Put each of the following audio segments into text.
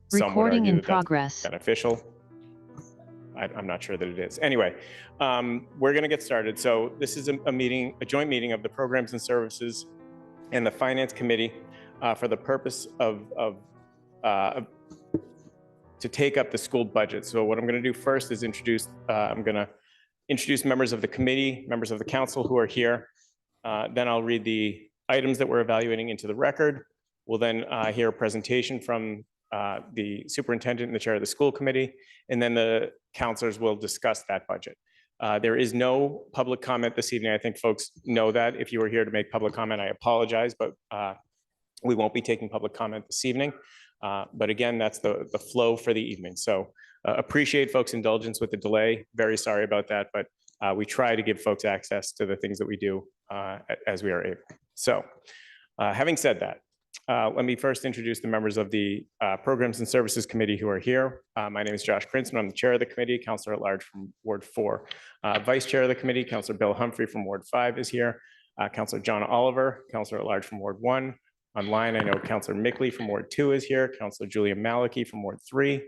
Some would Recording argue in that progress. that's beneficial. I'm not sure that it is. Anyway, we're going to get started. So this is a joint meeting of the Programs and Services and the Finance Committee for the purpose of to take up the school budget. So what I'm going to do first is I'm going to introduce members of the committee, members of the council who are here. Then I'll read the items that we're evaluating into the record. We'll then hear a presentation from the superintendent and the chair of the school committee, and then the counselors will discuss that budget. There is no public comment this evening. I think folks know that. If you were here to make public comment, I apologize, but we won't be taking public comment this evening. But again, that's the flow for the evening. So appreciate folks' indulgence with the delay. Very sorry about that, but we try to give folks access to the things that we do as we are able. So having said that, let me first introduce the members of the Programs and Services Committee who are here. My name is Josh Krinsman. I'm the chair of the committee, counselor at large from Ward 4. Vice chair of the committee, Counselor Bill Humphrey from Ward 5 is here. Counselor John Oliver, counselor at large from Ward 1. Online, I know Counselor Mickley from Ward 2 is here. Counselor Julia Maliki from Ward 3.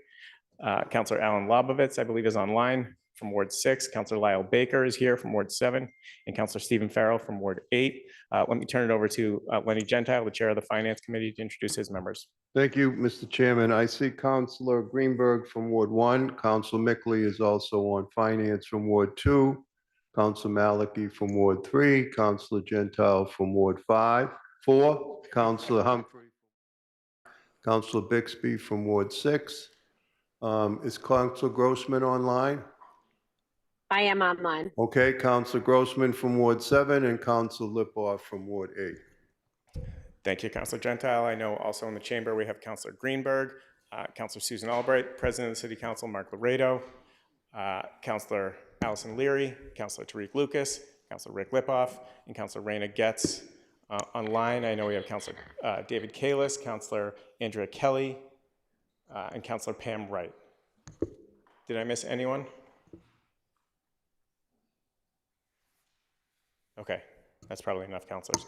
Counselor Alan Lobovitz, I believe, is online from Ward 6. Counselor Lyle Baker is here from Ward 7. And Counselor Stephen Farrell from Ward 8. Let me turn it over to Lenny Gentile, the chair of the Finance Committee, to introduce his members. Thank you, Mr. Chairman. I see Counselor Greenberg from Ward 1. Counselor Mickley is also on Finance from Ward 2. Counselor Maliki from Ward 3. Counselor Gentile from Ward 4. Counselor Humphrey. Counselor Bixby from Ward 6. Is Counselor Grossman online? I am online. Okay, Counselor Grossman from Ward 7 and Counselor Lipoff from Ward 8. Thank you, Counselor Gentile. I know also in the chamber we have Counselor Greenberg, Counselor Susan Albright, President of the City Council Mark Laredo, Counselor Allison Leary, Counselor Tariq Lucas, Counselor Rick Lipoff, and Counselor Raina Getz. Online, I know we have Counselor David Kalis, Counselor Andrea Kelly, and Counselor Pam Wright. Did I miss anyone? Okay, that's probably enough counselors.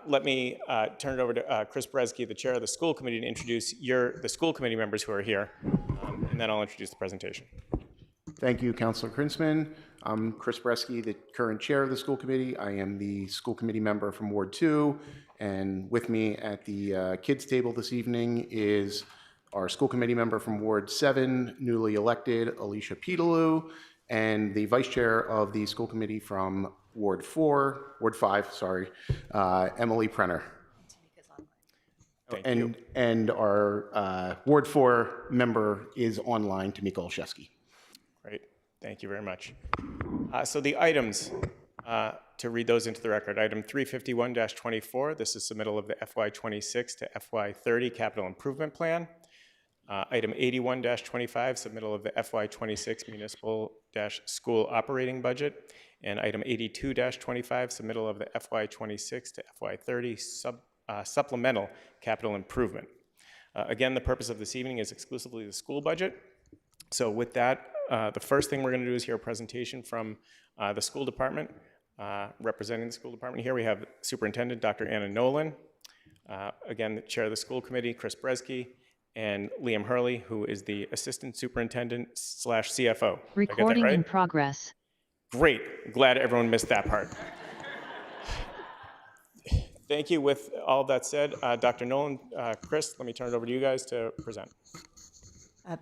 Let me turn it over to Chris Bresky, the chair of the school committee, to introduce the school committee members who are here, and then I'll introduce the presentation. Thank you, Counselor Krinsman. I'm Chris Bresky, the current chair of the school committee. I am the school committee member from Ward 2, and with me at the kids table this evening is our school committee member from Ward 7, newly elected, Alicia Petalou, and the vice chair of the school committee from Ward 5, sorry, Emily Prenner. And our Ward 4 member is online, Tamika Olszewski. Great, thank you very much. So the items, to read those into the record, item 351-24, this is submittal of the FY26 to FY30 capital improvement plan. Item 81-25, submittal of the FY26 municipal-school operating budget. And item 82-25, submittal of the FY26 to FY30 supplemental capital improvement. Again, the purpose of this evening is exclusively the school budget. So with that, the first thing we're going to do is hear a presentation from the school department. Representing the school department here, we have Superintendent Dr. Anna Nolan. Again, the chair of the school committee, Chris Bresky, and Liam Hurley, who is the assistant superintendent / CFO. Recording in progress. Great, glad everyone missed that part. Thank you. With all that said, Dr. Nolan, Chris, let me turn it over to you guys to present.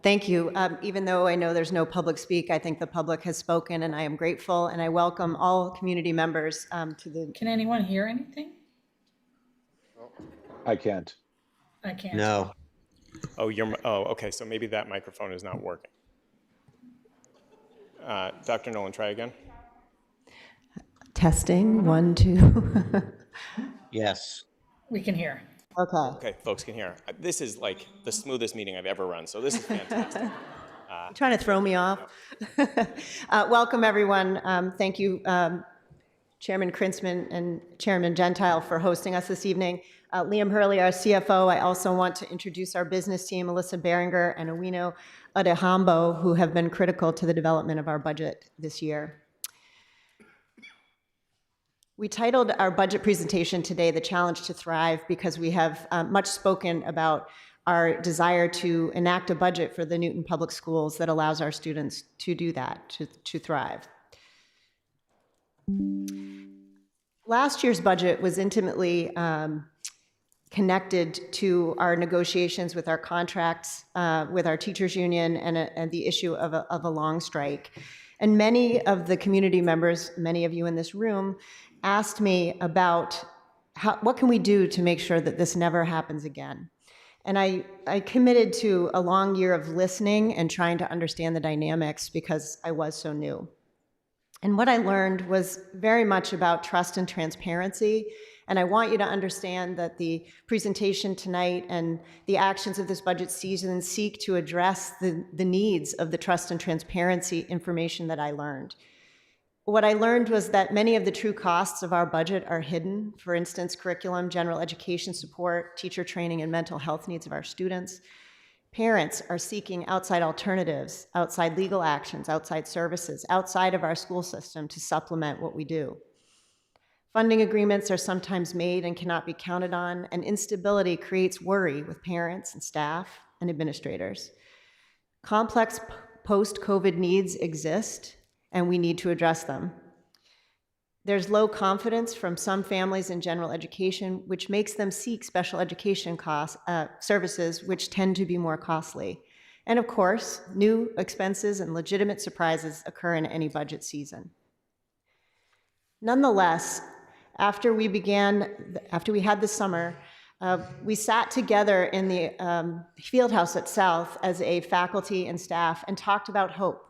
Thank you. Even though I know there's no public speak, I think the public has spoken, and I am grateful, and I welcome all community members to the... Can anyone hear anything? I can't. I can't. No. Oh, okay, so maybe that microphone is not working. Dr. Nolan, try again. Testing, 1, 2. Yes. We can hear. Okay. Okay, folks can hear. This is like the smoothest meeting I've ever run, so this is fantastic. You're trying to throw me off. Welcome, everyone. Thank you, Chairman Krinsman and Chairman Gentile, for hosting us this evening. Liam Hurley, our CFO. I also want to introduce our business team, Alyssa Beringer and Owino Adehambo, who have been critical to the development of our budget this year. We titled our budget presentation today, "The Challenge to Thrive," because we have much spoken about our desire to enact a budget for the Newton Public Schools that allows our students to do that, to thrive. Last year's budget was intimately connected to our negotiations with our contracts, with our teachers union, and the issue of a long strike. And many of the community members, many of you in this room, asked me about what can we do to make sure that this never happens again. And I committed to a long year of listening and trying to understand the dynamics because I was so new. And what I learned was very much about trust and transparency. And I want you to understand that the presentation tonight and the actions of this budget season seek to address the needs of the trust and transparency information that I learned. What I learned was that many of the true costs of our budget are hidden. For instance, curriculum, general education support, teacher training, and mental health needs of our students. Parents are seeking outside alternatives, outside legal actions, outside services, outside of our school system to supplement what we do. Funding agreements are sometimes made and cannot be counted on, and instability creates worry with parents and staff and administrators. Complex post-COVID needs exist, and we need to address them. There's low confidence from some families in general education, which makes them seek special education services, which tend to be more costly. And of course, new expenses and legitimate surprises occur in any budget season. Nonetheless, after we had the summer, we sat together in the field house at South as a faculty and staff and talked about hope.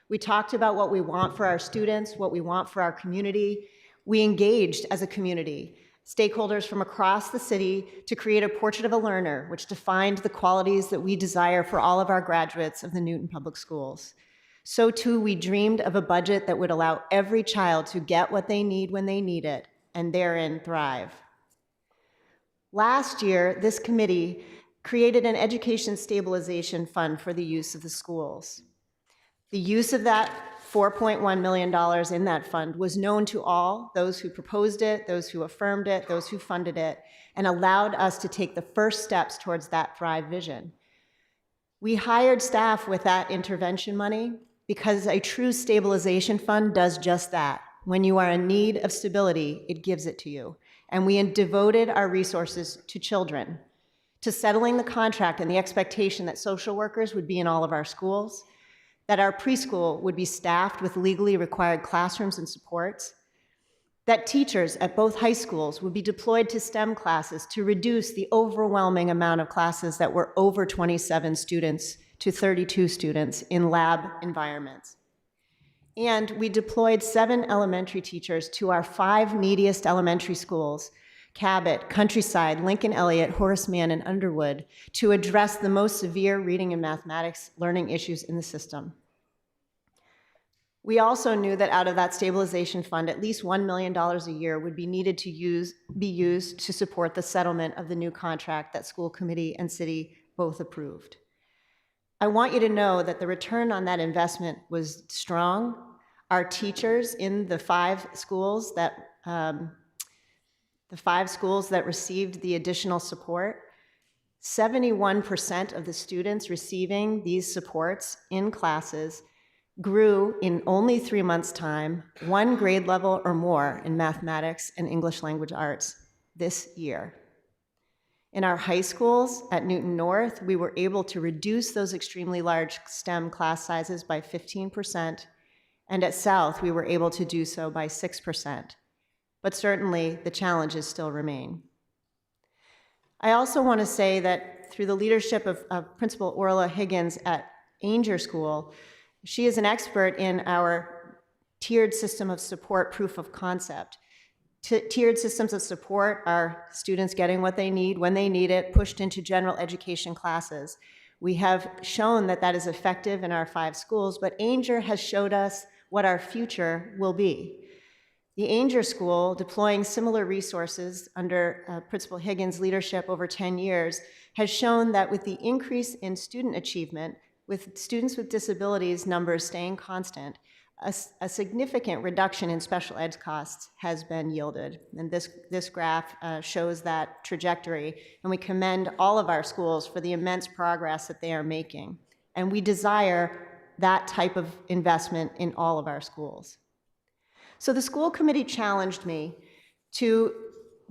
We talked about what we want for our students, what we want for our community. We engaged as a community, stakeholders from across the city, to create a portrait of a learner, which defined the qualities that we desire for all of our graduates of the Newton Public Schools. So too, we dreamed of a budget that would allow every child to get what they need when they need it, and therein thrive. Last year, this committee created an education stabilization fund for the use of the schools. The use of that $4.1 million in that fund was known to all, those who proposed it, those who affirmed it, those who funded it, and allowed us to take the first steps towards that Thrive vision. We hired staff with that intervention money because a true stabilization fund does just that. When you are in need of stability, it gives it to you. And we devoted our resources to children, to settling the contract and the expectation that social workers would be in all of our schools, that our preschool would be staffed with legally required classrooms and supports, that teachers at both high schools would be deployed to STEM classes to reduce the overwhelming amount of classes that were over 27 students to 32 students in lab environments. And we deployed 7 elementary teachers to our 5 neediest elementary schools, Cabot, Countryside, Lincoln Elliott, Horace Mann, and Underwood, to address the most severe reading and mathematics learning issues in the system. We also knew that out of that stabilization fund, at least $1 million a year would be needed to be used to support the settlement of the new contract that school committee and city both approved. I want you to know that the return on that investment was strong. Our teachers in the 5 schools that received the additional support, 71% of the students receiving these supports in classes grew in only 3 months' time 1 grade level or more in mathematics and English language arts this year. In our high schools at Newton North, we were able to reduce those extremely large STEM class sizes by 15%, and at South, we were able to do so by 6%. But certainly, the challenges still remain. I also want to say that through the leadership of Principal Orla Higgins at Ainger School, she is an expert in our tiered system of support proof of concept. Tiered systems of support are students getting what they need when they need it, pushed into general education classes. We have shown that that is effective in our 5 schools, but Ainger has showed us what our future will be. The Ainger School, deploying similar resources under Principal Higgins' leadership over 10 years, has shown that with the increase in student achievement, with students with disabilities numbers staying constant, a significant reduction in special ed costs has been yielded. And this graph shows that trajectory, and we commend all of our schools for the immense progress that they are making. And we desire that type of investment in all of our schools. So the school committee challenged me to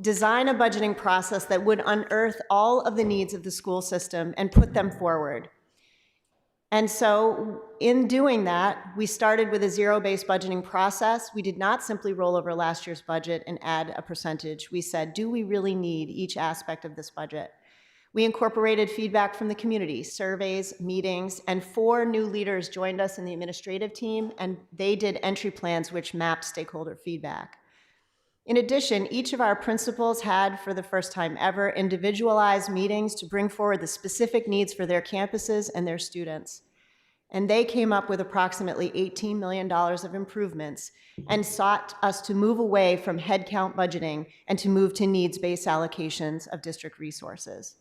design a budgeting process that would unearth all of the needs of the school system and put them forward. And so in doing that, we started with a zero-based budgeting process. We did not simply roll over last year's budget and add a percentage. We said, do we really need each aspect of this budget? We incorporated feedback from the community, surveys, meetings, and 4 new leaders joined us in the administrative team, and they did entry plans which mapped stakeholder feedback. In addition, each of our principals had, for the first time ever, individualized meetings to bring forward the specific needs for their campuses and their students. And they came up with approximately $18 million of improvements and sought us to move away from headcount budgeting and to move to needs-based allocations of district resources.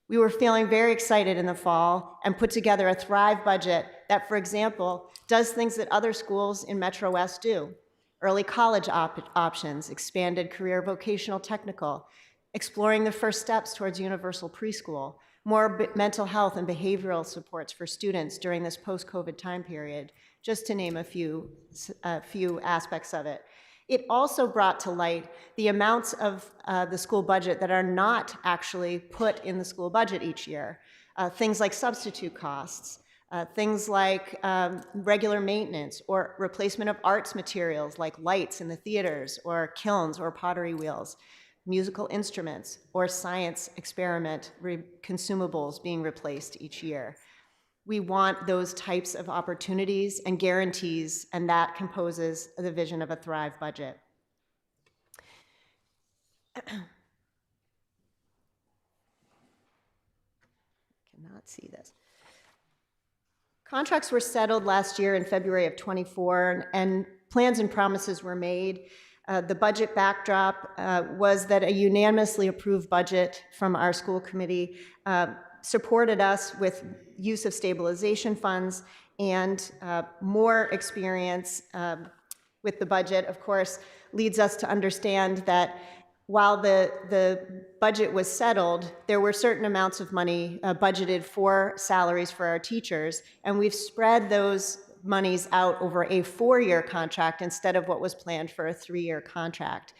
We were feeling very excited in the fall and put together a Thrive budget that, for example, does things that other schools in Metro West do. Early college options, expanded career vocational technical, exploring the first steps towards universal preschool, more mental health and behavioral supports for students during this post-COVID time period, just to name a few aspects of it. It also brought to light the amounts of the school budget that are not actually put in the school budget each year. Things like substitute costs, things like regular maintenance or replacement of arts materials like lights in the theaters or kilns or pottery wheels, musical instruments or science experiment consumables being replaced each year. We want those types of opportunities and guarantees, and that composes the vision of a Thrive budget. Cannot see this. Contracts were settled last year in February of '24, and plans and promises were made. The budget backdrop was that a unanimously approved budget from our school committee supported us with use of stabilization funds, and more experience with the budget, of course, leads us to understand that while the budget was settled, there were certain amounts of money budgeted for salaries for our teachers, and we've spread those monies out over a 4-year contract instead of what was planned for a 3-year contract.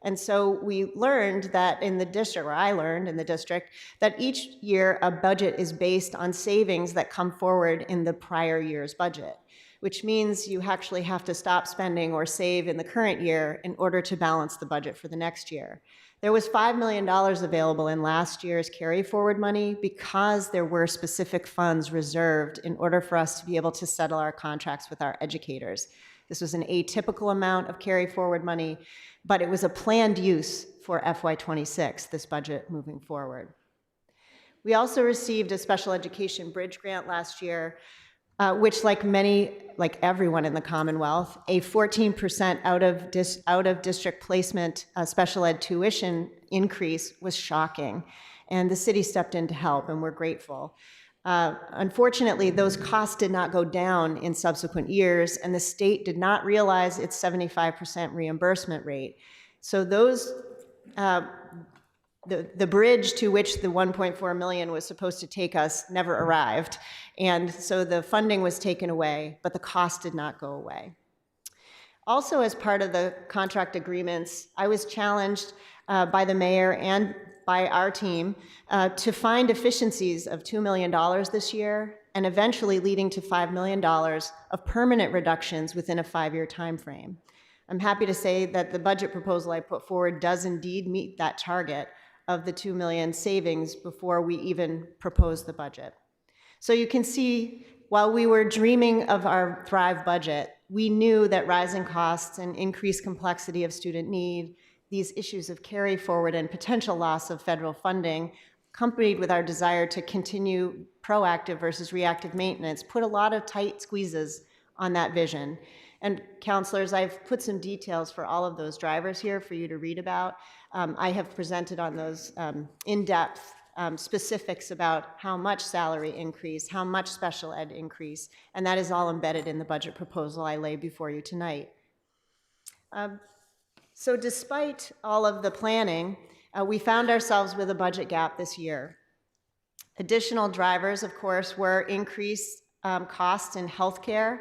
And so we learned that in the district, or I learned in the district, that each year a budget is based on savings that come forward in the prior year's budget, which means you actually have to stop spending or save in the current year in order to balance the budget for the next year. There was $5 million available in last year's carry forward money because there were specific funds reserved in order for us to be able to settle our contracts with our educators. This was an atypical amount of carry forward money, but it was a planned use for FY26, this budget moving forward. We also received a special education bridge grant last year, which like everyone in the Commonwealth, a 14% out of district placement special ed tuition increase was shocking. And the city stepped in to help, and we're grateful. Unfortunately, those costs did not go down in subsequent years, and the state did not realize its 75% reimbursement rate. So those, the bridge to which the 1.4 million was supposed to take us never arrived. And so the funding was taken away, but the cost did not go away. Also, as part of the contract agreements, I was challenged by the mayor and by our team to find efficiencies of $2 million this year, and eventually leading to $5 million of permanent reductions within a 5-year time frame. I'm happy to say that the budget proposal I put forward does indeed meet that target of the $2 million savings before we even proposed the budget. So you can see, while we were dreaming of our Thrive budget, we knew that rising costs and increased complexity of student need, these issues of carry forward and potential loss of federal funding, accompanied with our desire to continue proactive versus reactive maintenance, put a lot of tight squeezes on that vision. And counselors, I've put some details for all of those drivers here for you to read about. I have presented on those in depth specifics about how much salary increase, how much special ed increase, and that is all embedded in the budget proposal I lay before you tonight. So despite all of the planning, we found ourselves with a budget gap this year. Additional drivers, of course, were increased costs in healthcare,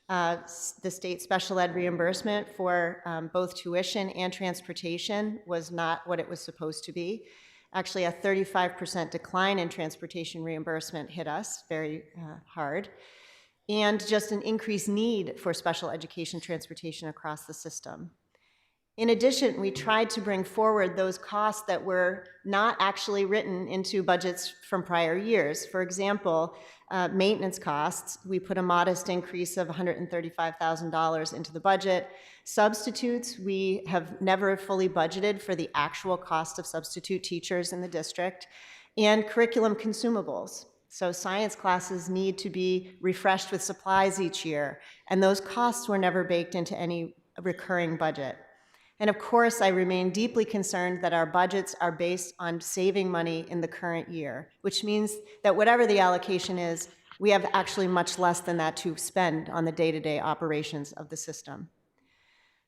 the state special ed reimbursement for both tuition and transportation was not what it was supposed to be. Actually, a 35% decline in transportation reimbursement hit us very hard, and just an increased need for special education transportation across the system. In addition, we tried to bring forward those costs that were not actually written into budgets from prior years. For example, maintenance costs, we put a modest increase of $135,000 into the budget. Substitutes, we have never fully budgeted for the actual cost of substitute teachers in the district. And curriculum consumables. So science classes need to be refreshed with supplies each year, and those costs were never baked into any recurring budget. And of course, I remain deeply concerned that our budgets are based on saving money in the current year, which means that whatever the allocation is, we have actually much less than that to spend on the day-to-day operations of the system.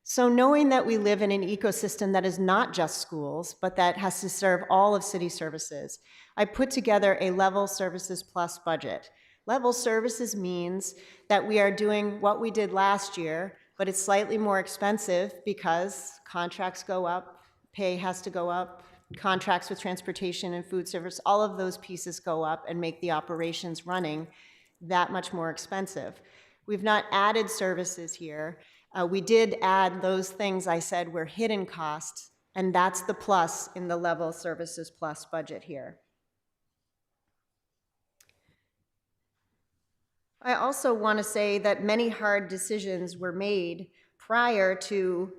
So knowing that we live in an ecosystem that is not just schools, but that has to serve all of city services, I put together a level services plus budget. Level services means that we are doing what we did last year, but it's slightly more expensive because contracts go up, pay has to go up, contracts with transportation and food service, all of those pieces go up and make the operations running that much more expensive. We've not added services here. We did add those things I said were hidden costs, and that's the plus in the level services plus budget here. I also want to say that many hard decisions were made prior to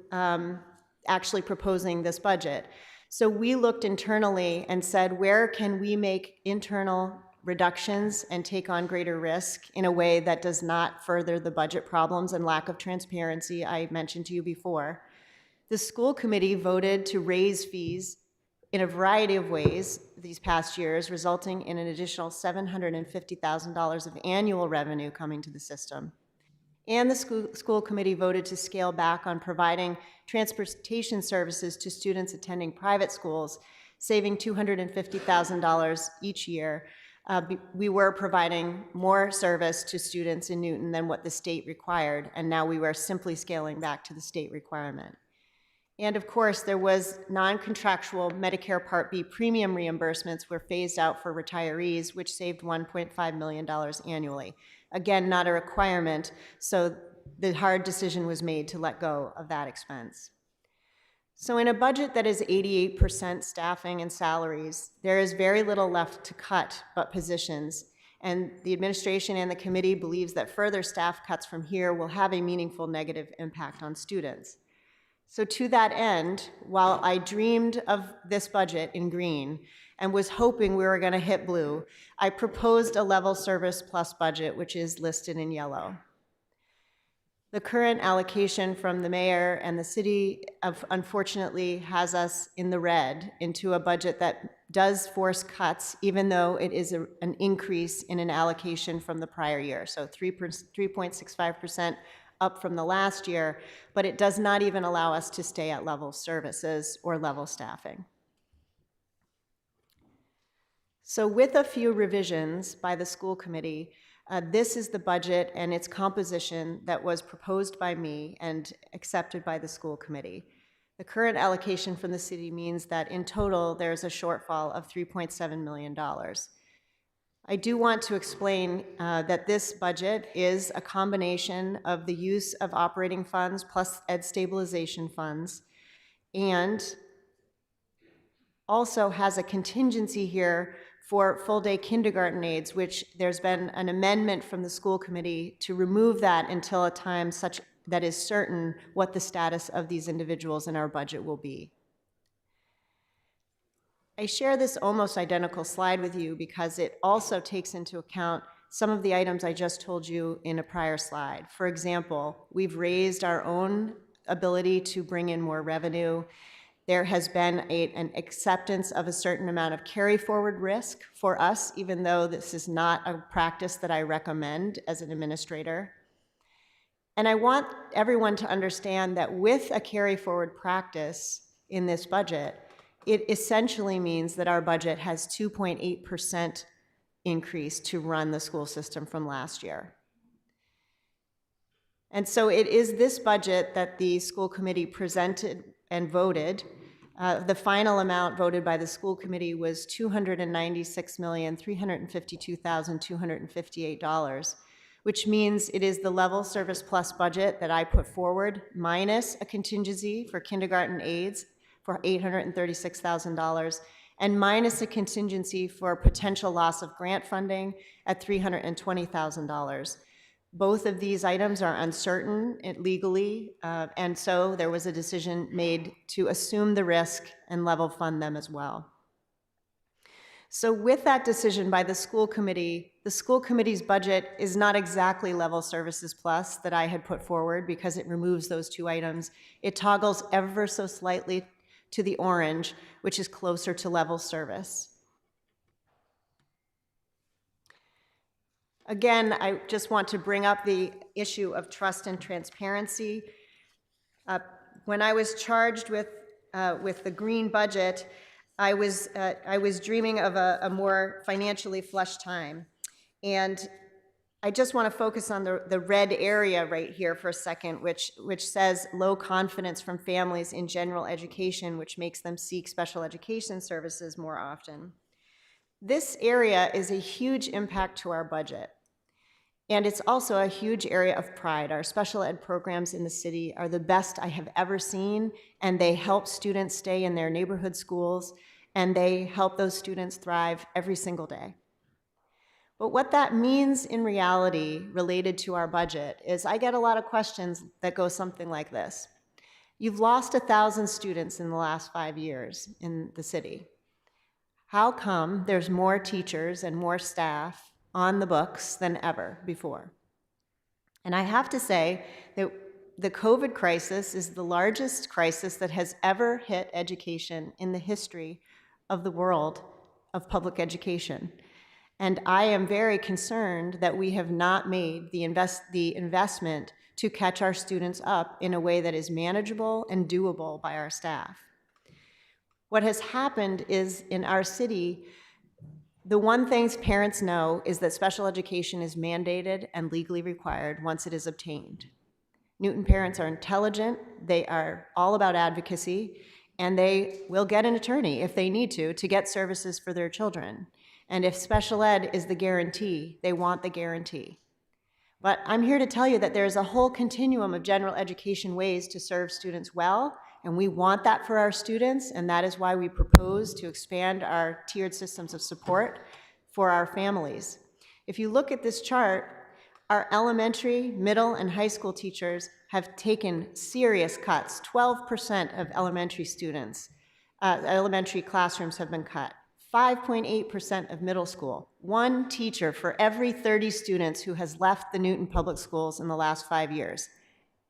actually proposing this budget. So we looked internally and said, where can we make internal reductions and take on greater risk in a way that does not further the budget problems and lack of transparency I mentioned to you before. The school committee voted to raise fees in a variety of ways these past years, resulting in an additional $750,000 of annual revenue coming to the system. And the school committee voted to scale back on providing transportation services to students attending private schools, saving $250,000 each year. We were providing more service to students in Newton than what the state required, and now we were simply scaling back to the state requirement. And of course, there was non-contractual Medicare Part B premium reimbursements were phased out for retirees, which saved $1.5 million annually. Again, not a requirement, so the hard decision was made to let go of that expense. So in a budget that is 88% staffing and salaries, there is very little left to cut but positions, and the administration and the committee believes that further staff cuts from here will have a meaningful negative impact on students. So to that end, while I dreamed of this budget in green and was hoping we were going to hit blue, I proposed a level service plus budget, which is listed in yellow. The current allocation from the mayor and the city unfortunately has us in the red into a budget that does force cuts, even though it is an increase in an allocation from the prior year. So 3.65% up from the last year, but it does not even allow us to stay at level services or level staffing. So with a few revisions by the school committee, this is the budget and its composition that was proposed by me and accepted by the school committee. The current allocation from the city means that in total, there's a shortfall of $3.7 million. I do want to explain that this budget is a combination of the use of operating funds plus ed stabilization funds, and also has a contingency here for full-day kindergarten aides, which there's been an amendment from the school committee to remove that until a time such that is certain what the status of these individuals in our budget will be. I share this almost identical slide with you because it also takes into account some of the items I just told you in a prior slide. For example, we've raised our own ability to bring in more revenue, There has been an acceptance of a certain amount of carry forward risk for us, even though this is not a practice that I recommend as an administrator. And I want everyone to understand that with a carry forward practice in this budget, it essentially means that our budget has 2.8% increase to run the school system from last year. And so it is this budget that the school committee presented and voted. The final amount voted by the school committee was $296,352,258, which means it is the level service plus budget that I put forward minus a contingency for kindergarten aides for $836,000 and minus a contingency for potential loss of grant funding at $320,000. Both of these items are uncertain legally, and so there was a decision made to assume the risk and level fund them as well. So with that decision by the school committee's budget is not exactly level services plus that I had put forward because it removes those two items. It toggles ever so slightly to the orange, which is closer to level service. Again, I just want to bring up the issue of trust and transparency. When I was charged with the green budget, I was dreaming of a more financially flush time. And I just want to focus on the red area right here for a second, which says low confidence from families in general education, which makes them seek special education services more often. This area is a huge impact to our budget. And it's also a huge area of pride. Our special ed programs in the city are the best I have ever seen, and they help students stay in their neighborhood schools, and they help those students thrive every single day. But what that means in reality related to our budget is I get a lot of questions that go something like this. You've lost 1,000 students in the last 5 years in the city. How come there's more teachers and more staff on the books than ever before? And I have to say that the COVID crisis is the largest crisis that has ever hit education in the history of the world of public education. And I am very concerned that we have not made the investment to catch our students up in a way that is manageable and doable by our staff. What has happened is in our city, the one thing parents know is that special education is mandated and legally required once it is obtained. Newton parents are intelligent, they are all about advocacy, and they will get an attorney if they need to get services for their children. And if special ed is the guarantee, they want the guarantee. But I'm here to tell you that there's a whole continuum of general education ways to serve students well, and we want that for our students, and that is why we propose to expand our tiered systems of support for our families. If you look at this chart, our elementary, middle, and high school teachers have taken serious cuts. 12% of elementary classrooms have been cut. 5.8% of middle school. One teacher for every 30 students who has left the Newton Public Schools in the last 5 years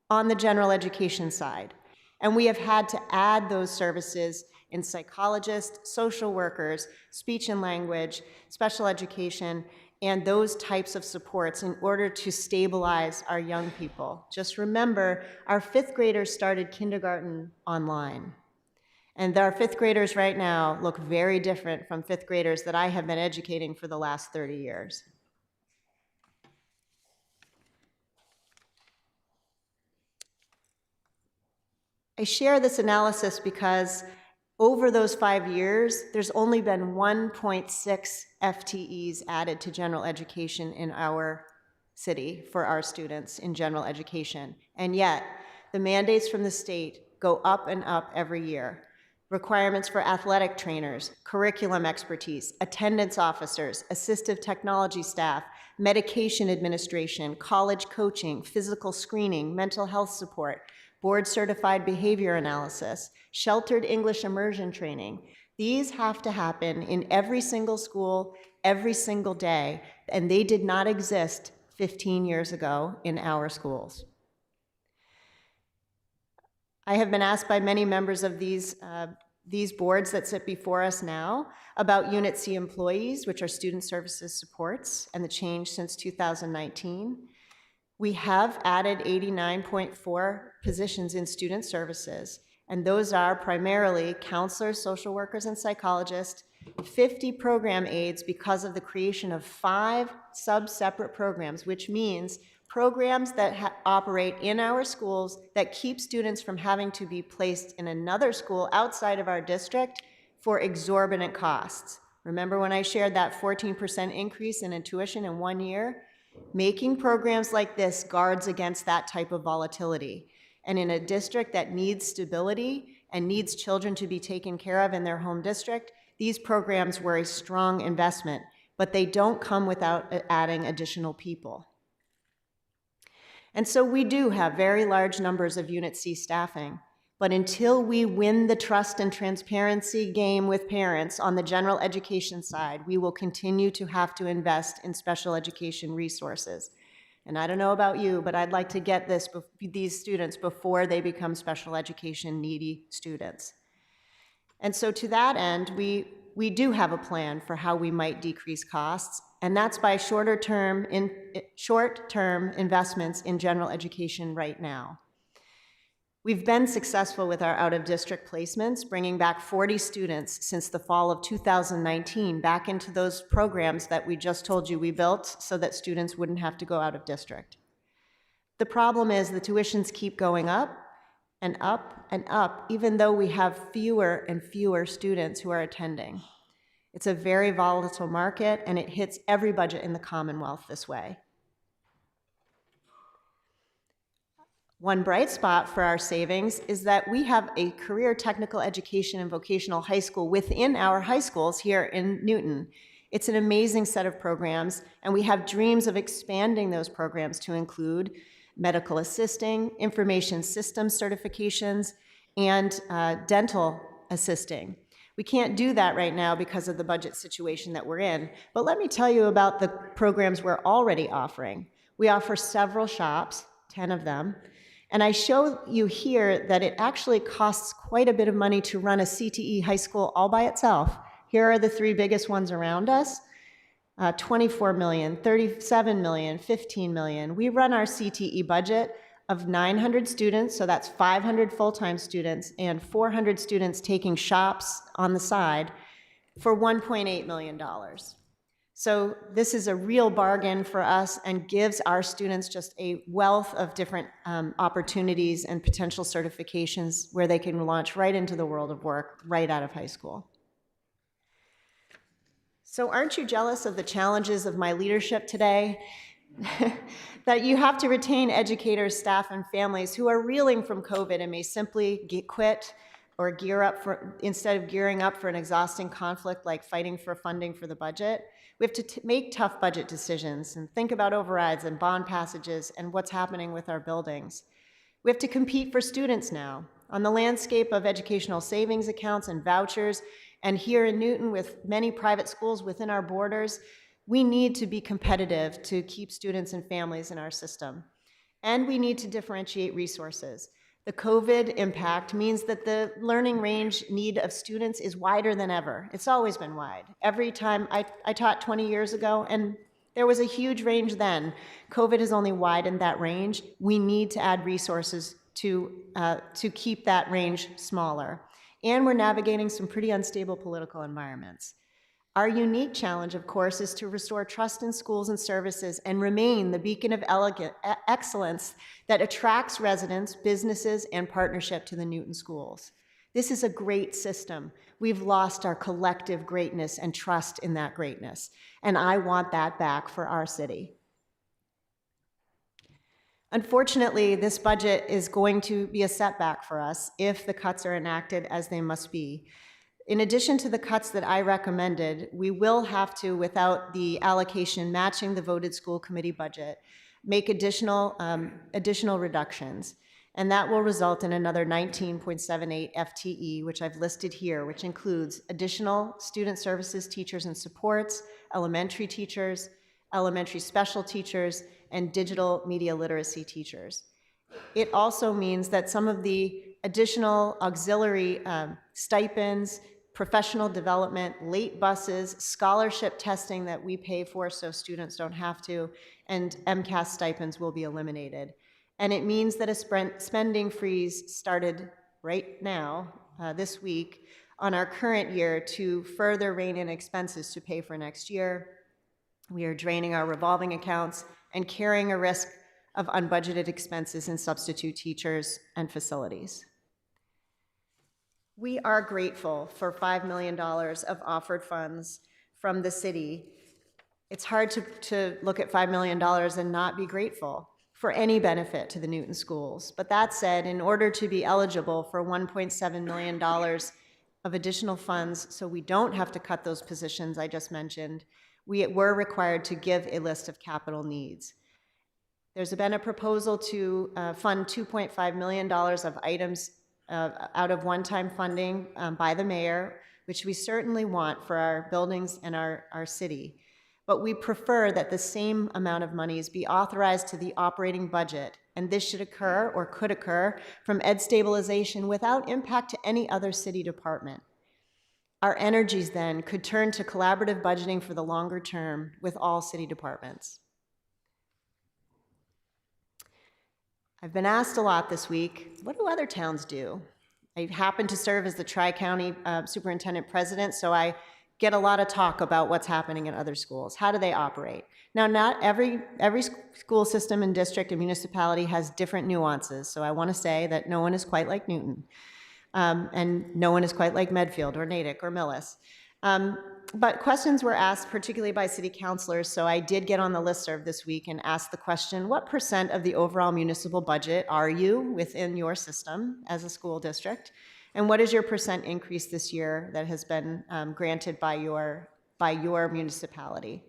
on the general education side. And we have had to add those services in psychologists, social workers, speech and language, special education, and those types of supports in order to stabilize our young people. Just remember, our 5th graders started kindergarten online. And our 5th graders right now look very different from 5th graders that I have been educating for the last 30 years. I share this analysis because over those 5 years, there's only been 1.6 FTEs added to general education in our city for our students in general education. And yet, the mandates from the state go up and up every year. Requirements for athletic trainers, curriculum expertise, attendance officers, assistive technology staff, medication administration, college coaching, physical screening, mental health support, board-certified behavior analysis, sheltered English immersion training. These have to happen in every single school, every single day, and they did not exist 15 years ago in our schools. I have been asked by many members of these boards that sit before us now about Unit C employees, which are student services supports, and the change since 2019. We have added 89.4 positions in student services, and those are primarily counselors, social workers, and psychologists, 50 program aides because of the creation of 5 sub-separate programs, which means programs that operate in our schools that keep students from having to be placed in another school outside of our district for exorbitant costs. Remember when I shared that 14% increase in tuition in 1 year? Making programs like this guards against that type of volatility. And in a district that needs stability and needs children to be taken care of in their home district, these programs were a strong investment, but they don't come without adding additional people. And so we do have very large numbers of Unit C staffing, but until we win the trust and transparency game with parents on the general education side, we will continue to have to invest in special education resources. And I don't know about you, but I'd like to get these students before they become special education needy students. And so to that end, we do have a plan for how we might decrease costs, and that's by short-term investments in general education right now. We've been successful with our out-of-district placements, bringing back 40 students since the fall of 2019 back into those programs that we just told you we built so that students wouldn't have to go out of district. The problem is the tuitions keep going up and up and up, even though we have fewer and fewer students who are attending. It's a very volatile market, and it hits every budget in the Commonwealth this way. One bright spot for our savings is that we have a career technical education and vocational high school within our high schools here in Newton. It's an amazing set of programs, and we have dreams of expanding those programs to include medical assisting, information systems certifications, and dental assisting. We can't do that right now because of the budget situation that we're in, but let me tell you about the programs we're already offering. We offer several shops, 10 of them, and I show you here that it actually costs quite a bit of money to run a CTE high school all by itself. Here are the 3 biggest ones around us. 24 million, 37 million, 15 million. We run our CTE budget of 900 students, so that's 500 full-time students and 400 students taking shops on the side for $1.8 million. So this is a real bargain for us and gives our students just a wealth of different opportunities and potential certifications where they can launch right into the world of work right out of high school. So aren't you jealous of the challenges of my leadership today? That you have to retain educators, staff, and families who are reeling from COVID and may simply quit or gear up instead of gearing up for an exhausting conflict like fighting for funding for the budget. We have to make tough budget decisions and think about overrides and bond passages and what's happening with our buildings. We have to compete for students now. On the landscape of educational savings accounts and vouchers, and here in Newton with many private schools within our borders, we need to be competitive to keep students and families in our system. And we need to differentiate resources. The COVID impact means that the learning range need of students is wider than ever. It's always been wide. Every time I taught 20 years ago, and there was a huge range then. COVID has only widened that range. We need to add resources to keep that range smaller. And we're navigating some pretty unstable political environments. Our unique challenge, of course, is to restore trust in schools and services and remain the beacon of excellence that attracts residents, businesses, and partnership to the Newton schools. This is a great system. We've lost our collective greatness and trust in that greatness, and I want that back for our city. Unfortunately, this budget is going to be a setback for us if the cuts are enacted as they must be. In addition to the cuts that I recommended, we will have to, without the allocation matching the voted school committee budget, make additional reductions. And that will result in another 19.78 FTE, which I've listed here, which includes additional student services teachers and supports, elementary teachers, elementary special teachers, and digital media literacy teachers. It also means that some of the additional auxiliary stipends, professional development, late buses, scholarship testing that we pay for so students don't have to, and MCAS stipends will be eliminated. And it means that a spending freeze started right now, this week, on our current year to further rein in expenses to pay for next year. We are draining our revolving accounts and carrying a risk of unbudgeted expenses in substitute teachers and facilities. We are grateful for $5 million of offered funds from the city. It's hard to look at $5 million and not be grateful for any benefit to the Newton schools. But that said, in order to be eligible for $1.7 million of additional funds, so we don't have to cut those positions I just mentioned, we were required to give a list of capital needs. There's been a proposal to fund $2.5 million of items out of one-time funding by the mayor, which we certainly want for our buildings and our city. But we prefer that the same amount of monies be authorized to the operating budget, and this should occur or could occur from ed stabilization without impact to any other city department. Our energies then could turn to collaborative budgeting for the longer term with all city departments. I've been asked a lot this week, what do other towns do? I happen to serve as the Tri-County Superintendent President, so I get a lot of talk about what's happening in other schools. How do they operate? Now, not every school system and district and municipality has different nuances, so I want to say that no one is quite like Newton, and no one is quite like Medfield or Natick or Millis. But questions were asked, particularly by city councilors, so I did get on the listserv this week and asked the question, what % of the overall municipal budget are you within your system as a school district? And what is your % increase this year that has been granted by your municipality?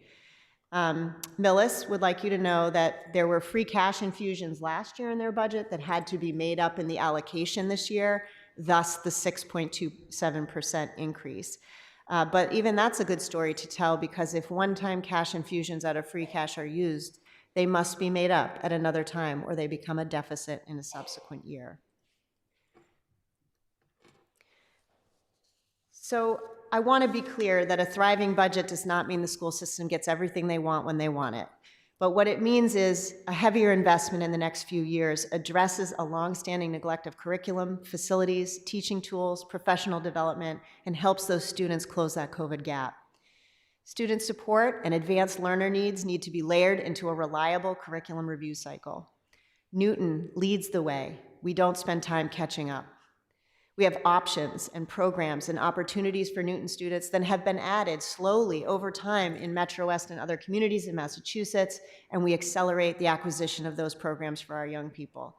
Millis would like you to know that there were free cash infusions last year in their budget that had to be made up in the allocation this year, thus the 6.27% increase. But even that's a good story to tell, because if one-time cash infusions out of free cash are used, they must be made up at another time or they become a deficit in a subsequent year. So I want to be clear that a thriving budget does not mean the school system gets everything they want when they want it. But what it means is a heavier investment in the next few years addresses a longstanding neglect of curriculum, facilities, teaching tools, professional development, and helps those students close that COVID gap. Student support and advanced learner needs need to be layered into a reliable curriculum review cycle. Newton leads the way. We don't spend time catching up. We have options and programs and opportunities for Newton students that have been added slowly over time in Metro West and other communities in Massachusetts, and we accelerate the acquisition of those programs for our young people.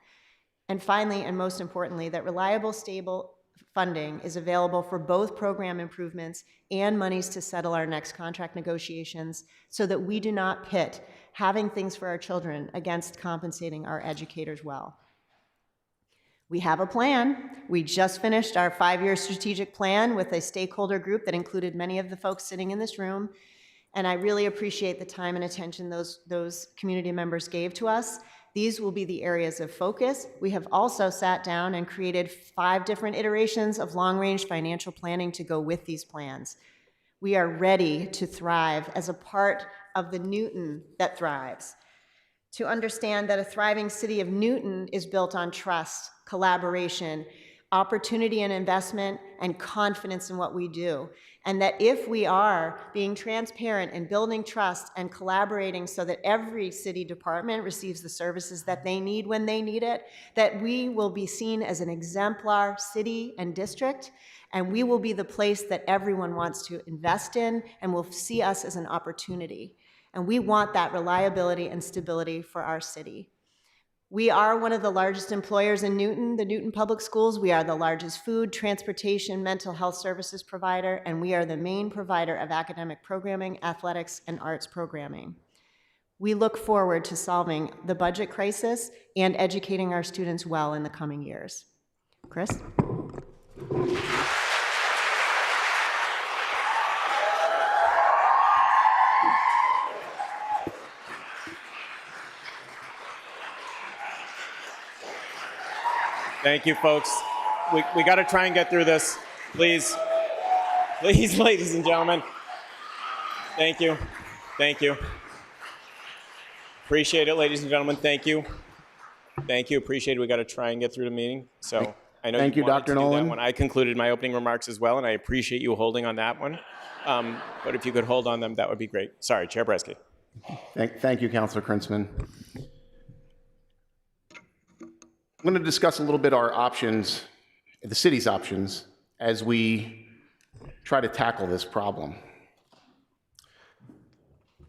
And finally, and most importantly, that reliable, stable funding is available for both program improvements and monies to settle our next contract negotiations so that we do not pit having things for our children against compensating our educators well. We have a plan. We just finished our 5-year strategic plan with a stakeholder group that included many of the folks sitting in this room, and I really appreciate the time and attention those community members gave to us. These will be the areas of focus. We have also sat down and created 5 different iterations of long-range financial planning to go with these plans. We are ready to thrive as a part of the Newton that thrives, to understand that a thriving city of Newton is built on trust, collaboration, opportunity and investment, and confidence in what we do. And that if we are being transparent and building trust and collaborating so that every city department receives the services that they need when they need it, that we will be seen as an exemplar city and district, and we will be the place that everyone wants to invest in and will see us as an opportunity. And we want that reliability and stability for our city. We are one of the largest employers in Newton, the Newton Public Schools. We are the largest food, transportation, mental health services provider, and we are the main provider of academic programming, athletics, and arts programming. We look forward to solving the budget crisis and educating our students well in the coming years. Chris? Thank you, folks. we got to try and get through this. Please, please, ladies and gentlemen. Thank you. Thank you. Appreciate it, ladies and gentlemen. Thank you. Thank you. Appreciate it. We got to try and get through the meeting. So I know Thank you you, wanted Dr. to do that Nolan. when I concluded my opening remarks as well, and I appreciate you holding on that one. But if you could hold on them, that would be great. Sorry, Chair Bresky. Thank you, Councilor Krinsman. I'm going to discuss a little bit our options, the city's options, as we try to tackle this problem.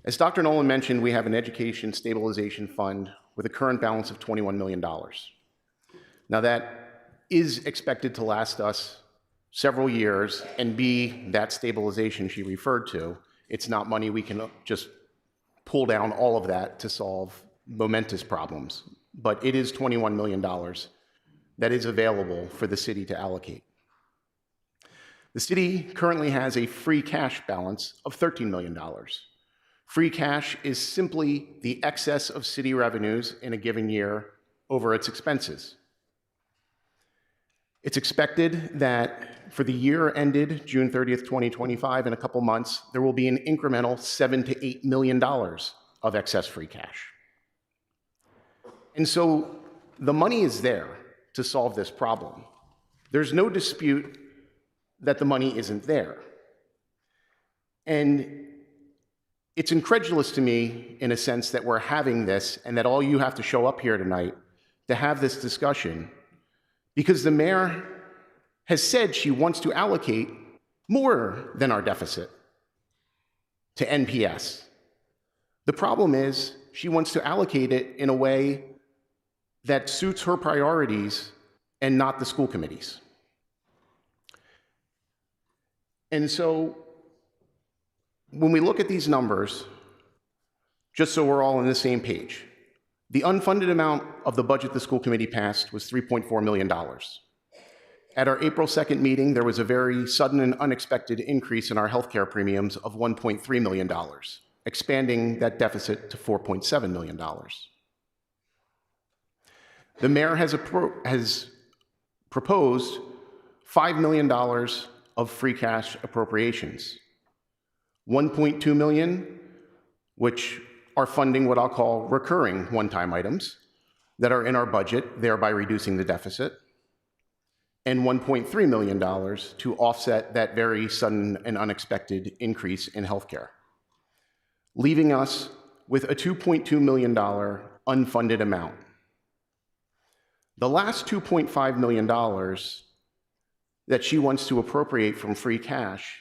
As Dr. Nolan mentioned, we have an education stabilization fund with a current balance of $21 million. Now that is expected to last us several years and be that stabilization she referred to. It's not money we can just pull down all of that to solve momentous problems, but it is $21 million that is available for the city to allocate. The city currently has a free cash balance of $13 million. Free cash is simply the excess of city revenues in a given year over its expenses. It's expected that for the year ended June 30th, 2025, in a couple months, there will be an incremental $7 to $8 million of excess free cash. And so the money is there to solve this problem. There's no dispute that the money isn't there. And it's incredulous to me, in a sense, that we're having this and that all you have to show up here tonight to have this discussion, because the mayor has said she wants to allocate more than our deficit to NPS. The problem is she wants to allocate it in a way that suits her priorities and not the school committees. And so when we look at these numbers, just so we're all on the same page, the unfunded amount of the budget the school committee passed was $3.4 million. At our April 2nd meeting, there was a very sudden and unexpected increase in our healthcare premiums of $1.3 million, expanding that deficit to $4.7 million. The mayor has proposed $5 million of free cash appropriations. $1.2 million, which are funding what I'll call recurring one-time items that are in our budget, thereby reducing the deficit, and $1.3 million to offset that very sudden and unexpected increase in healthcare, leaving us with a $2.2 million unfunded amount. The last $2.5 million that she wants to appropriate from free cash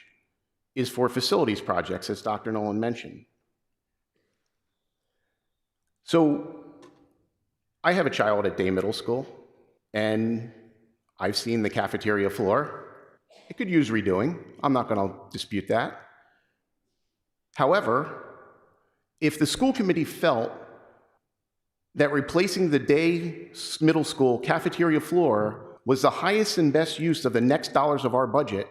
is for facilities projects, as Dr. Nolan mentioned. So I have a child at Day Middle School, and I've seen the cafeteria floor. It could use redoing. I'm not going to dispute that. However, if the school committee felt that replacing the Day Middle School cafeteria floor was the highest and best use of the next dollars of our budget,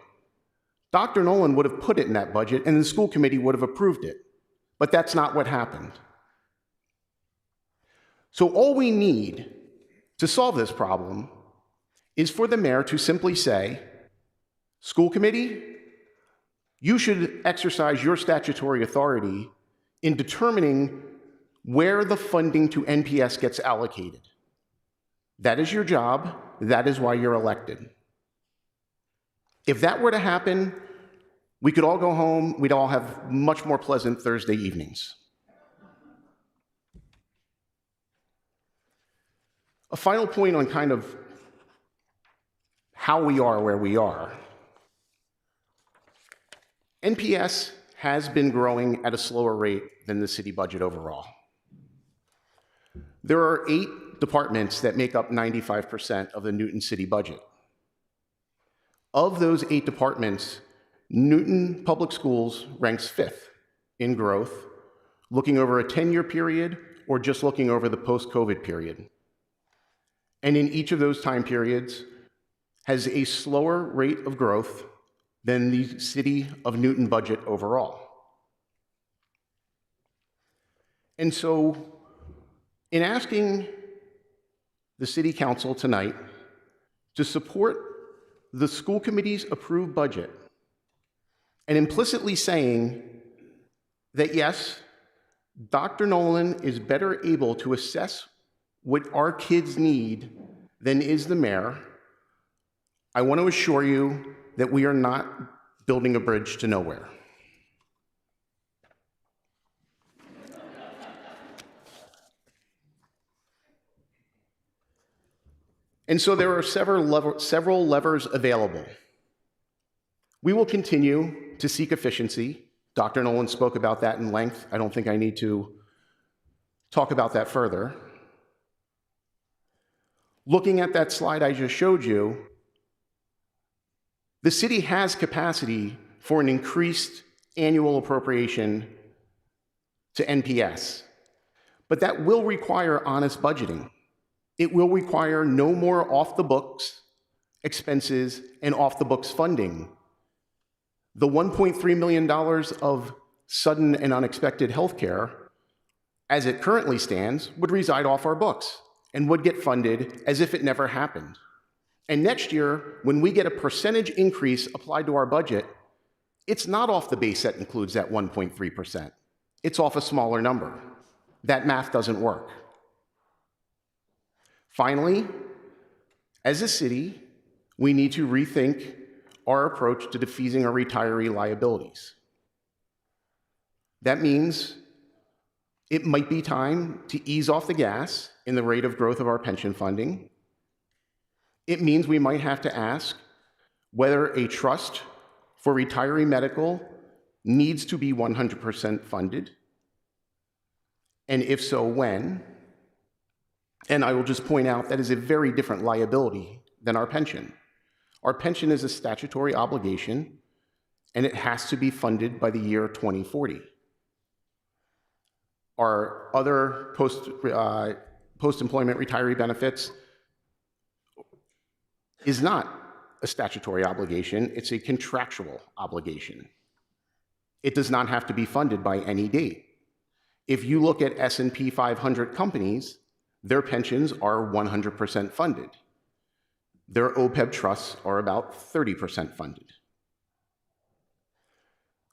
Dr. Nolan would have put it in that budget and the school committee would have approved it. But that's not what happened. So all we need to solve this problem is for the mayor to simply say, school committee, you should exercise your statutory authority in determining where the funding to NPS gets allocated. That is your job. That is why you're elected. If that were to happen, we could all go home. We'd all have much more pleasant Thursday evenings. A final point on kind of how we are where we are. NPS has been growing at a slower rate than the city budget overall. There are 8 departments that make up 95% of the Newton City budget. Of those 8 departments, Newton Public Schools ranks 5th in growth, looking over a 10-year period or just looking over the post-COVID period. And in each of those time periods has a slower rate of growth than the City of Newton budget overall. And so, in asking the City Council tonight to support the school committee's approved budget and implicitly saying that yes, Dr. Nolan is better able to assess what our kids need than is the mayor, I want to assure you that we are not building a bridge to nowhere. And so there are several levers available. We will continue to seek efficiency. Dr. Nolan spoke about that in length. I don't think I need to talk about that further. Looking at that slide I just showed you, the city has capacity for an increased annual appropriation to NPS, but that will require honest budgeting. It will require no more off-the-books expenses and off-the-books funding. The $1.3 million of sudden and unexpected health care, as it currently stands, would reside off our books and would get funded as if it never happened. And next year, when we get a percentage increase applied to our budget, it's not off the base that includes that 1.3%. It's off a smaller number. That math doesn't work. Finally, as a city, we need to rethink our approach to defeasing our retiree liabilities. That means it might be time to ease off the gas in the rate of growth of our pension funding. It means we might have to ask whether a trust for retiree medical needs to be 100% funded, and if so, when. And I will just point out that is a very different liability than our pension. Our pension is a statutory obligation, and it has to be funded by the year 2040. Our other post-employment retiree benefits is not a statutory obligation, it's a contractual obligation. It does not have to be funded by any date. If you look at S&P 500 companies, their pensions are 100% funded. Their OPEB trusts are about 30% funded.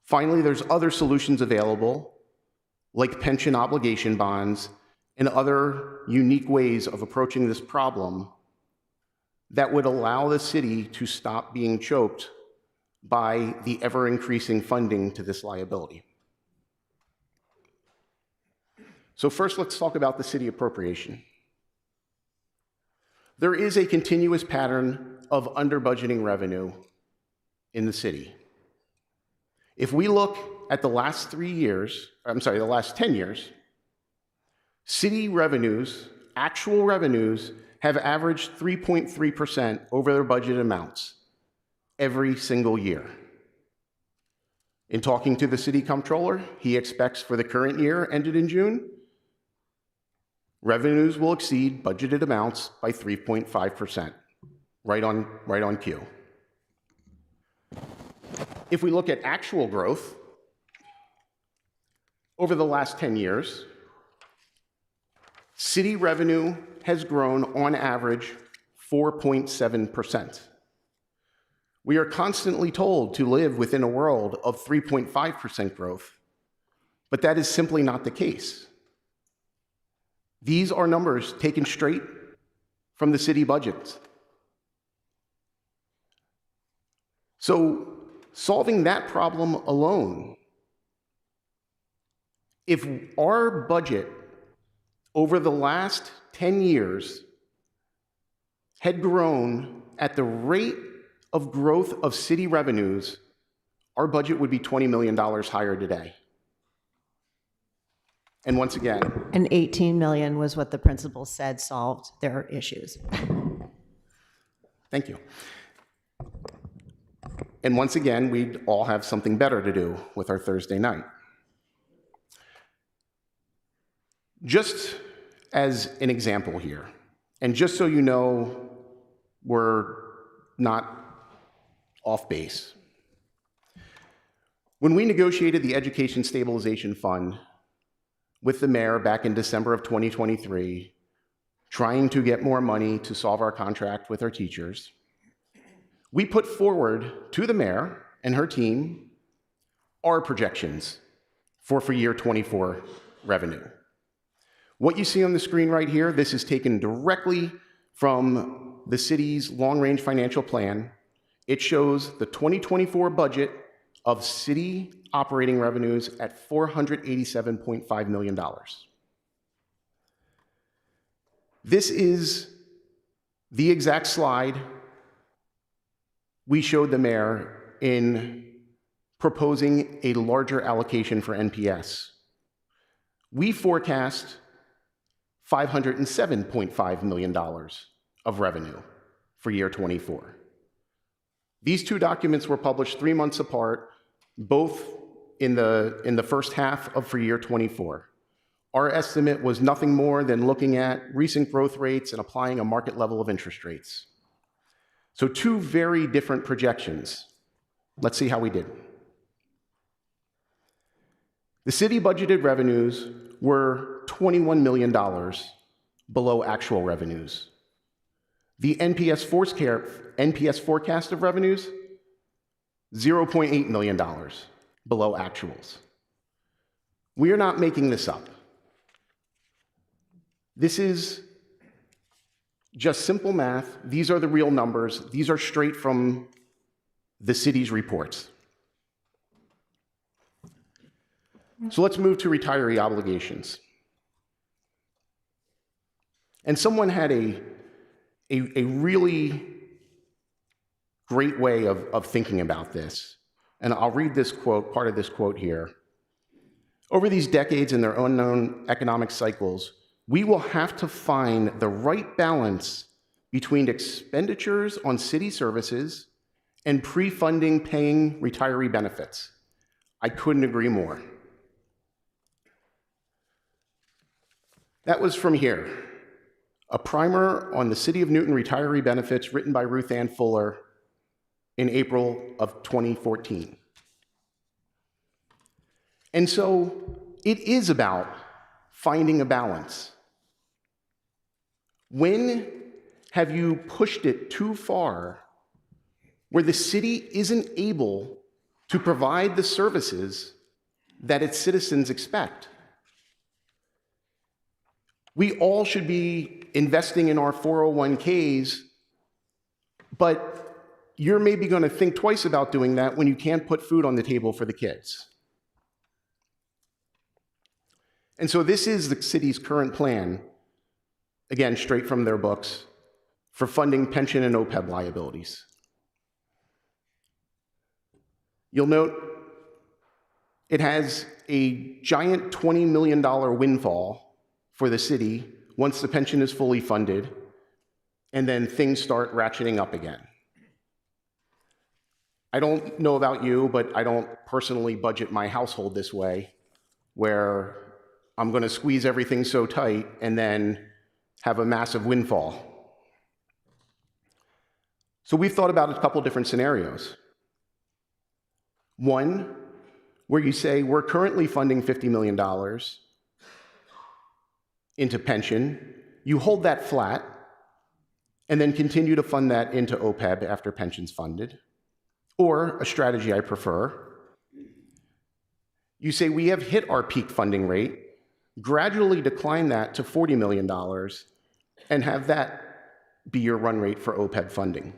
Finally, there's other solutions available, like pension obligation bonds and other unique ways of approaching this problem that would allow the city to stop being choked by the ever-increasing funding to this liability. So first, let's talk about the city appropriation. There is a continuous pattern of under-budgeting revenue in the city. If we look at the last 10 years, city revenues, actual revenues, have averaged 3.3% over their budget amounts every single year. In talking to the city comptroller, he expects for the current year ended in June, revenues will exceed budgeted amounts by 3.5%, right on cue. If we look at actual growth over the last 10 years, city revenue has grown on average 4.7%. We are constantly told to live within a world of 3.5% growth, but that is simply not the case. These are numbers taken straight from the city budgets. So solving that problem alone, if our budget over the last 10 years had grown at the rate of growth of city revenues, our budget would be $20 million higher today. And once again, And 18 million was what the principal said solved their issues. thank you. And once again, we'd all have something better to do with our Thursday night. Just as an example here, and just so you know we're not off base. When we negotiated the Education Stabilization Fund with the mayor back in December of 2023, trying to get more money to solve our contract with our teachers, we put forward to the mayor and her team our projections for year 24 revenue. What you see on the screen right here, this is taken directly from the city's long-range financial plan. It shows the 2024 budget of city operating revenues at $487.5 million. This is the exact slide we showed the mayor in proposing a larger allocation for NPS. We forecast $507.5 million of revenue for year 24. These two documents were published 3 months apart, both in the first half of for year 24. Our estimate was nothing more than looking at recent growth rates and applying a market level of interest rates. So two very different projections. Let's see how we did. The city budgeted revenues were $21 million below actual revenues. The NPS forecast of revenues, $0.8 million below actuals. We are not making this up. This is just simple math. These are the real numbers. These are straight from the city's reports. So let's move to retiree obligations. And someone had a really great way of thinking about this. And I'll read this quote, part of this quote here. Over these decades and their unknown economic cycles, we will have to find the right balance between expenditures on city services and pre-funding paying retiree benefits. I couldn't agree more. That was from here, a primer on the City of Newton retiree benefits written by Ruth Ann Fuller in April of 2014. And so it is about finding a balance. When have you pushed it too far where the city isn't able to provide the services that its citizens expect? We all should be investing in our 401ks, but you're maybe going to think twice about doing that when you can't put food on the table for the kids. And so this is the city's current plan, again, straight from their books, for funding pension and OPEB liabilities. You'll note it has a giant $20 million windfall for the city once the pension is fully funded, and then things start ratcheting up again. I don't know about you, but I don't personally budget my household this way, where I'm going to squeeze everything so tight and then have a massive windfall. So we've thought about a couple different scenarios. One, where you say, we're currently funding $50 million into pension, you hold that flat, and then continue to fund that into OPEB after pension's funded. Or, a strategy I prefer, you say we have hit our peak funding rate, gradually decline that to $40 million, and have that be your run rate for OPEB funding.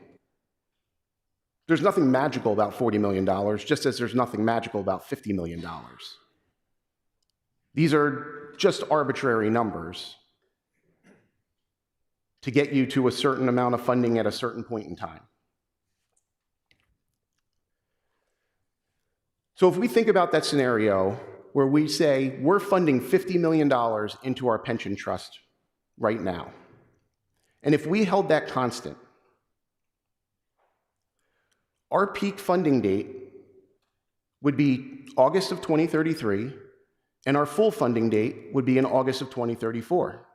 There's nothing magical about $40 million, just as there's nothing magical about $50 million. These are just arbitrary numbers to get you to a certain amount of funding at a certain point in time. So if we think about that scenario where we say we're funding $50 million into our pension trust right now, and if we held that constant, our peak funding date would be August of 2033, and our full funding date would be in August of 2034.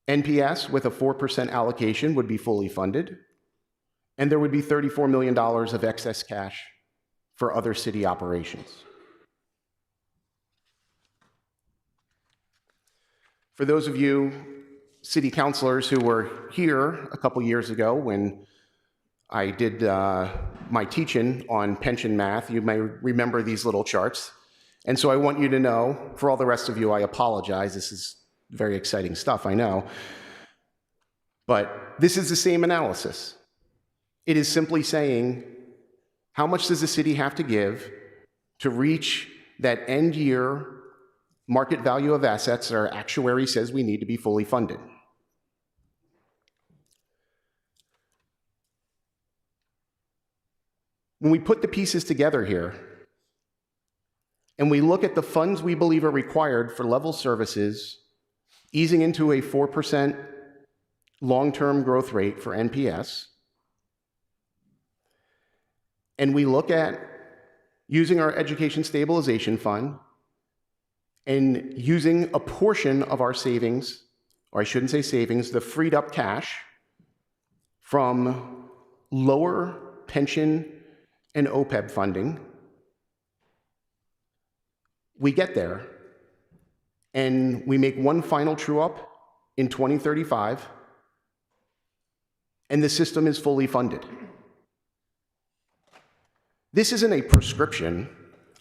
NPS with a 4% allocation would be fully funded, and there would be $34 million of excess cash for other city operations. For those of you city councilors who were here a couple years ago when I did my teaching on pension math. You may remember these little charts. And so I want you to know, for all the rest of you, I apologize. This is very exciting stuff, I know. But this is the same analysis. It is simply saying, how much does the city have to give to reach that end year market value of assets that our actuary says we need to be fully funded? When we put the pieces together here, and we look at the funds we believe are required for level services, easing into a 4% long-term growth rate for NPS, and we look at using our education stabilization fund and using a portion of our savings, or I shouldn't say savings, the freed up cash from lower pension and OPEB funding, we get there and we make one final true up in 2035, and the system is fully funded. This isn't a prescription.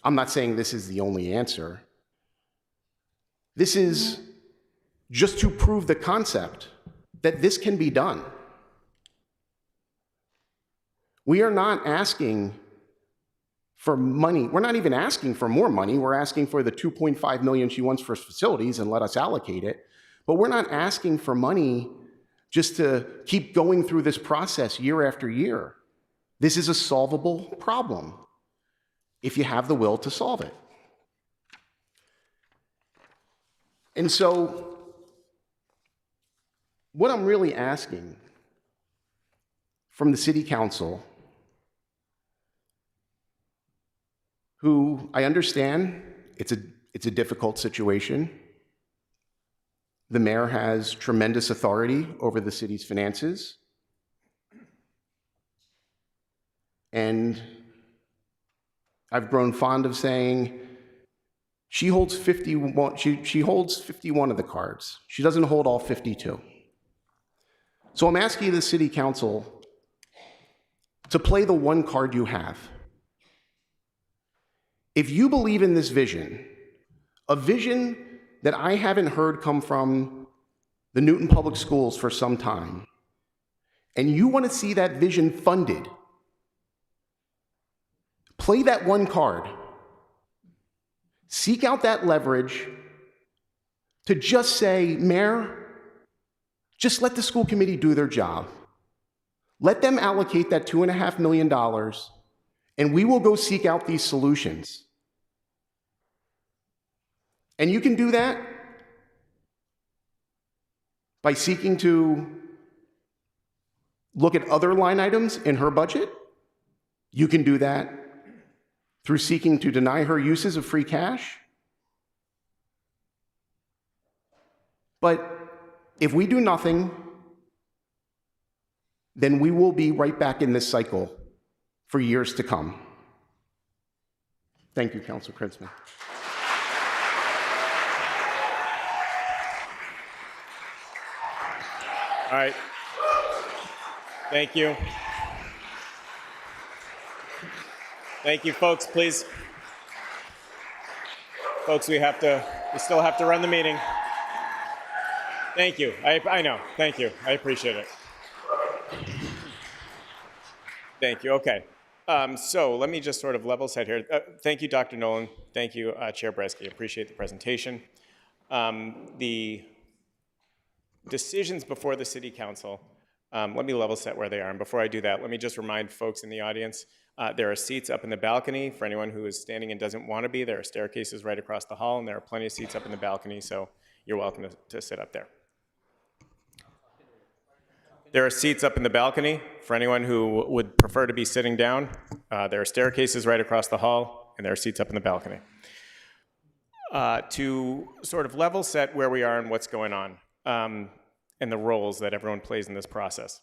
I'm not saying this is the only answer. This is just to prove the concept that this can be done. We are not asking for money. We're not even asking for more money. We're asking for the $2.5 million she wants for facilities and let us allocate it. But we're not asking for money just to keep going through this process year after year. This is a solvable problem if you have the will to solve it. And so, what I'm really asking from the City Council, who I understand it's a difficult situation. The mayor has tremendous authority over the city's finances. And I've grown fond of saying, she holds 51, she holds 51 of the cards. She doesn't hold all 52. So I'm asking the City Council to play the one card you have. If you believe in this vision, a vision that I haven't heard come from the Newton Public Schools for some time, and you want to see that vision funded, play that one card. Seek out that leverage to just say, Mayor, just let the school committee do their job. Let them allocate that $2.5 million, and we will go seek out these solutions. And you can do that by seeking to look at other line items in her budget. You can do that through seeking to deny her uses of free cash. But if we do nothing, then we will be right back in this cycle for years to come. Thank you, Councilor Krinsman. All right. Thank you. Thank you, folks, please. Folks, we still have to run the meeting. Thank you. I know. Thank you. I appreciate it. Thank you. Okay. So let me just sort of level set here. Thank you, Dr. Nolan. Thank you, Chair Bresky. Appreciate the presentation. The decisions before the City Council, let me level set where they are. And before I do that, let me just remind folks in the audience, there are seats up in the balcony for anyone who is standing and doesn't want to be. There are staircases right across the hall, and there are plenty of seats up in the balcony, so you're welcome to sit up there. There are seats up in the balcony for anyone who would prefer to be sitting down. There are staircases right across the hall, and there are seats up in the balcony. To sort of level set where we are and what's going on, and the roles that everyone plays in this process.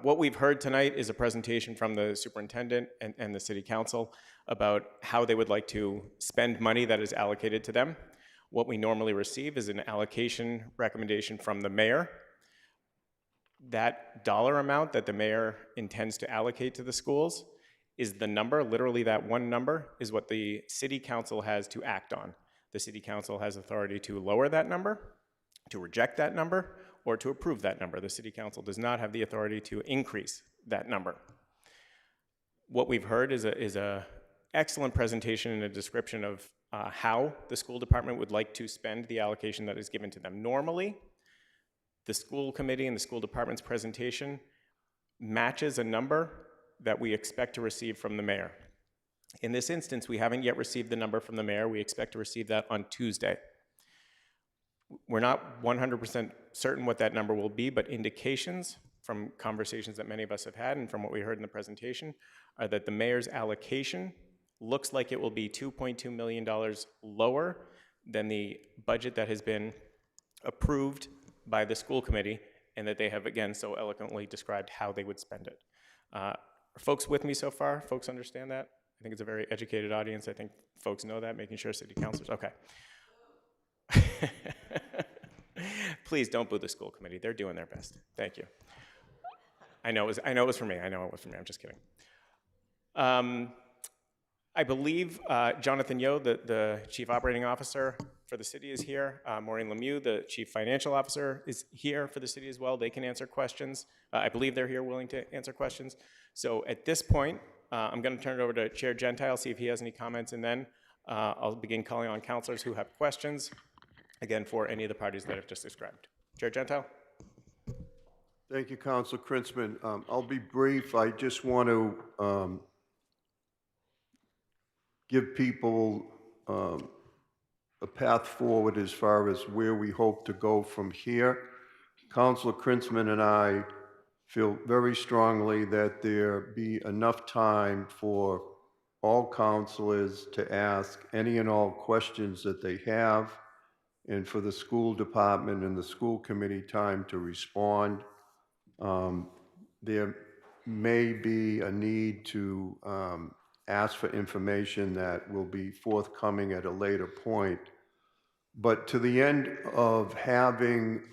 What we've heard tonight is a presentation from the superintendent and the City Council about how they would like to spend money that is allocated to them. What we normally receive is an allocation recommendation from the mayor. That dollar amount that the mayor intends to allocate to the schools is the number, literally that one number, is what the city council has to act on. The city council has authority to lower that number, to reject that number, or to approve that number. The city council does not have the authority to increase that number. What we've heard is a excellent presentation and a description of how the school department would like to spend the allocation that is given to them. Normally, the school committee and the school department's presentation matches a number that we expect to receive from the mayor. In this instance, we haven't yet received the number from the mayor. We expect to receive that on Tuesday. We're not 100% certain what that number will be, but indications from conversations that many of us have had and from what we heard in the presentation are that the mayor's allocation looks like it will be $2.2 million lower than the budget that has been approved by the school committee, and that they have, again, so eloquently described how they would spend it. Are folks with me so far? Folks understand that? I think it's a very educated audience. I think folks know that, making sure city councilors, okay. Please don't boo the school committee. They're doing their best. Thank you. I know it was for me. I know it was for me. I'm just kidding. I believe Jonathan Yo, the Chief Operating Officer for the city, is here. Maureen Lemieux, the Chief Financial Officer, is here for the city as well. They can answer questions. I believe they're here willing to answer questions. So at this point, I'm going to turn it over to Chair Gentile, see if he has any comments, and then I'll begin calling on councilors who have questions, again, for any of the parties that I've just described. Chair Gentile? Thank you, Councilor Krinsman. I'll be brief. I just want to give people a path forward as far as where we hope to go from here. Councilor Krinsman and I feel very strongly that there be enough time for all councilors to ask any and all questions that they have, and for the school department and the school committee time to respond. There may be a need to ask for information that will be forthcoming at a later point. But to the end of having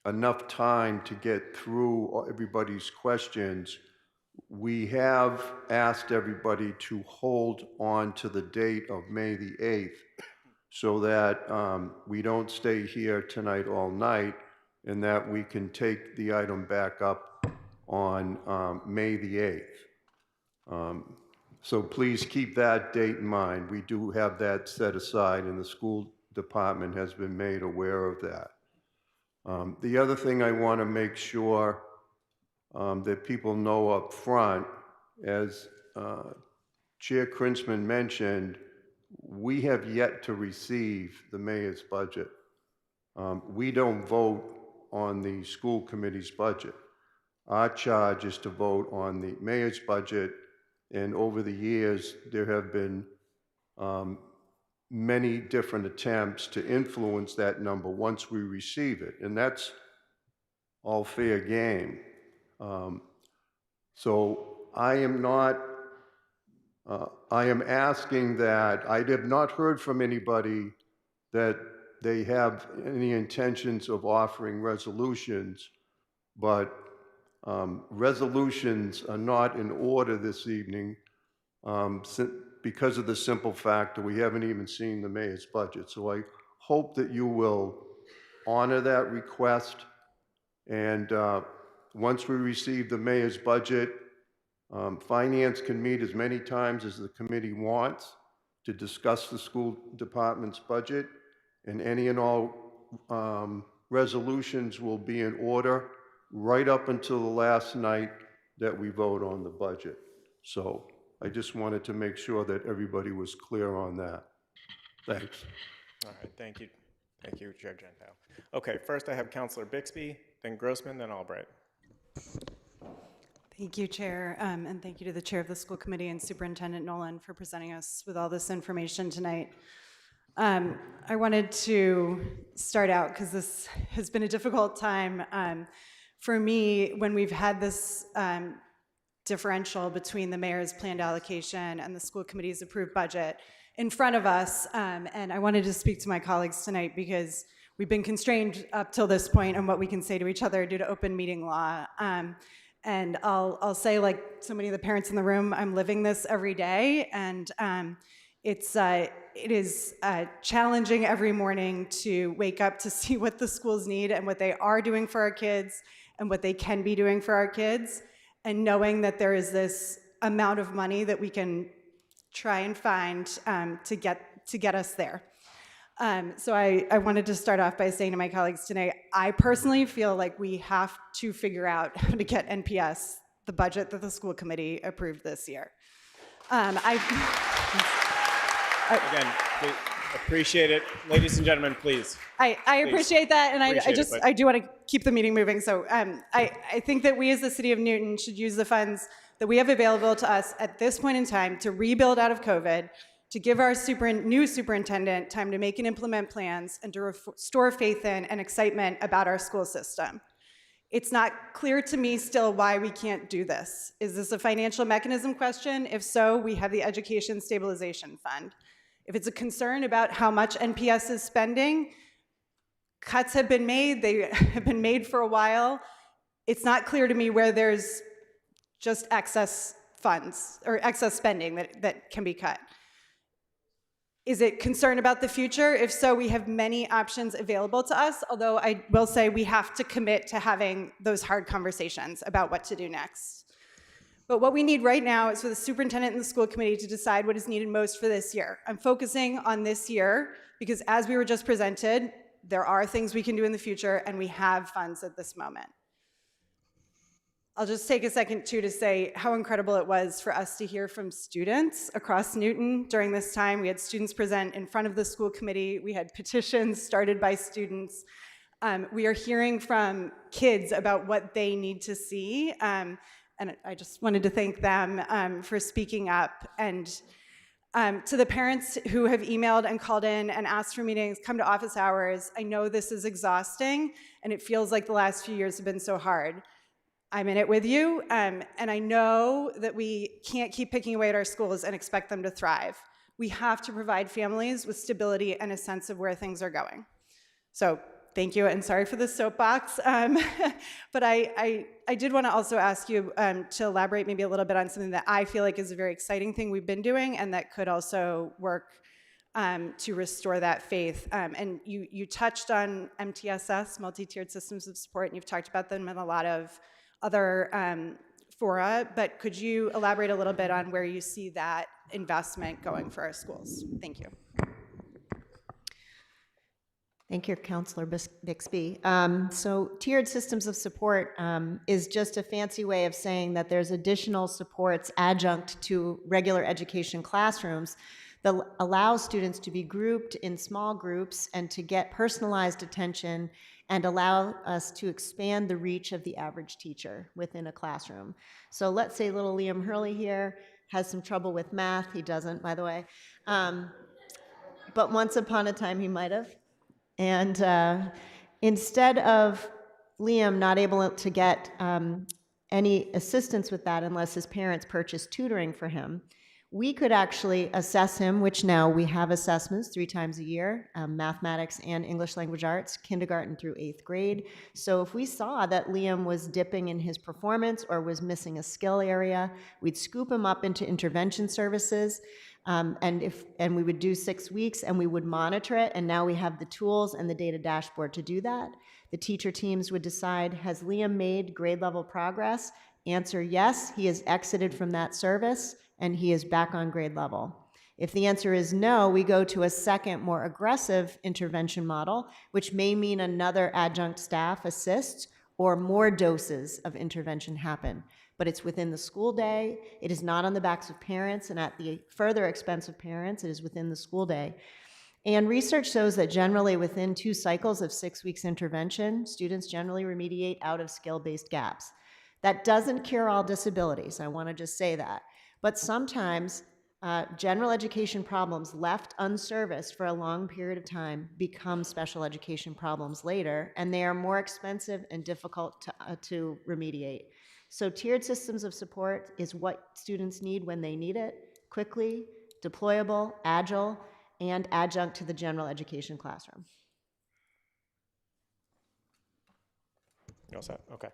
enough time to get through everybody's questions, we have asked everybody to hold on to the date of May the 8th so that we don't stay here tonight all night, and that we can take the item back up on May the 8th. So please keep that date in mind. We do have that set aside, and the school department has been made aware of that. The other thing I want to make sure that people know up front, as Chair Krinsman mentioned, we have yet to receive the mayor's budget. We don't vote on the school committee's budget. Our charge is to vote on the mayor's budget, and over the years, there have been many different attempts to influence that number once we receive it, and that's all fair game. So I am asking that. I have not heard from anybody that they have any intentions of offering resolutions, but resolutions are not in order this evening because of the simple fact that we haven't even seen the mayor's budget. So I hope that you will honor that request, and once we receive the mayor's budget, finance can meet as many times as the committee wants to discuss the school department's budget, and any and all resolutions will be in order right up until the last night that we vote on the budget. So I just wanted to make sure that everybody was clear on that. Thanks. All right, thank you. Thank you, Chair Gentile. Okay, first I have Councilor Bixby, then Grossman, then Albright. Thank you, Chair, and thank you to the Chair of the School Committee and Superintendent Nolan for presenting us with all this information tonight. I wanted to start out, because this has been a difficult time for me when we've had this differential between the mayor's planned allocation and the school committee's approved budget in front of us, and I wanted to speak to my colleagues tonight because we've been constrained up till this point on what we can say to each other due to open meeting law. And I'll say, like so many of the parents in the room, I'm living this every day, and it is challenging every morning to wake up to see what the schools need and what they are doing for our kids and what they can be doing for our kids, and knowing that there is this amount of money that we can try and find to get us there. So I wanted to start off by saying to my colleagues today, I personally feel like we have to figure out how to get NPS the budget that the school committee approved this year. Again, we appreciate it. Ladies and gentlemen, please. I appreciate that, and I do want to keep the meeting moving. So I think that we as the city of Newton should use the funds that we have available to us at this point in time to rebuild out of COVID, to give our new superintendent time to make and implement plans, and to restore faith in and excitement about our school system. It's not clear to me still why we can't do this. Is this a financial mechanism question? If so, we have the Education Stabilization Fund. If it's a concern about how much NPS is spending, cuts have been made. They have been made for a while. It's not clear to me where there's just excess funds or excess spending that can be cut. Is it concern about the future? If so, we have many options available to us, although I will say we have to commit to having those hard conversations about what to do next. But what we need right now is for the superintendent and the school committee to decide what is needed most for this year. I'm focusing on this year because, as we were just presented, there are things we can do in the future, and we have funds at this moment. I'll just take a second, too, to say how incredible it was for us to hear from students across Newton during this time. We had students present in front of the school committee. We had petitions started by students. We are hearing from kids about what they need to see. And I just wanted to thank them for speaking up. And to the parents who have emailed and called in and asked for meetings, come to office hours. I know this is exhausting, and it feels like the last few years have been so hard. I'm in it with you, and I know that we can't keep picking away at our schools and expect them to thrive. We have to provide families with stability and a sense of where things are going. So thank you, and sorry for the soapbox, but I did want to also ask you to elaborate maybe a little bit on something that I feel like is a very exciting thing we've been doing and that could also work to restore that faith. And you touched on MTSS, multi-tiered systems of support, and you've talked about them in a lot of other fora, but could you elaborate a little bit on where you see that investment going for our schools? Thank you. Thank you, Councilor Bixby. So tiered systems of support is just a fancy way of saying that there's additional supports adjunct to regular education classrooms that allow students to be grouped in small groups and to get personalized attention and allow us to expand the reach of the average teacher within a classroom. So let's say little Liam Hurley here has some trouble with math. He doesn't, by the way. But once upon a time, he might have. And instead of Liam not able to get any assistance with that unless his parents purchase tutoring for him, we could actually assess him, which now we have assessments 3 times a year, mathematics and English language arts, kindergarten through 8th grade. So if we saw that Liam was dipping in his performance or was missing a skill area, we'd scoop him up into intervention services. And we would do 6 weeks and we would monitor it, and now we have the tools and the data dashboard to do that. The teacher teams would decide, has Liam made grade level progress? Answer yes, he has exited from that service and he is back on grade level. If the answer is no, we go to a second, more aggressive intervention model, which may mean another adjunct staff assists or more doses of intervention happen. But it's within the school day, it is not on the backs of parents, and at the further expense of parents, it is within the school day. And research shows that generally within 2 cycles of 6 weeks intervention, students generally remediate out of skill-based gaps. That doesn't cure all disabilities, I want to just say that. But sometimes general education problems left unserviced for a long period of time become special education problems later, and they are more expensive and difficult to remediate. So tiered systems of support is what students need when they need it, quickly, deployable, agile, and adjunct to the general education classroom. You all set? Okay.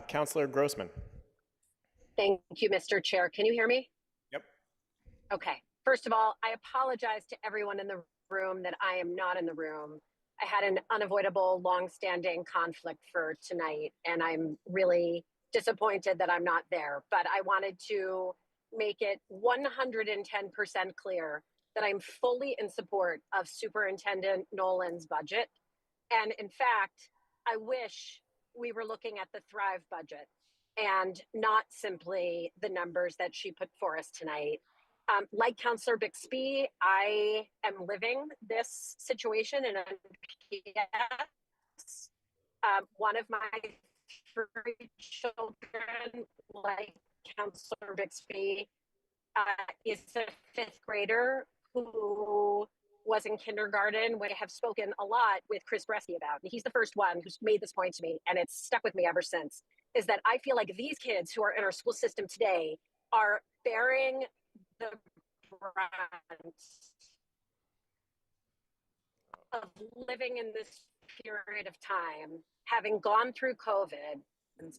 Counselor Grossman. Thank you, Mr. Chair. Can you hear me? Yep. Okay. First of all, I apologize to everyone in the room that I am not in the room. I had an unavoidable, long-standing conflict for tonight, and I'm really disappointed that I'm not there. But I wanted to make it 110% clear that I'm fully in support of Superintendent Nolan's budget. And in fact, I wish we were looking at the Thrive budget and not simply the numbers that she put for us tonight. Like Councillor Bixby, I am living this situation in MTSS. One of my 3 children, like Councillor Bixby, is a 5th grader who was in kindergarten, which I have spoken a lot with Chris Bresky about. And he's the first one who's made this point to me, and it's stuck with me ever since, is that I feel like these kids who are in our school system today are bearing the brunt of living in this period of time, having gone through COVID,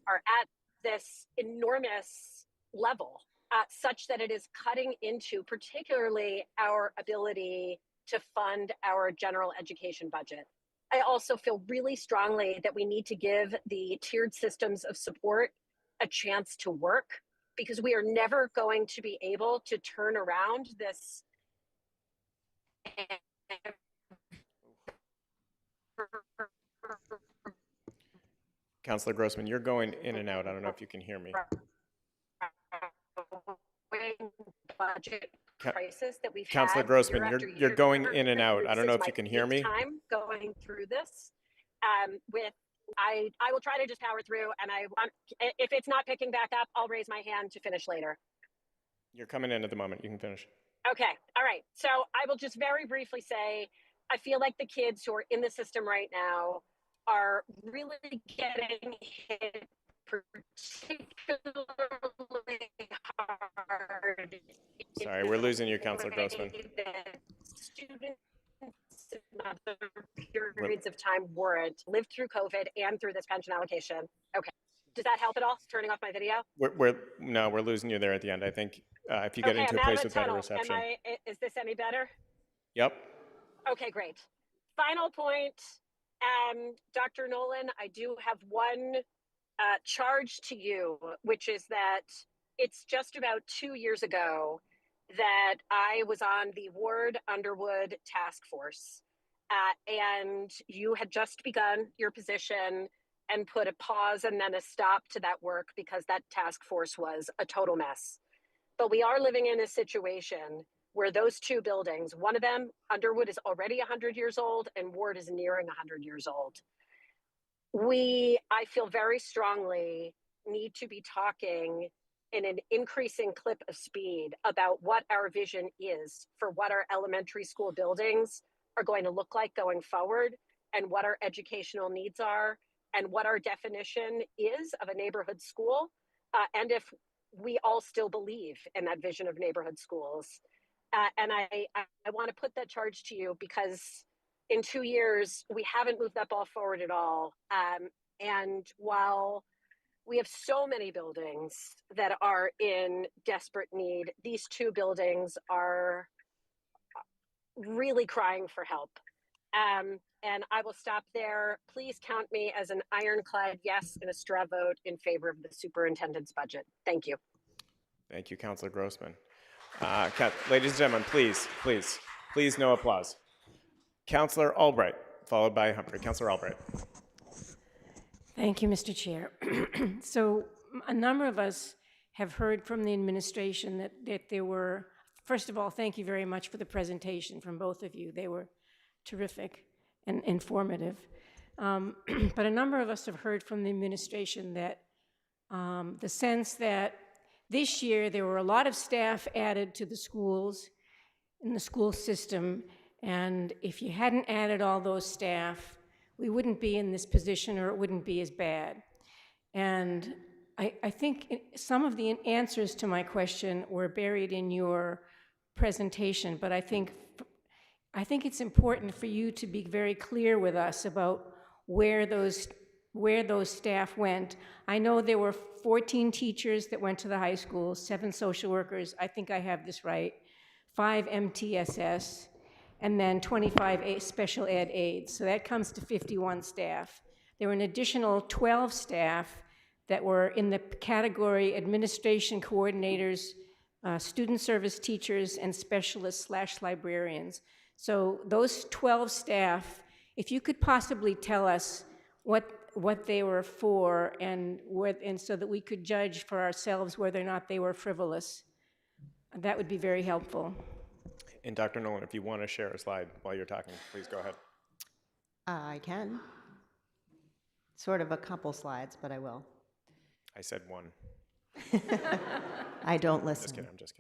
are at this enormous level, such that it is cutting into particularly our ability to fund our general education budget. I also feel really strongly that we need to give the tiered systems of support a chance to work, because we are never going to be able to turn around this Counselor Grossman, you're going in and out. I don't know if you can hear me. Budget crisis that we've Counselor had Grossman, year after you're year. going in and out. I don't know if This you is can my hear me. 8th time going through this. I will try to just power through, and if it's not picking back up, I'll raise my hand to finish later. You're coming in at the moment. You can finish. Okay, all right. So I will just very briefly say, I feel like the kids who are in the system right now are really getting hit particularly hard. Sorry, we're losing you, Counselor Grossman. Students in other periods of time weren't, lived through COVID and through this pension allocation. Okay. Does that help at all? Turning off my video? No, we're losing you there at the end. I think if you get into a place with better reception. Is this any better? Yep. Okay, great. Final point, Dr. Nolan, I do have one charge to you, which is that it's just about 2 years ago that I was on the Ward Underwood task force, and you had just begun your position and put a pause and then a stop to that work because that task force was a total mess. But we are living in a situation where those 2 buildings, one of them, Underwood, is already 100 years old and Ward is nearing 100 years old. I feel very strongly, need to be talking in an increasing clip of speed about what our vision is for what our elementary school buildings are going to look like going forward, and what our educational needs are, and what our definition is of a neighborhood school, and if we all still believe in that vision of neighborhood schools. And I want to put that charge to you, because in 2 years, we haven't moved that ball forward at all. And while we have so many buildings that are in desperate need, these 2 buildings are really crying for help. And I will stop there. Please count me as an ironclad yes and a straw vote in favor of the superintendent's budget. Thank you. Thank you, Counselor Grossman. Ladies and gentlemen, please, no applause. Counselor Albright, followed by Humphrey. Counselor Albright. Thank you, Mr. Chair. So a number of us have heard from the administration that there were, first of all, thank you very much for the presentation from both of you. They were terrific and informative. But a number of us have heard from the administration that the sense that this year there were a lot of staff added to the schools, in the school system, and if you hadn't added all those staff, we wouldn't be in this position, or it wouldn't be as bad. And I think some of the answers to my question were buried in your presentation, but I think it's important for you to be very clear with us about where where those staff went. I know there were 14 teachers that went to the high school, 7 social workers, I think I have this right, 5 MTSS, and then 25 special ed aides. So that comes to 51 staff. There were an additional 12 staff that were in the category administration coordinators, student service teachers, and specialists/librarians. So those 12 staff, if you could possibly tell us what they were for and so that we could judge for ourselves whether or not they were frivolous, that would be very helpful. And Dr. Nolan, if you want to share a slide while you're talking, please go ahead. I can. Sort of a couple slides, but I will. I said one. I don't listen. Just kidding, I'm just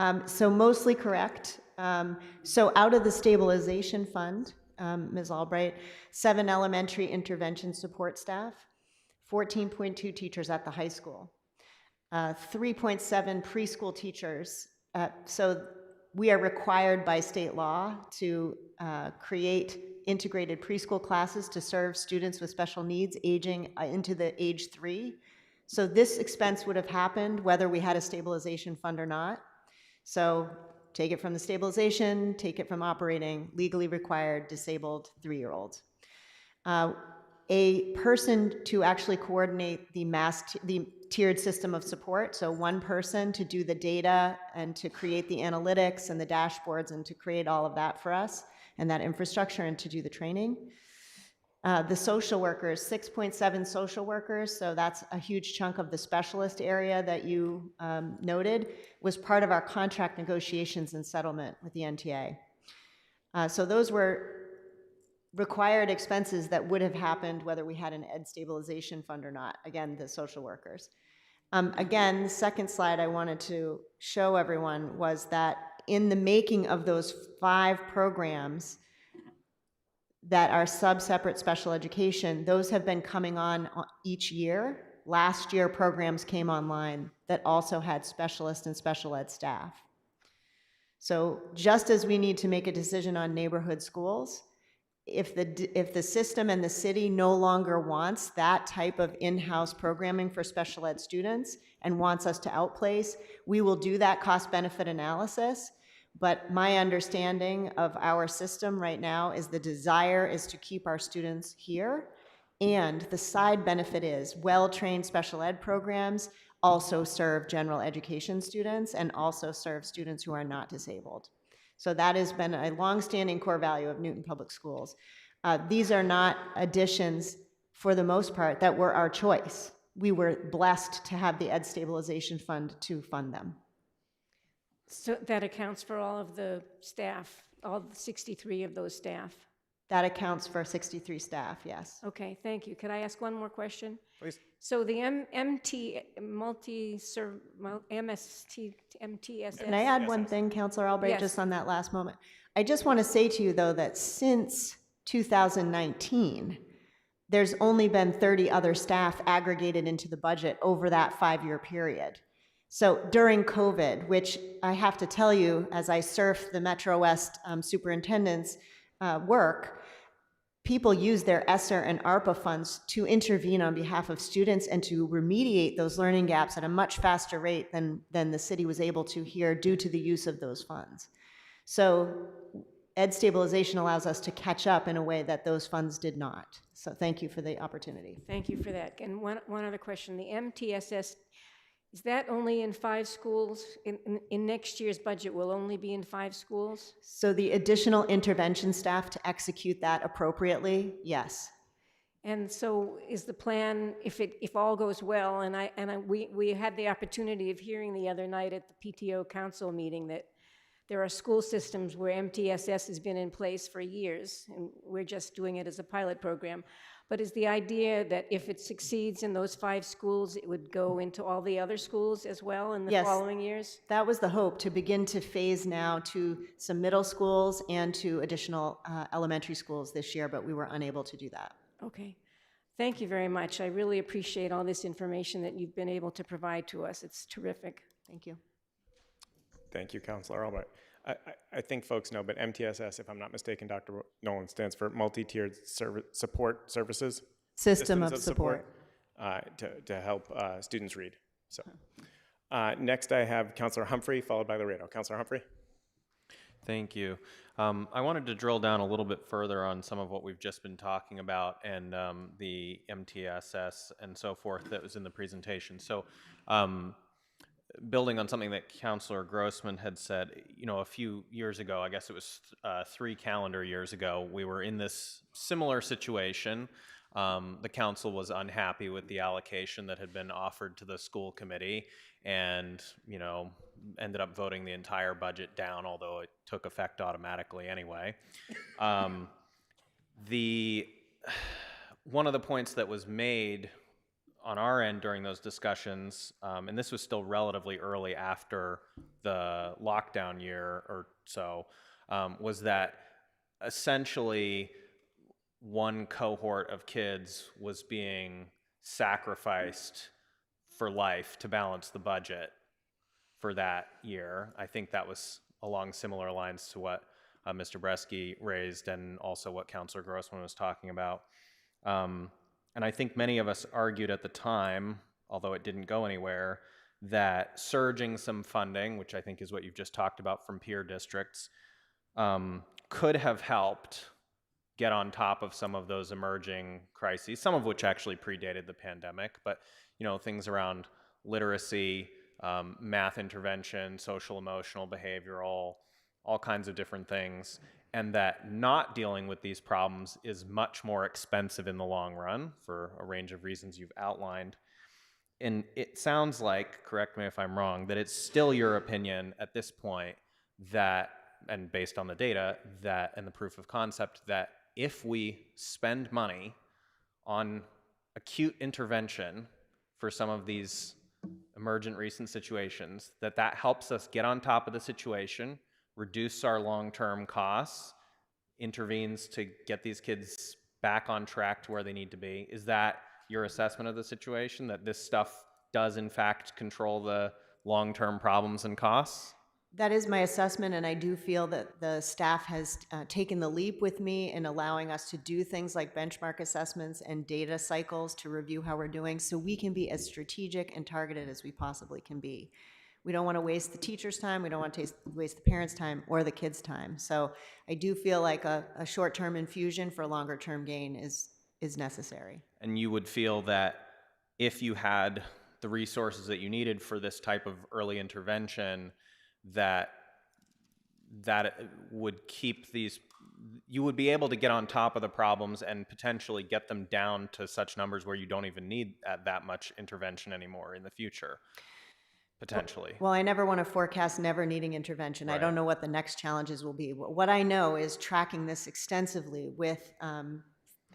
kidding. So mostly correct. So out of the stabilization fund, Ms. Albright, 7 elementary intervention support staff, 14.2 teachers at the high school, 3.7 preschool teachers. So we are required by state law to create integrated preschool classes to serve students with special needs aging into the age 3. So this expense would have happened whether we had a stabilization fund or not. So take it from the stabilization, take it from operating, legally required disabled 3-year-olds. A person to actually coordinate the tiered system of support. So one person to do the data and to create the analytics and the dashboards and to create all of that for us and that infrastructure and to do the training. The social workers, 6.7 social workers, so that's a huge chunk of the specialist area that you noted, was part of our contract negotiations and settlement with the NTA. So those were required expenses that would have happened whether we had an ed stabilization fund or not. Again, the social workers. Again, the second slide I wanted to show everyone was that in the making of those 5 programs that are sub-separate special education, those have been coming on each year. Last year, programs came online that also had specialist and special ed staff. So just as we need to make a decision on neighborhood schools, if the system and the city no longer wants that type of in-house programming for special ed students and wants us to outplace, we will do that cost-benefit analysis. But my understanding of our system right now is the desire is to keep our students here, and the side benefit is well-trained special ed programs also serve general education students and also serve students who are not disabled. So that has been a longstanding core value of Newton Public Schools. These are not additions, for the most part, that were our choice. We were blessed to have the Ed Stabilization Fund to fund them. So that accounts for all of the staff, all 63 of those staff? That accounts for 63 staff, yes. Okay, thank you. Could I ask one more question? Please. So the MTSS. Can I add one thing, Councilor Albright, Yes. just on that last moment? I just want to say to you, though, that since 2019, there's only been 30 other staff aggregated into the budget over that 5-year period. So during COVID, which I have to tell you, as I surf the Metro West superintendent's work, people use their ESSER and ARPA funds to intervene on behalf of students and to remediate those learning gaps at a much faster rate than the city was able to here due to the use of those funds. So Ed Stabilization allows us to catch up in a way that those funds did not. So thank you for the opportunity. Thank you for that. And one other question. The MTSS, is that only in 5 schools? In next year's budget will only be in 5 schools? So the additional intervention staff to execute that appropriately, yes. And so is the plan, if all goes well, and we had the opportunity of hearing the other night at the PTO council meeting that there are school systems where MTSS has been in place for years, and we're just doing it as a pilot program. But is the idea that if it succeeds in those 5 schools, it would go into all the other schools as well in the Yes. following years? That was the hope, to begin to phase now to some middle schools and to additional elementary schools this year, but we were unable to do that. Okay. Thank you very much. I really appreciate all this information that you've been able to provide to us. It's terrific. Thank you. Thank you, Councilor Albright. I think folks know, but MTSS, if I'm not mistaken, Dr. Nolan, stands for Multi-Tiered Support Services. System Systems of support. To help students read. So next I have Councilor Humphrey, followed by Laredo. Councilor Humphrey. Thank you. I wanted to drill down a little bit further on some of what we've just been talking about and the MTSS and so forth that was in the presentation. So building on something that Councilor Grossman had said, you know, a few years ago, I guess it was 3 calendar years ago, we were in this similar situation. The council was unhappy with the allocation that had been offered to the school committee and, you know, ended up voting the entire budget down, although it took effect automatically anyway. One of the points that was made on our end during those discussions, and this was still relatively early after the lockdown year or so, was that essentially one cohort of kids was being sacrificed for life to balance the budget for that year. I think that was along similar lines to what Mr. Bresky raised and also what Councilor Grossman was talking about. And I think many of us argued at the time, although it didn't go anywhere, that surging some funding, which I think is what you've just talked about from peer districts, could have helped get on top of some of those emerging crises, some of which actually predated the pandemic, but you know, things around literacy, math intervention, social, emotional, behavioral, all kinds of different things, and that not dealing with these problems is much more expensive in the long run for a range of reasons you've outlined. And it sounds like, correct me if I'm wrong, that it's still your opinion at this point that, and based on the data, that, and the proof of concept, that if we spend money on acute intervention for some of these emergent recent situations, that that helps us get on top of the situation, reduce our long-term costs, intervenes to get these kids back on track to where they need to be. Is that your assessment of the situation, that this stuff does in fact control the long-term problems and costs? That is my assessment, and I do feel that the staff has taken the leap with me in allowing us to do things like benchmark assessments and data cycles to review how we're doing so we can be as strategic and targeted as we possibly can be. We don't want to waste the teacher's time, we don't want to waste the parents' time or the kids' time. So I do feel like a short-term infusion for longer-term gain is necessary. And you would feel that if you had the resources that you needed for this type of early intervention, that would keep these, you would be able to get on top of the problems and potentially get them down to such numbers where you don't even need that much intervention anymore in the future, potentially. Well, I never want to forecast never needing intervention. Right. I don't know what the next challenges will be. What I know is tracking this extensively with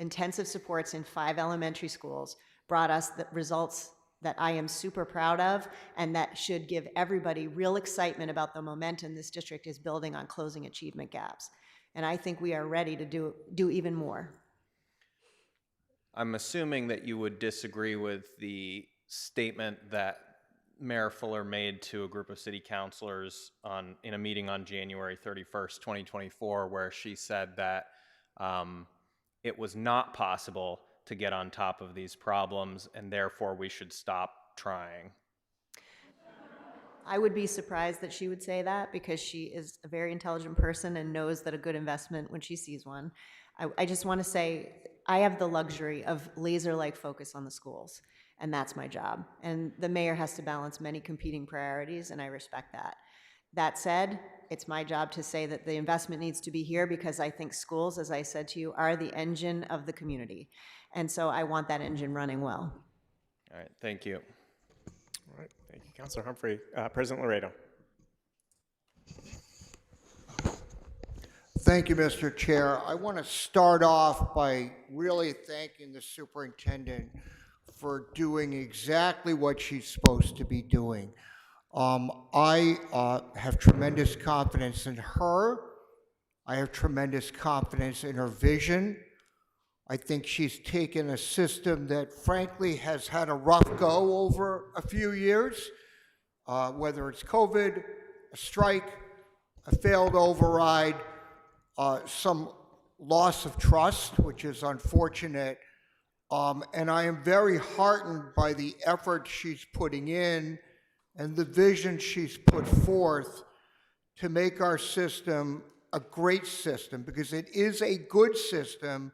intensive supports in 5 elementary schools brought us the results that I am super proud of, and that should give everybody real excitement about the momentum this district is building on closing achievement gaps. And I think we are ready to do even more. I'm assuming that you would disagree with the statement that Mayor Fuller made to a group of city councilors in a meeting on January 31st, 2024, where she said that it was not possible to get on top of these problems, and therefore we should stop trying. I would be surprised that she would say that, because she is a very intelligent person and knows that a good investment when she sees one. I just want to say I have the luxury of laser-like focus on the schools, and that's my job. And the mayor has to balance many competing priorities, and I respect that. That said, it's my job to say that the investment needs to be here, because I think schools, as I said to you, are the engine of the community. And so I want that engine running well. All right, thank you. All right, thank you, Councilor Humphrey. President Laredo. Thank you, Mr. Chair. I want to start off by really thanking the superintendent for doing exactly what she's supposed to be doing. I have tremendous confidence in her. I have tremendous confidence in her vision. I think she's taken a system that frankly has had a rough go over a few years, whether it's COVID, a strike, a failed override, some loss of trust, which is unfortunate. And I am very heartened by the effort she's putting in and the vision she's put forth to make our system a great system, because it is a good system,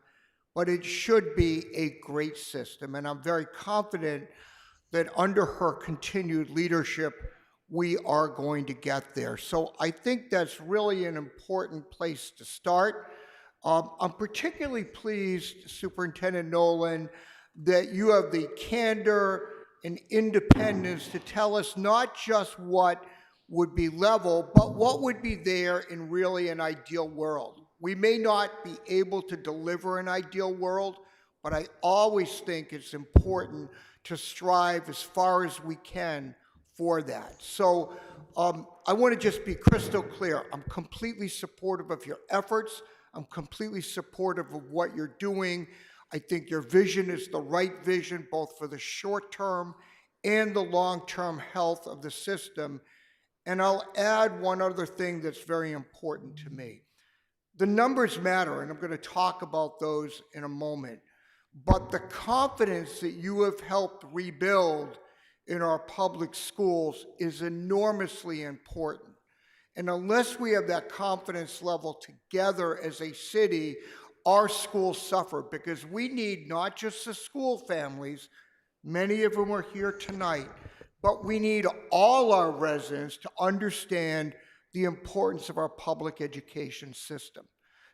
but it should be a great system. And I'm very confident that under her continued leadership, we are going to get there. So I think that's really an important place to start. I'm particularly pleased, Superintendent Nolan, that you have the candor and independence to tell us not just what would be level, but what would be there in really an ideal world. We may not be able to deliver an ideal world, but I always think it's important to strive as far as we can for that. So I want to just be crystal clear. I'm completely supportive of your efforts. I'm completely supportive of what you're doing. I think your vision is the right vision, both for the short term and the long-term health of the system. And I'll add one other thing that's very important to me. The numbers matter, and I'm going to talk about those in a moment. But the confidence that you have helped rebuild in our public schools is enormously important. And unless we have that confidence level together as a city, our schools suffer, because we need not just the school families, many of them are here tonight, but we need all our residents to understand the importance of our public education system.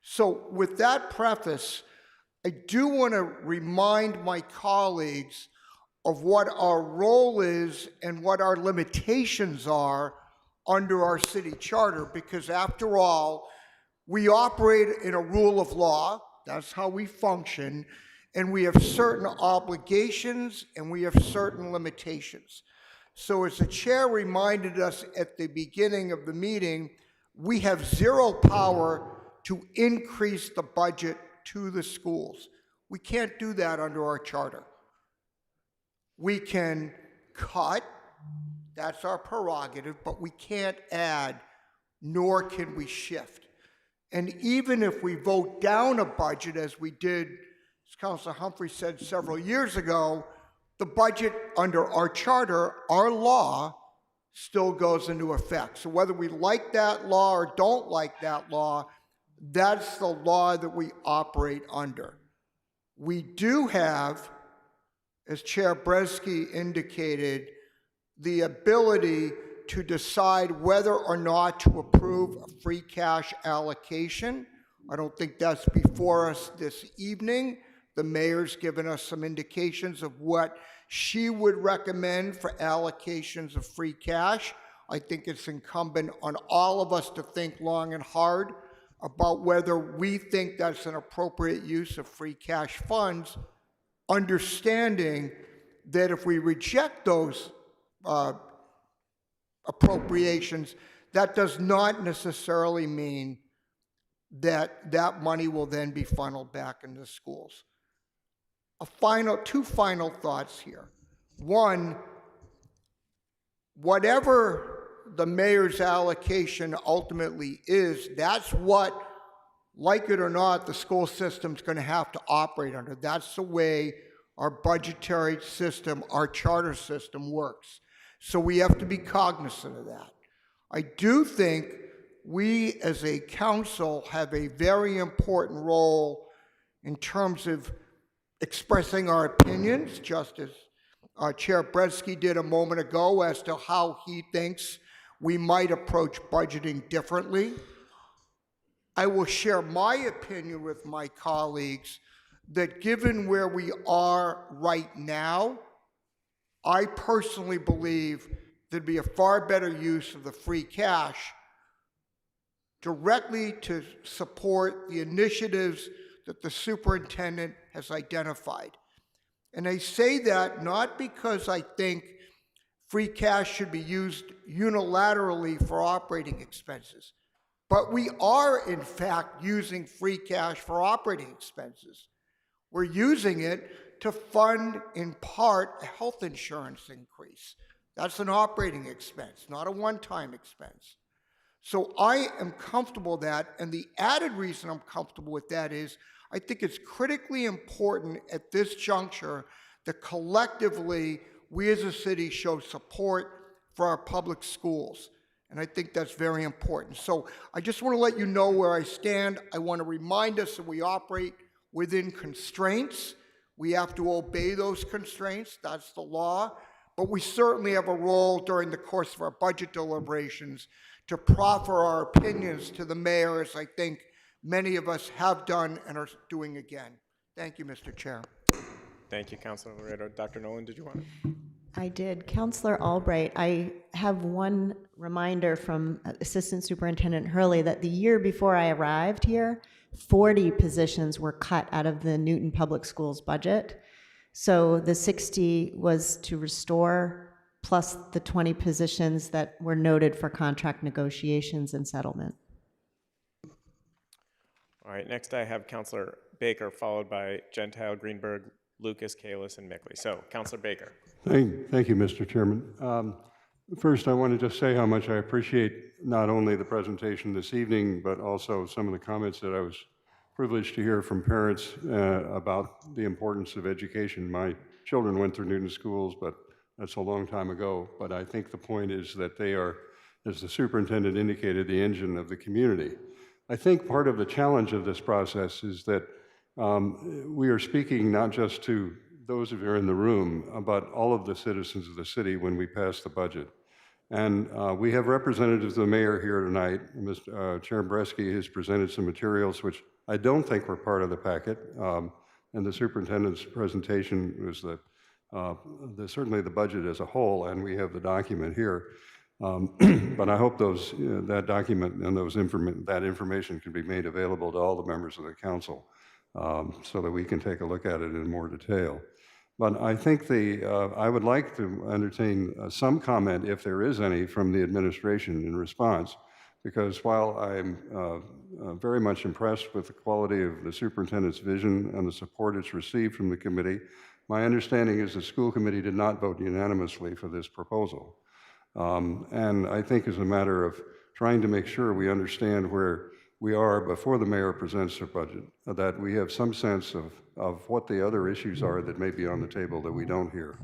So with that preface, I do want to remind my colleagues of what our role is and what our limitations are under our city charter, because after all, we operate in a rule of law. That's how we function. And we have certain obligations and we have certain limitations. So as the chair reminded us at the beginning of the meeting, we have zero power to increase the budget to the schools. We can't do that under our charter. We can cut, that's our prerogative, but we can't add, nor can we shift. And even if we vote down a budget, as we did, as Councilor Humphrey said several years ago, the budget under our charter, our law, still goes into effect. So whether we like that law or don't like that law, that's the law that we operate under. We do have, as Chair Bresky indicated, the ability to decide whether or not to approve a free cash allocation. I don't think that's before us this evening. The mayor's given us some indications of what she would recommend for allocations of free cash. I think it's incumbent on all of us to think long and hard about whether we think that's an appropriate use of free cash funds, understanding that if we reject those appropriations, that does not necessarily mean that that money will then be funneled back into the schools. Two final thoughts here. One, whatever the mayor's allocation ultimately is, that's what, like it or not, the school system's going to have to operate under. That's the way our budgetary system, our charter system works. So we have to be cognizant of that. I do think we as a council have a very important role in terms of expressing our opinions, just as Chair Bresky did a moment ago, as to how he thinks we might approach budgeting differently. I will share my opinion with my colleagues that given where we are right now, I personally believe there'd be a far better use of the free cash directly to support the initiatives that the superintendent has identified. And I say that not because I think free cash should be used unilaterally for operating expenses, but we are in fact using free cash for operating expenses. We're using it to fund in part a health insurance increase. That's an operating expense, not a one-time expense. So I am comfortable with that, and the added reason I'm comfortable with that is I think it's critically important at this juncture that collectively we as a city show support for our public schools. And I think that's very important. So I just want to let you know where I stand. I want to remind us that we operate within constraints. We have to obey those constraints. That's the law. But we certainly have a role during the course of our budget deliberations to proffer our opinions to the mayor, as I think many of us have done and are doing again. Thank you, Mr. Chair. Thank you, Councilor Laredo. Dr. Nolan, did you want to? I did. Counselor Albright, I have one reminder from Assistant Superintendent Hurley that the year before I arrived here, 40 positions were cut out of the Newton Public Schools budget. So the 60 was to restore, plus the 20 positions that were noted for contract negotiations and settlement. All right, next I have Councilor Baker, followed by Gentile, Greenberg, Lucas, Kalis, and Mickley. So, Councilor Baker. Thank you, Mr. Chairman. First, I want to just say how much I appreciate not only the presentation this evening, but also some of the comments that I was privileged to hear from parents about the importance of education. My children went through Newton schools, but that's a long time ago. But I think the point is that they are, as the superintendent indicated, the engine of the community. I think part of the challenge of this process is that we are speaking not just to those of you in the room, but all of the citizens of the city when we pass the budget. And we have representatives of the mayor here tonight. Mr. Chair Bresky has presented some materials which I don't think were part of the packet. And the superintendent's presentation was certainly the budget as a whole, and we have the document here. But I hope that document and that information can be made available to all the members of the council so that we can take a look at it in more detail. But I think I would like to entertain some comment, if there is any, from the administration in response, because while I'm very much impressed with the quality of the superintendent's vision and the support it's received from the committee, my understanding is the school committee did not vote unanimously for this proposal. And I think as a matter of trying to make sure we understand where we are before the mayor presents her budget, that we have some sense of what the other issues are that may be on the table that we don't hear.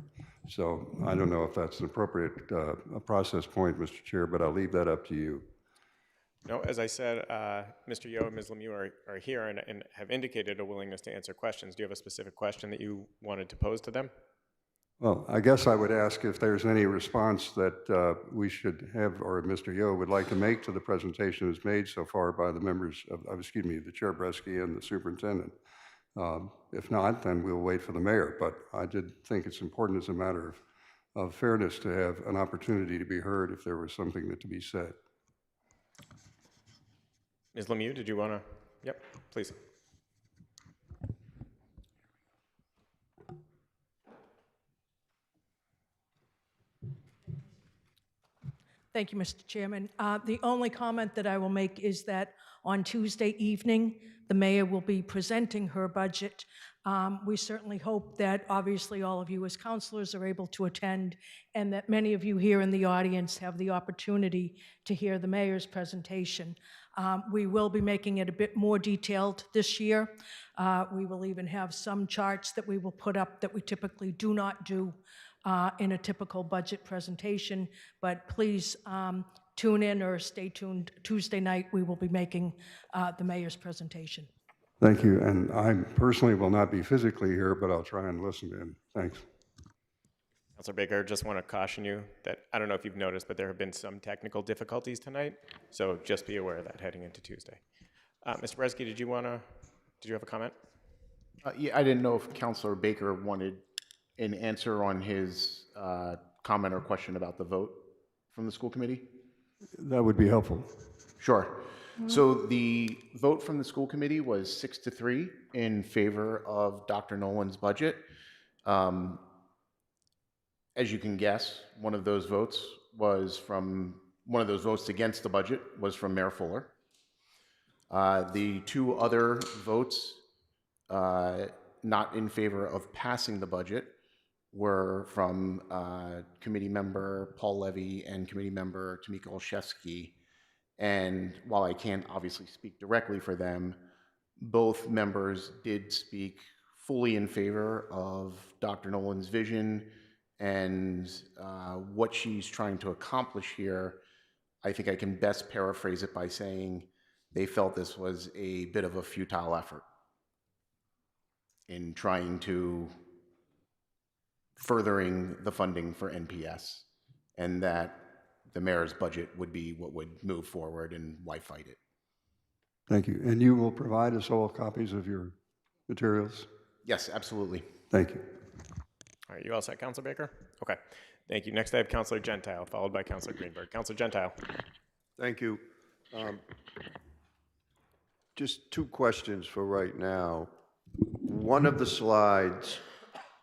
So I don't know if that's an appropriate process point, Mr. Chair, but I'll leave that up to you. No, as I said, Mr. Yo and Ms. Lemieux are here and have indicated a willingness to answer questions. Do you have a specific question that you wanted to pose to them? Well, I guess I would ask if there's any response that we should have, or Mr. Yo would like to make to the presentation that's made so far by the members of, the Chair Bresky and the superintendent. If not, then we'll wait for the mayor. But I did think it's important as a matter of fairness to have an opportunity to be heard if there was something to be said. Ms. Lemieux, did you want to? Yep, please. Thank you, Mr. Chairman. The only comment that I will make is that on Tuesday evening, the mayor will be presenting her budget. We certainly hope that obviously all of you as counselors are able to attend and that many of you here in the audience have the opportunity to hear the mayor's presentation. We will be making it a bit more detailed this year. We will even have some charts that we will put up that we typically do not do in a typical budget presentation, but please tune in or stay tuned. Tuesday night, we will be making the mayor's presentation. Thank you, and I personally will not be physically here, but I'll try and listen in. Thanks. Councilor Baker, just want to caution you that I don't know if you've noticed, but there have been some technical difficulties tonight, so just be aware of that heading into Tuesday. Mr. Bresky, did you have a comment? Yeah, I didn't know if Councilor Baker wanted an answer on his comment or question about the vote from the school committee? That would be helpful. Sure. So the vote from the school committee was 6-3 in favor of Dr. Nolan's budget. As you can guess, one of those votes against the budget was from Mayor Fuller. The two other votes not in favor of passing the budget were from committee member Paul Levy and committee member Tamika Olszewski. And while I can't obviously speak directly for them, both members did speak fully in favor of Dr. Nolan's vision and what she's trying to accomplish here. I think I can best paraphrase it by saying they felt this was a bit of a futile effort in trying to furthering the funding for NPS, and that the mayor's budget would be what would move forward, and why fight it? Thank you. And you will provide us all copies of your materials? Yes, absolutely. Thank you. All right, you all set, Councilor Baker? Okay, thank you. Next, I have Councilor Gentile, followed by Councilor Greenberg. Councilor Gentile. Thank you. Just two questions for right now. One of the slides,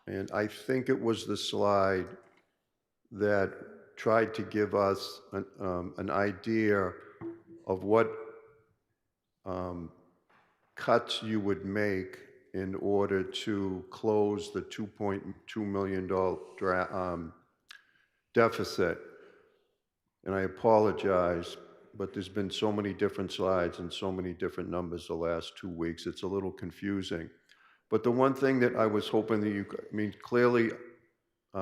and I think it was the slide that tried to give us an idea of what cuts you would make in order to close the $2.2 million deficit. And I apologize, but there's been so many different slides and so many different numbers the last 2 weeks, it's a little confusing. But the one thing that I was hoping that you, I mean, clearly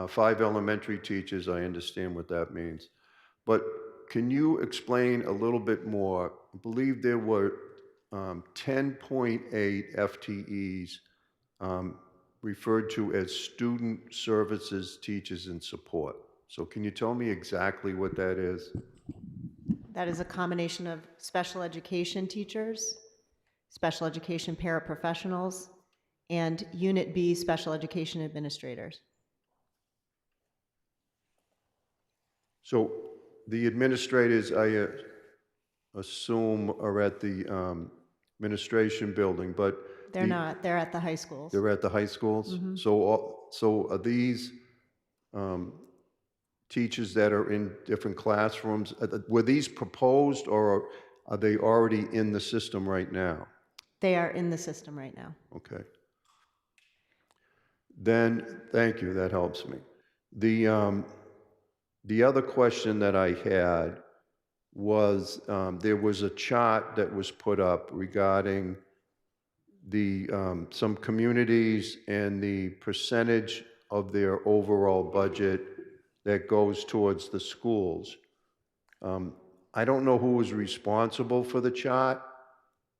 5 elementary teachers, I understand what that means. But can you explain a little bit more? I believe there were 10.8 FTEs referred to as student services, teachers, and support. So can you tell me exactly what that is? That is a combination of special education teachers, special education paraprofessionals, and Unit B special education administrators. So the administrators, I assume, are at the administration building, but They're not. They're at the high schools. they're at the high schools? Mhm. So are these teachers that are in different classrooms, were these proposed, or are they already in the system right now? They are in the system right now. Okay. Then, thank you, that helps me. The other question that I had was, there was a chart that was put up regarding the, some communities and the percentage of their overall budget that goes towards the schools. I don't know who was responsible for the chart,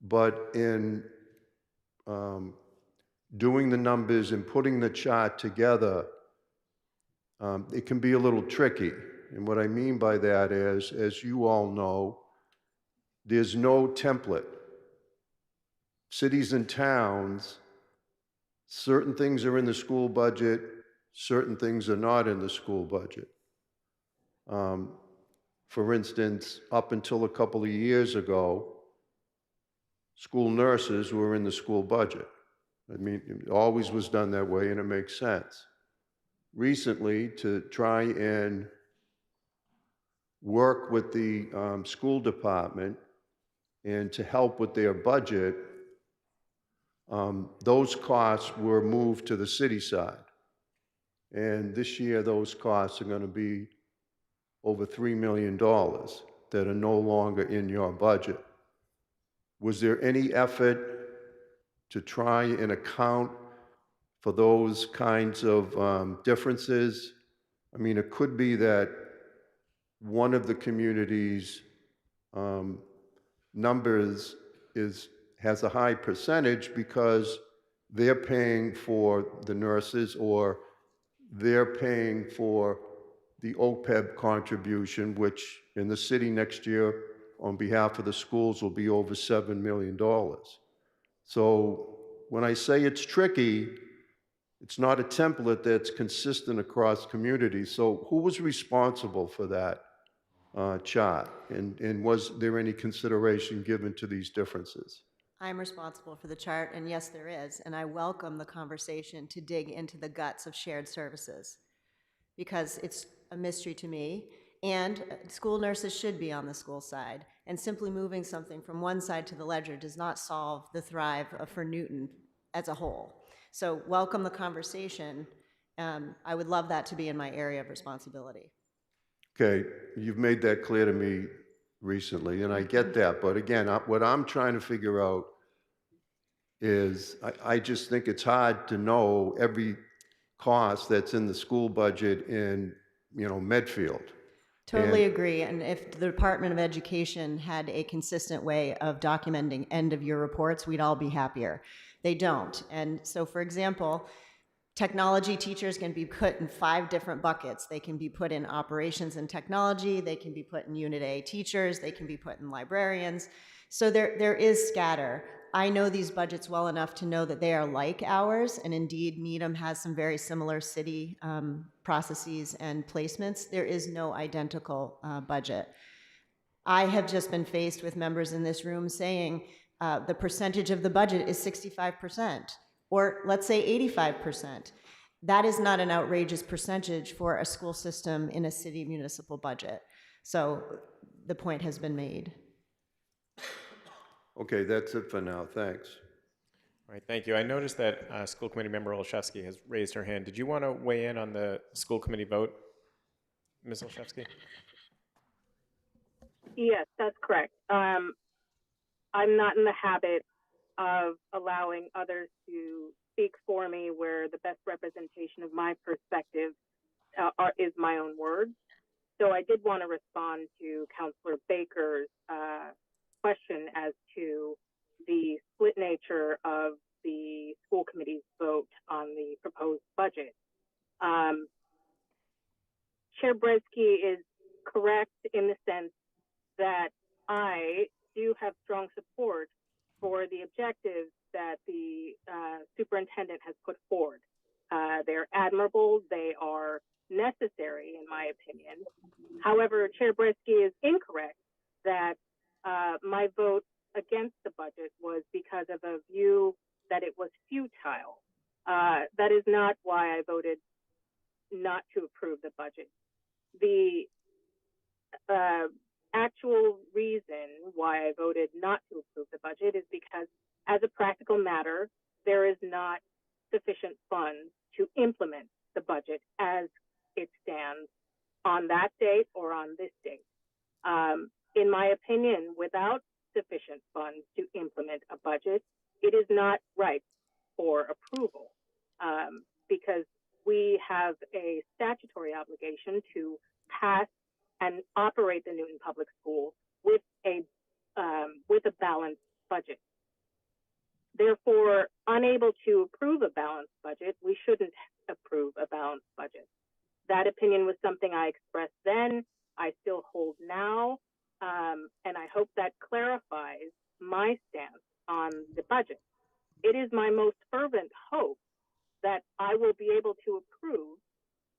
but in doing the numbers and putting the chart together, it can be a little tricky. And what I mean by that is, as you all know, there's no template. Cities and towns, certain things are in the school budget, certain things are not in the school budget. For instance, up until a couple of years ago, school nurses were in the school budget. I mean, it always was done that way, and it makes sense. Recently, to try and work with the school department and to help with their budget, those costs were moved to the city side. And this year, those costs are going to be over $3 million that are no longer in your budget. Was there any effort to try and account for those kinds of differences? I mean, it could be that one of the communities' numbers has a high percentage because they're paying for the nurses, or they're paying for the OPEB contribution, which in the city next year, on behalf of the schools, will be over $7 million. So when I say it's tricky, it's not a template that's consistent across communities. So who was responsible for that chart? And was there any consideration given to these differences? I'm responsible for the chart, and yes, there is. And I welcome the conversation to dig into the guts of shared services, because it's a mystery to me. And school nurses should be on the school side. And simply moving something from one side to the ledger does not solve the thrive for Newton as a whole. So welcome the conversation. I would love that to be in my area of responsibility. Okay, you've made that clear to me recently, and I get that, but again, what I'm trying to figure out is, I just think it's hard to know every cost that's in the school budget in, Medfield. Totally And- agree. And if the Department of Education had a consistent way of documenting end-of-year reports, we'd all be happier. They don't. And so, for example, technology teachers can be put in 5 different buckets. They can be put in operations and technology, they can be put in Unit A teachers, they can be put in librarians. So there is scatter. I know these budgets well enough to know that they are like ours, and indeed Needham has some very similar city processes and placements. There is no identical budget. I have just been faced with members in this room saying the percentage of the budget is 65%, or let's say 85%. That is not an outrageous percentage for a school system in a city municipal budget. So the point has been made. Okay, that's it for now, thanks. All right, thank you. I noticed that School Committee Member Olszewski has raised her hand. Did you want to weigh in on the school committee vote, Ms. Olszewski? Yes, that's correct. I'm not in the habit of allowing others to speak for me where the best representation of my perspective is my own words. So I did want to respond to Councilor Baker's question as to the split nature of the school committee's vote on the proposed budget. Chair Bresky is correct in the sense that I do have strong support for the objectives that the superintendent has put forward. They're admirable, they are necessary in my opinion. However, Chair Bresky is incorrect that my vote against the budget was because of a view that it was futile. That is not why I voted not to approve the budget. The actual reason why I voted not to approve the budget is because, as a practical matter, there is not sufficient funds to implement the budget as it stands on that date or on this date. In my opinion, without sufficient funds to implement a budget, it is not right for approval because we have a statutory obligation to pass and operate the Newton Public School with a balanced budget. Therefore, unable to approve a balanced budget, we shouldn't approve a balanced budget. That opinion was something I expressed then, I still hold now, and I hope that clarifies my stance on the budget. It is my most fervent hope that I will be able to approve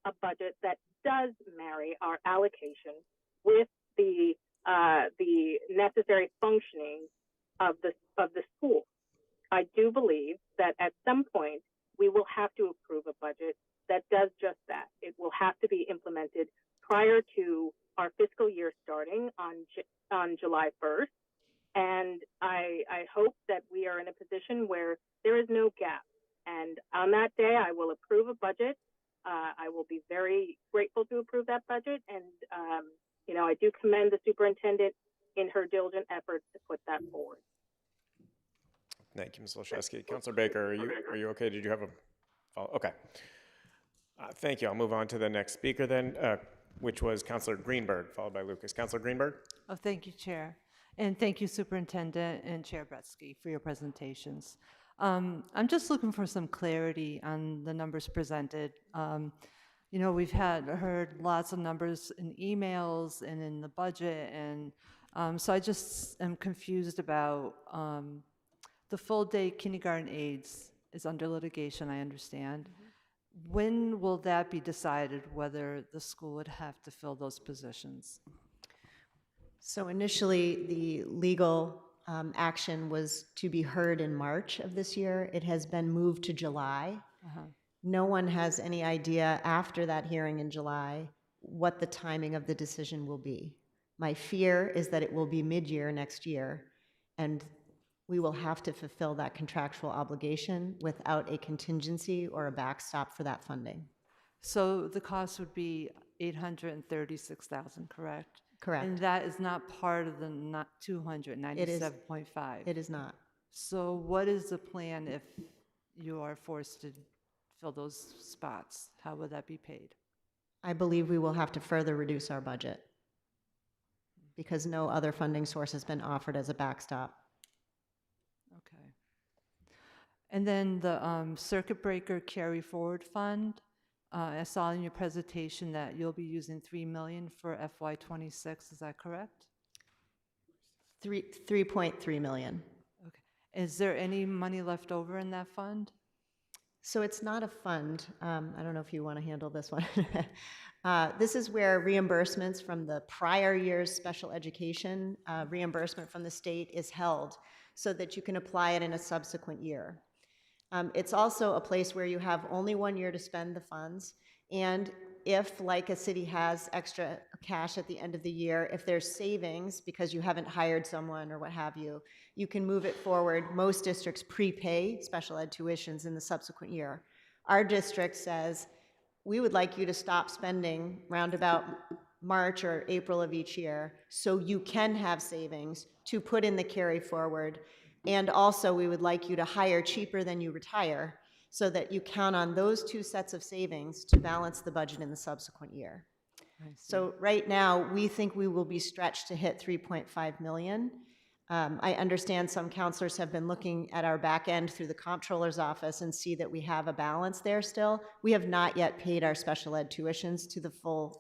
a budget that does marry our allocation with the necessary functioning of the school. I do believe that at some point we will have to approve a budget that does just that. It will have to be implemented prior to our fiscal year starting on July 1st. And I hope that we are in a position where there is no gap. And on that day, I will approve a budget. I will be very grateful to approve that budget. And, I do commend the superintendent in her diligent efforts to put that forward. Thank you, Ms. Olszewski. Councilor Baker, are you okay? Did you have a follow? Okay. Thank you. I'll move on to the next speaker then, which was Councilor Greenberg, followed by Lucas. Councilor Greenberg? Oh, thank you, Chair. And thank you, Superintendent and Chair Bretsky, for your presentations. I'm just looking for some clarity on the numbers presented. We've heard lots of numbers in emails and in the budget, and so I just am confused about the full-day kindergarten aides is under litigation, I understand. When will that be decided, whether the school would have to fill those positions? So initially, the legal action was to be heard in March of this year. It has been moved to July. No one has any idea after that hearing in July what the timing of the decision will be. My fear is that it will be mid-year next year, and we will have to fulfill that contractual obligation without a contingency or a backstop for that funding. So the cost would be $836,000, correct? Correct. And that is not part of the 297.5? It is not. So what is the plan if you are forced to fill those spots? How would that be paid? I believe we will have to further reduce our budget because no other funding source has been offered as a backstop. Okay. And then the circuit breaker carry forward fund, I saw in your presentation that you'll be using $3 million for FY26. Is that correct? 3.3 million. Okay. Is there any money left over in that fund? So it's not a fund. I don't know if you want to handle this one. This is where reimbursements from the prior year's special education reimbursement from the state is held so that you can apply it in a subsequent year. It's also a place where you have only 1 year to spend the funds, and if, like a city has extra cash at the end of the year, if there's savings because you haven't hired someone or what have you, you can move it forward. Most districts prepay special ed tuitions in the subsequent year. Our district says, we would like you to stop spending round about March or April of each year so you can have savings to put in the carry forward. And also, we would like you to hire cheaper than you retire so that you count on those two sets of savings to balance the budget in the subsequent year. So right now, we think we will be stretched to hit 3.5 million. I understand some counselors have been looking at our back end through the comptroller's office and see that we have a balance there still. We have not yet paid our special ed tuitions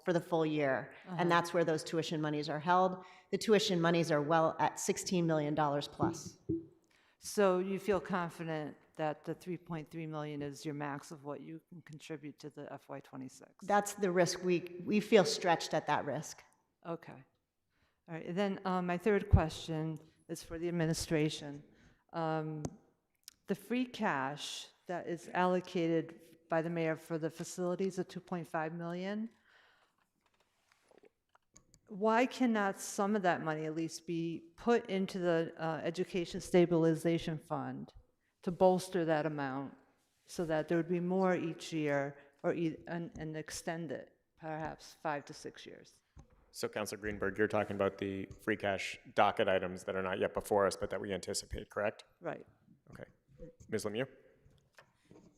for the full year, and that's where those tuition monies are held. The tuition monies are well at $16 million plus. So you feel confident that the 3.3 million is your max of what you can contribute to the FY26? That's the risk. We feel stretched at that risk. Okay. All right. And then my third question is for the administration. The free cash that is allocated by the mayor for the facilities of 2.5 million, why cannot some of that money at least be put into the education stabilization fund to bolster that amount so that there would be more each year and extend it perhaps 5 to 6 years? So Councilor Greenberg, you're talking about the free cash docket items that are not yet before us, but that we anticipate, correct? Right. Okay. Ms. Lemieux?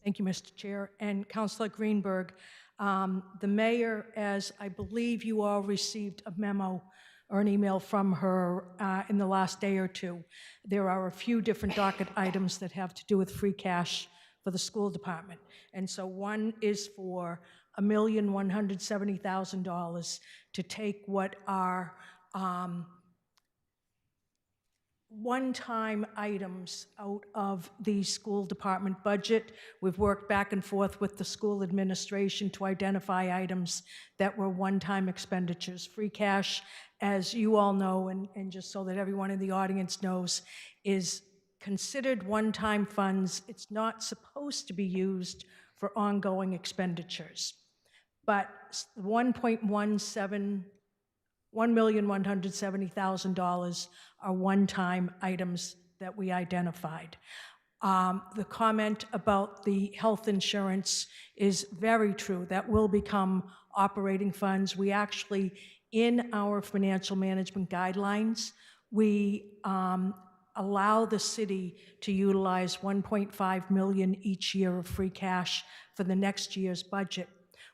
Thank you, Mr. Chair. And Councilor Greenberg, the mayor, as I believe you all received a memo or an email from her in the last day or two, there are a few different docket items that have to do with free cash for the school department. And so one is for $1,170,000 to take what are one-time items out of the school department budget. We've worked back and forth with the school administration to identify items that were one-time expenditures. Free cash, as you all know, and just so that everyone in the audience knows, is considered one-time funds. It's not supposed to be used for ongoing expenditures. But $1,170,000 are one-time items that we identified. The comment about the health insurance is very true. That will become operating funds. We actually, in our financial management guidelines, we allow the city to utilize $1.5 million each year of free cash for the next year's budget.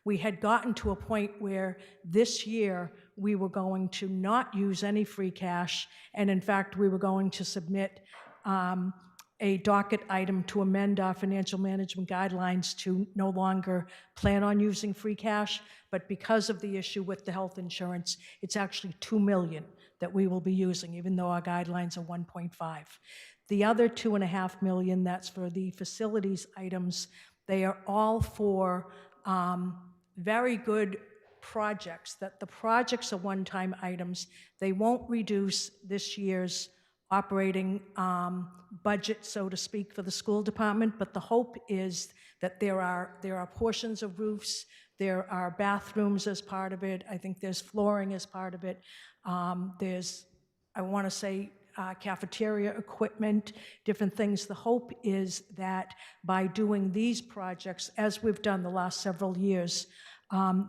We had gotten to a point where this year we were going to not use any free cash, and in fact, we were going to submit a docket item to amend our financial management guidelines to no longer plan on using free cash, but because of the issue with the health insurance, it's actually $2 million that we will be using, even though our guidelines are 1.5. The other $2.5 million, that's for the facilities items. They are all for very good projects, that the projects are one-time items. They won't reduce this year's operating budget, so to speak, for the school department, but the hope is that there are portions of roofs, there are bathrooms as part of it, I think there's flooring as part of it, there's, I want to say, cafeteria equipment, different things. The hope is that by doing these projects, as we've done the last several years,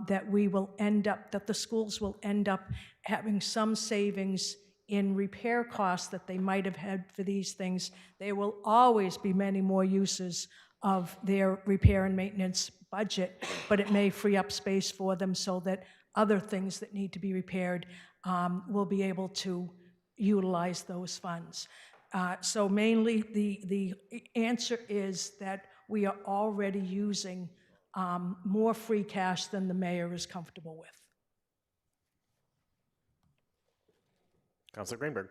that that the schools will end up having some savings in repair costs that they might have had for these things. There will always be many more uses of their repair and maintenance budget, but it may free up space for them so that other things that need to be repaired will be able to utilize those funds. So mainly the answer is that we are already using more free cash than the mayor is comfortable with. Councilor Greenberg.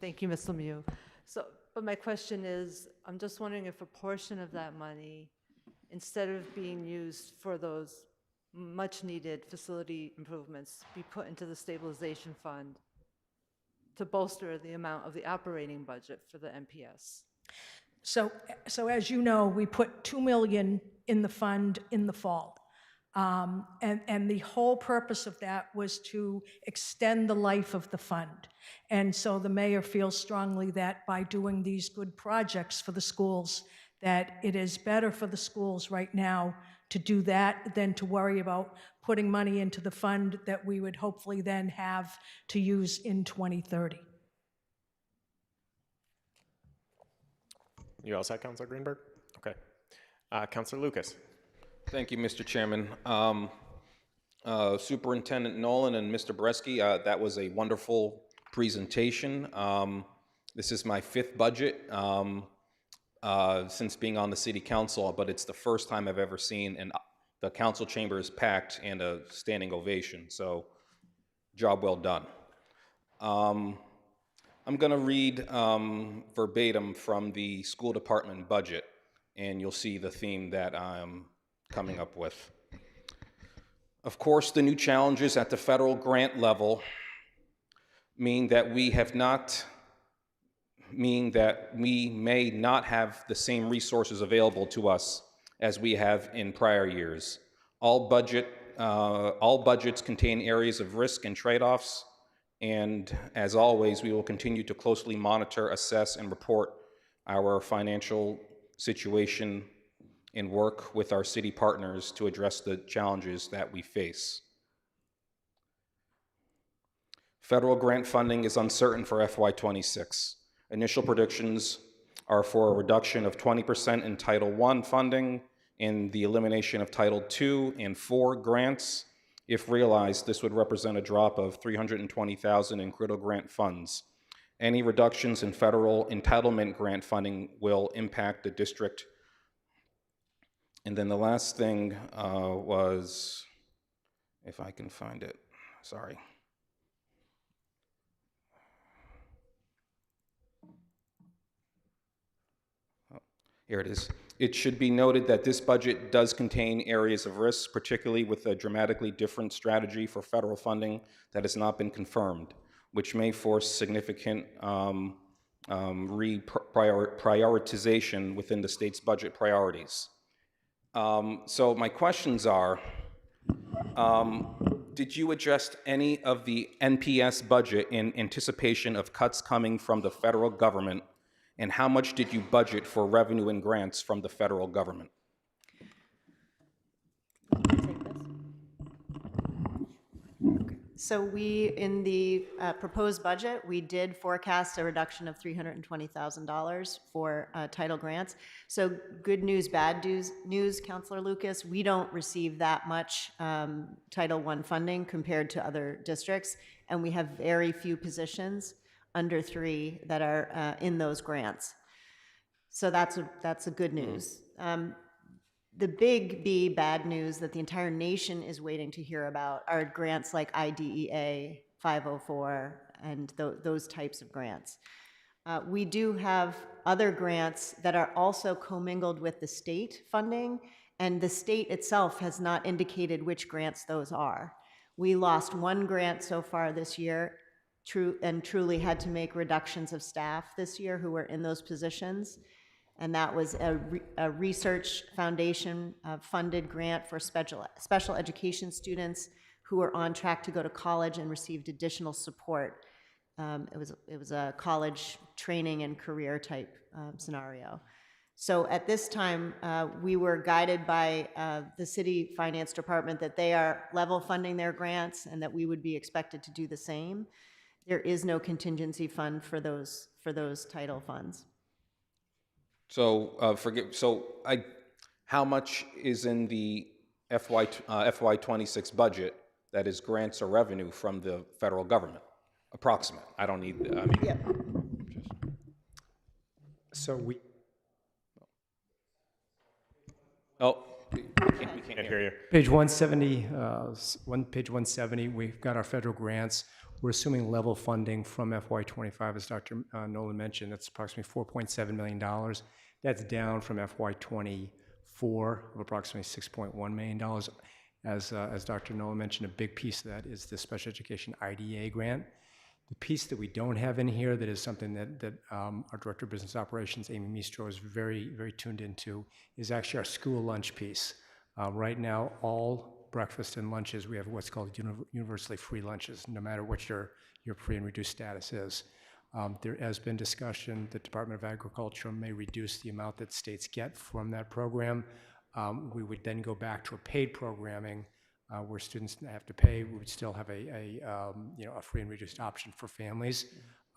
Thank you, Ms. Lemieux. So, but my question is, I'm just wondering if a portion of that money, instead of being used for those much-needed facility improvements, be put into the stabilization fund to bolster the amount of the operating budget for the MPS. So as you know, we put $2 million in the fund in the fall. And the whole purpose of that was to extend the life of the fund. And so the mayor feels strongly that by doing these good projects for the schools, that it is better for the schools right now to do that than to worry about putting money into the fund that we would hopefully then have to use in 2030. You all set, Councilor Greenberg? Okay. Councilor Lucas. Thank you, Mr. Chairman. Superintendent Nolan and Mr. Bresky, that was a wonderful presentation. This is my 5th budget since being on the city council, but it's the first time I've ever seen the council chamber is packed and a standing ovation, so job well done. I'm going to read verbatim from the school department budget, and you'll see the theme that I'm coming up with. Of course, the new challenges at the federal grant level mean that we may not have the same resources available to us as we have in prior years. All budgets contain areas of risk and trade-offs, and as always, we will continue to closely monitor, assess, and report our financial situation and work with our city partners to address the challenges that we face. Federal grant funding is uncertain for FY26. Initial predictions are for a reduction of 20% in Title I funding and the elimination of Title II and IV grants. If realized, this would represent a drop of $320,000 in critical grant funds. Any reductions in federal entitlement grant funding will impact the district. And then the last thing was, if I can find it, sorry. Here it is. It should be noted that this budget does contain areas of risk, particularly with a dramatically different strategy for federal funding that has not been confirmed, which may force significant prioritization within the state's budget priorities. So my questions are, did you address any of the NPS budget in anticipation of cuts coming from the federal government? And how much did you budget for revenue and grants from the federal government? So we, in the proposed budget, we did forecast a reduction of $320,000 for title grants. So good news, bad news, Councilor Lucas, we don't receive that much Title I funding compared to other districts, and we have very few positions under 3 that are in those grants. So that's a good news. The big B, bad news that the entire nation is waiting to hear about are grants like IDEA, 504, and those types of grants. We do have other grants that are also commingled with the state funding, and the state itself has not indicated which grants those are. We lost 1 grant so far this year, truly had to make reductions of staff this year who were in those positions. And that was a research foundation funded grant for special education students who were on track to go to college and received additional support. It was a college training and career type scenario. So at this time, we were guided by the city finance department that they are level funding their grants and that we would be expected to do the same. There is no contingency fund for those title funds. So how much is in the FY26 budget that is grants or revenue from the federal government? Approximate. I don't need, I mean. Yeah. So we, Oh, we can't hear you. page 170, page 170, we've got our federal grants. We're assuming level funding from FY25, as Dr. Nolan mentioned. That's approximately $4.7 million. That's down from FY24 of approximately $6.1 million. As Dr. Nolan mentioned, a big piece of that is the special education IDA grant. The piece that we don't have in here that is something that our Director of Business Operations, Amy Mistro, is very, very tuned into is actually our school lunch piece. Right now, all breakfast and lunches, we have what's called universally free lunches, no matter what your free and reduced status is. There has been discussion the Department of Agriculture may reduce the amount that states get from that program. We would then go back to a paid programming where students have to pay. We would still have a free and reduced option for families,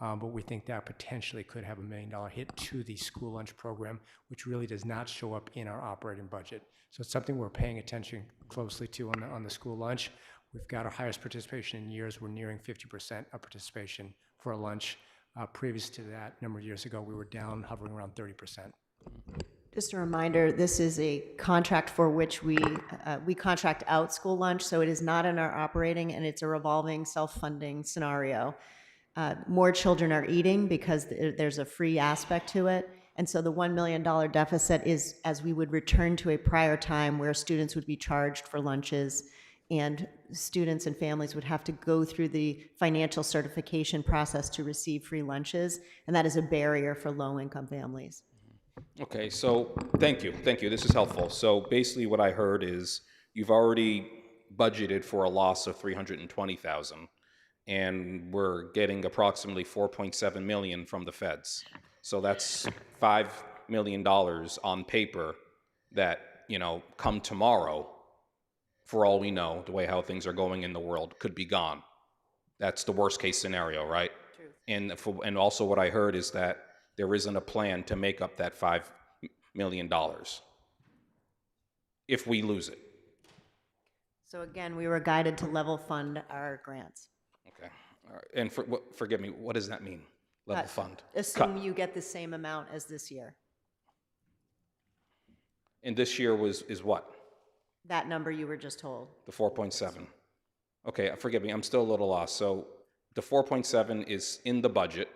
but we think that potentially could have $1 million hit to the school lunch program, which really does not show up in our operating budget. So it's something we're paying attention closely to on the school lunch. We've got our highest participation in years. We're nearing 50% of participation for a lunch. Previous to that, a number of years ago, we were down, hovering around 30%. Just a reminder, this is a contract for which we contract out school lunch, so it is not in our operating, and it's a revolving self-funding scenario. More children are eating because there's a free aspect to it, and so the $1 million deficit is as we would return to a prior time where students would be charged for lunches, and students and families would have to go through the financial certification process to receive free lunches, and that is a barrier for low-income families. Okay, so thank you. This is helpful. So basically what I heard is you've already budgeted for a loss of $320,000 and we're getting approximately $4.7 million from the feds. So that's $5 million on paper that, come tomorrow, for all we know, the way how things are going in the world, could be gone. That's the worst case scenario, right? True. And also what I heard is that there isn't a plan to make up that $5 million if we lose it. So again, we were guided to level fund our grants. Okay. All right. And forgive me, what does that mean? Level fund? Assume you get the same amount as this year. And this year is what? That number you were just told. The 4.7. Okay, forgive me, I'm still a little lost. So the 4.7 is in the budget.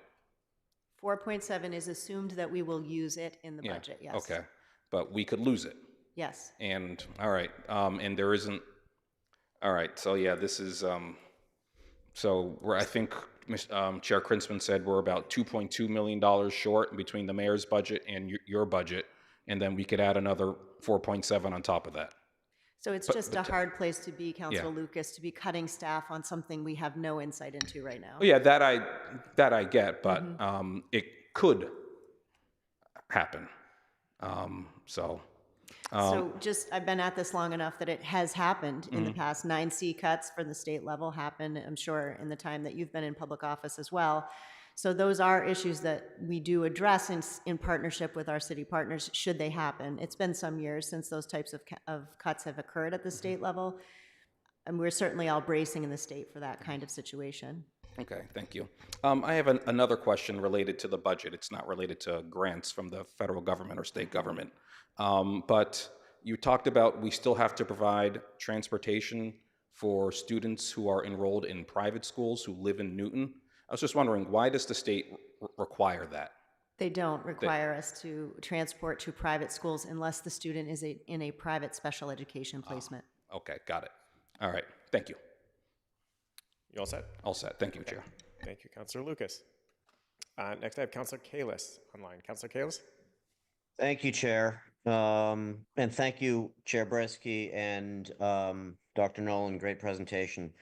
4.7 is assumed that we will use it in the budget, yes. Okay, but we could lose it. Yes. And, all right, and there isn't, all right, so yeah, this is, so I think Chair Krinsman said we're about $2.2 million short between the mayor's budget and your budget, and then we could add another 4.7 on top of that. So it's just a hard place to be, Councilor Lucas, to be cutting staff on something we have no insight into right now. Yeah, that I get, but it could happen. So just, I've been at this long enough that it has happened in the past. 9C cuts for the state level happened, I'm sure, in the time that you've been in public office as well. So those are issues that we do address in partnership with our city partners, should they happen. It's been some years since those types of cuts have occurred at the state level, and we're certainly all bracing in the state for that kind of situation. Okay, thank you. I have another question related to the budget. It's not related to grants from the federal government or state government. But you talked about we still have to provide transportation for students who are enrolled in private schools who live in Newton. I was just wondering, why does the state require that? They don't require us to transport to private schools unless the student is in a private special education placement. Okay, got it. All right, thank you. You all set? All set. Thank you, Chair. Thank you, Councilor Lucas. Next, I have Councilor Kalis online. Councilor Kalis? Thank you, Chair. And thank you, Chair Bresky and Dr. Nolan. Great presentation.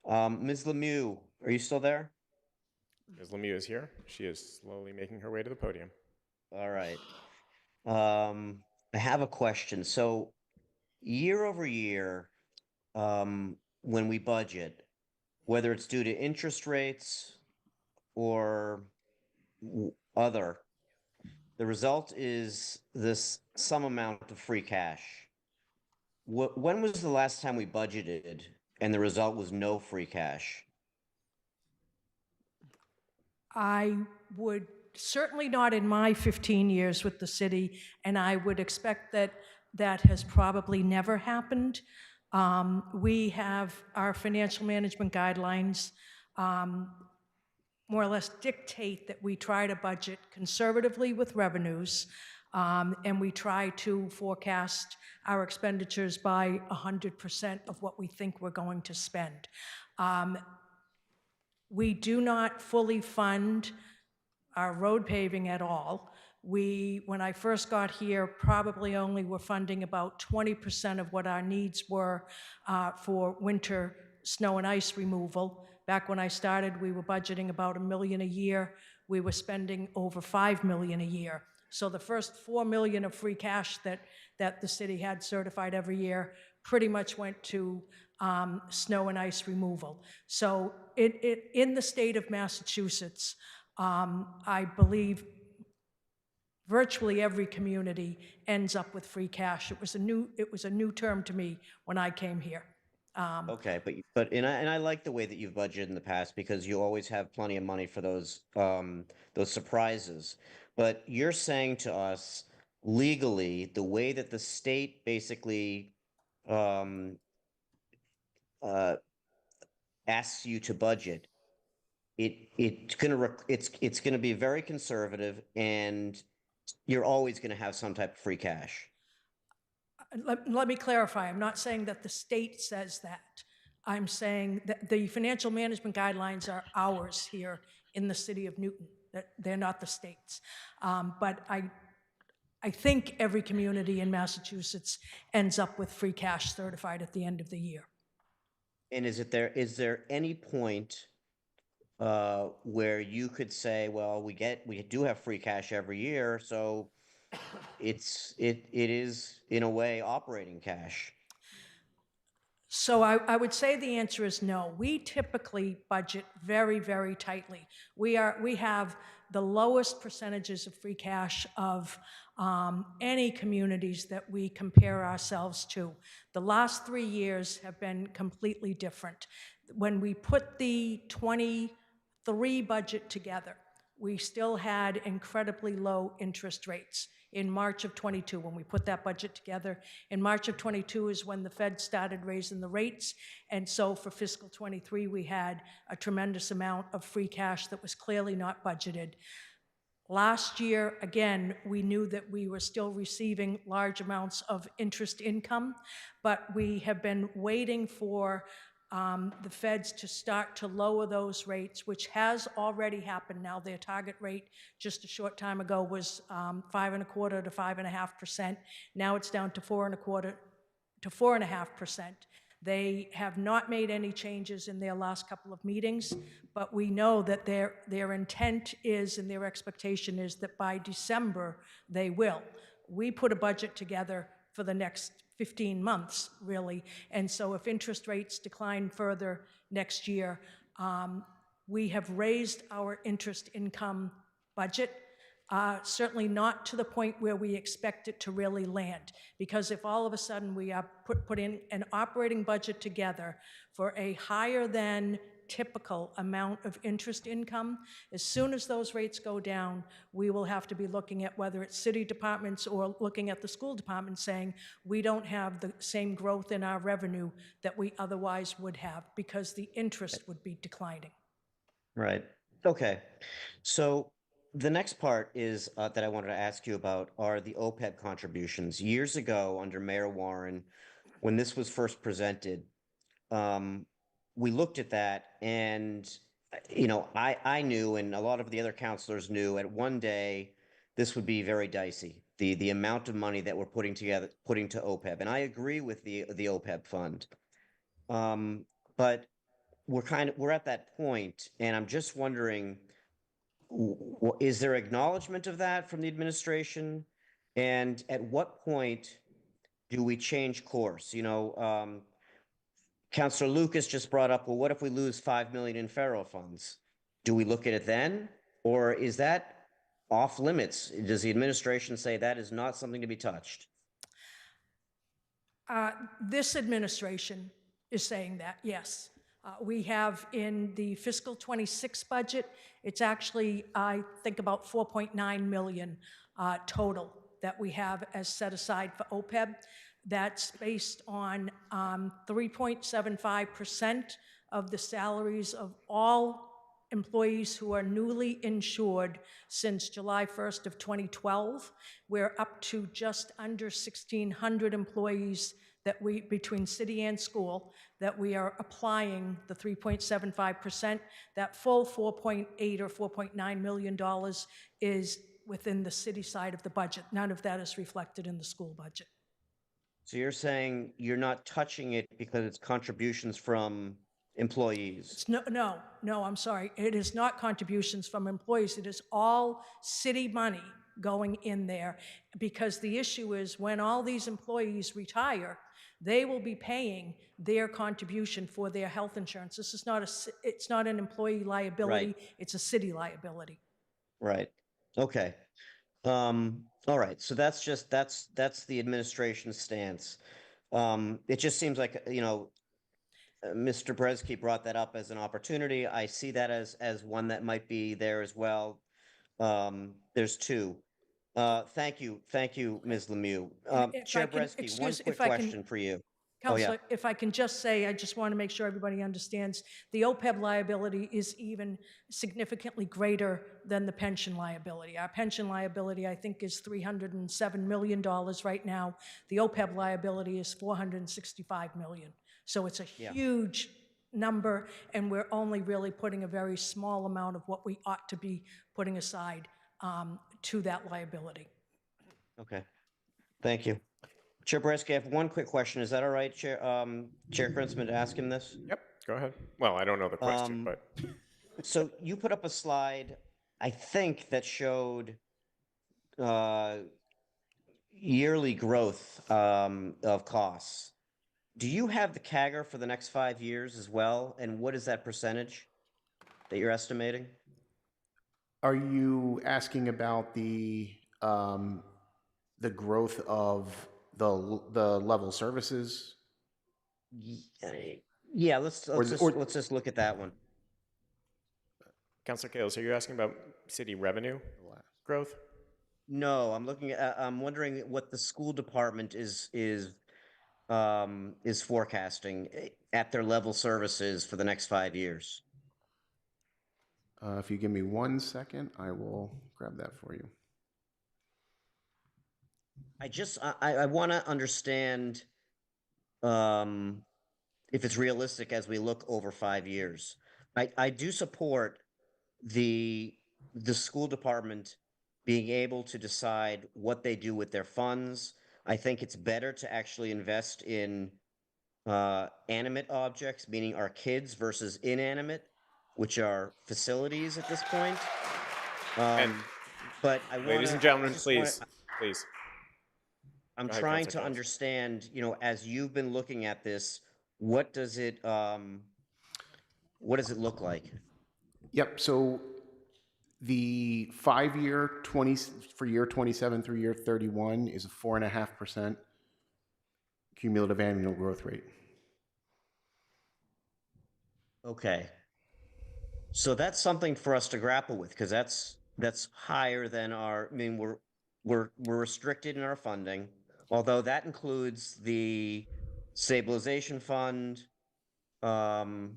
Ms. Lemieux, are you still there? Ms. Lemieux is here. She is slowly making her way to the podium. All right. I have a question. So year over year, when we budget, whether it's due to interest rates or other, the result is this some amount of free cash. When was the last time we budgeted and the result was no free cash? I would certainly not in my 15 years with the city, and I would expect that that has probably never happened. We have our financial management guidelines more or less dictate that we try to budget conservatively with revenues, and we try to forecast our expenditures by 100% of what we think we're going to spend. We do not fully fund our road paving at all. When I first got here, probably only were funding about 20% of what our needs were for winter snow and ice removal. Back when I started, we were budgeting about $1 million a year. We were spending over $5 million a year. So the first $4 million of free cash that the city had certified every year pretty much went to snow and ice removal. So in the state of Massachusetts, I believe virtually every community ends up with free cash. It was a new term to me when I came here. Okay, and I like the way that you've budgeted in the past because you always have plenty of money for those surprises. But you're saying to us legally the way that the state basically um, asks you to budget, it's gonna be very conservative, and you're always gonna have some type of free cash. Let me clarify. I'm not saying that the state says that. I'm saying that the financial management guidelines are ours here in the city of Newton. They're not the state's. But I think every community in Massachusetts ends up with free cash certified at the end of the year. And is there any point where you could say, well, we do have free cash every year, so it is in a way operating cash? So I would say the answer is no. We typically budget very, very tightly. We have the lowest percentages of free cash of any communities that we compare ourselves to. The last 3 years have been completely different. When we put the 23 budget together, we still had incredibly low interest rates. In March of 22, when we put that budget together, in March of 22 is when the Fed started raising the rates. And so for fiscal 23, we had a tremendous amount of free cash that was clearly not budgeted. Last year, again, we knew that we were still receiving large amounts of interest income, but we have been waiting for the feds to start to lower those rates, which has already happened now. Their target rate just a short time ago was 5.25% to 5.5%. Now it's down to 4.25% to 4.5%. They have not made any changes in their last couple of meetings, but we know that their intent is and their expectation is that by December they will. We put a budget together for the next 15 months, really. And so if interest rates decline further next year, we have raised our interest income budget, certainly not to the point where we expect it to really land. Because if all of a sudden we are put in an operating budget together for a higher than typical amount of interest income, as soon as those rates go down, we will have to be looking at whether it's city departments or looking at the school department saying we don't have the same growth in our revenue that we otherwise would have because the interest would be declining. Right. Okay. So the next part is that I wanted to ask you about are the OPEB contributions. Years ago, under Mayor Warren, when this was first presented, we looked at that, and I knew, and a lot of the other counselors knew, at one day this would be very dicey. The amount of money that we're putting to OPEB, and I agree with the OPEB fund, but we're at that point, and I'm just wondering, is there acknowledgement of that from the administration? And at what point do we change course? You know, Councilor Lucas just brought up, well, what if we lose 5 million in federal funds? Do we look at it then? Or is that off limits? Does the administration say that is not something to be touched? This administration is saying that, yes. We have in the fiscal 26 budget, it's actually, I think, about 4.9 million total that we have as set aside for OPEB. That's based on 3.75% of the salaries of all employees who are newly insured since July 1st of 2012. We're up to just under 1,600 employees that we, between city and school, that we are applying the 3.75%. That full 4.8 or $4.9 million is within the city side of the budget. None of that is reflected in the school budget. So you're saying you're not touching it because it's contributions from employees? No, I'm sorry. It is not contributions from employees. It is all city money going in there, because the issue is when all these employees retire, they will be paying their contribution for their health insurance. This is not it's not an employee liability. Right. It's a city liability. Right. Okay. All right. So that's the administration's stance. It just seems like, you know, Mr. Bresky brought that up as an opportunity. I see that as one that might be there as well. There's two. Thank you, Ms. Lemieux. Chair Bresky, one quick question for you. Councilor, if I can just say, I just want to make sure everybody understands, the OPEB liability is even significantly greater than the pension liability. Our pension liability, I think, is $307 million right now. The OPEB liability is $465 million. So it's a huge number, and we're only really putting a very small amount of what we ought to be putting aside to that liability. Okay, thank you. Chair Bresky, I have one quick question. Is that all right, Chair Krinsman, to ask him this? Yep, go ahead. Well, I don't know the question, but. So you put up a slide, I think, that showed yearly growth of costs. Do you have the CAGR for the next 5 years as well? And what is that percentage that you're estimating? Are you asking about the growth of the level services? Yeah, let's just look at that one. Councilor Kales, are you asking about city revenue growth? No, I'm wondering what the school department is forecasting at their level services for the next 5 years. If you give me 1 second, I will grab that for you. I want to understand if it's realistic as we look over 5 years. I do support the school department being able to decide what they do with their funds. I think it's better to actually invest in animate objects, meaning our kids, versus inanimate, which are facilities at this point. But I want to, ladies and gentlemen, please. I'm trying to understand, you know, as you've been looking at this, what does it look like? Yep. So the 5-year for year 27 through year 31 is a 4.5% cumulative annual growth rate. Okay. So that's something for us to grapple with, because that's higher than our. I mean, we're restricted in our funding, although that includes the stabilization fund. Well,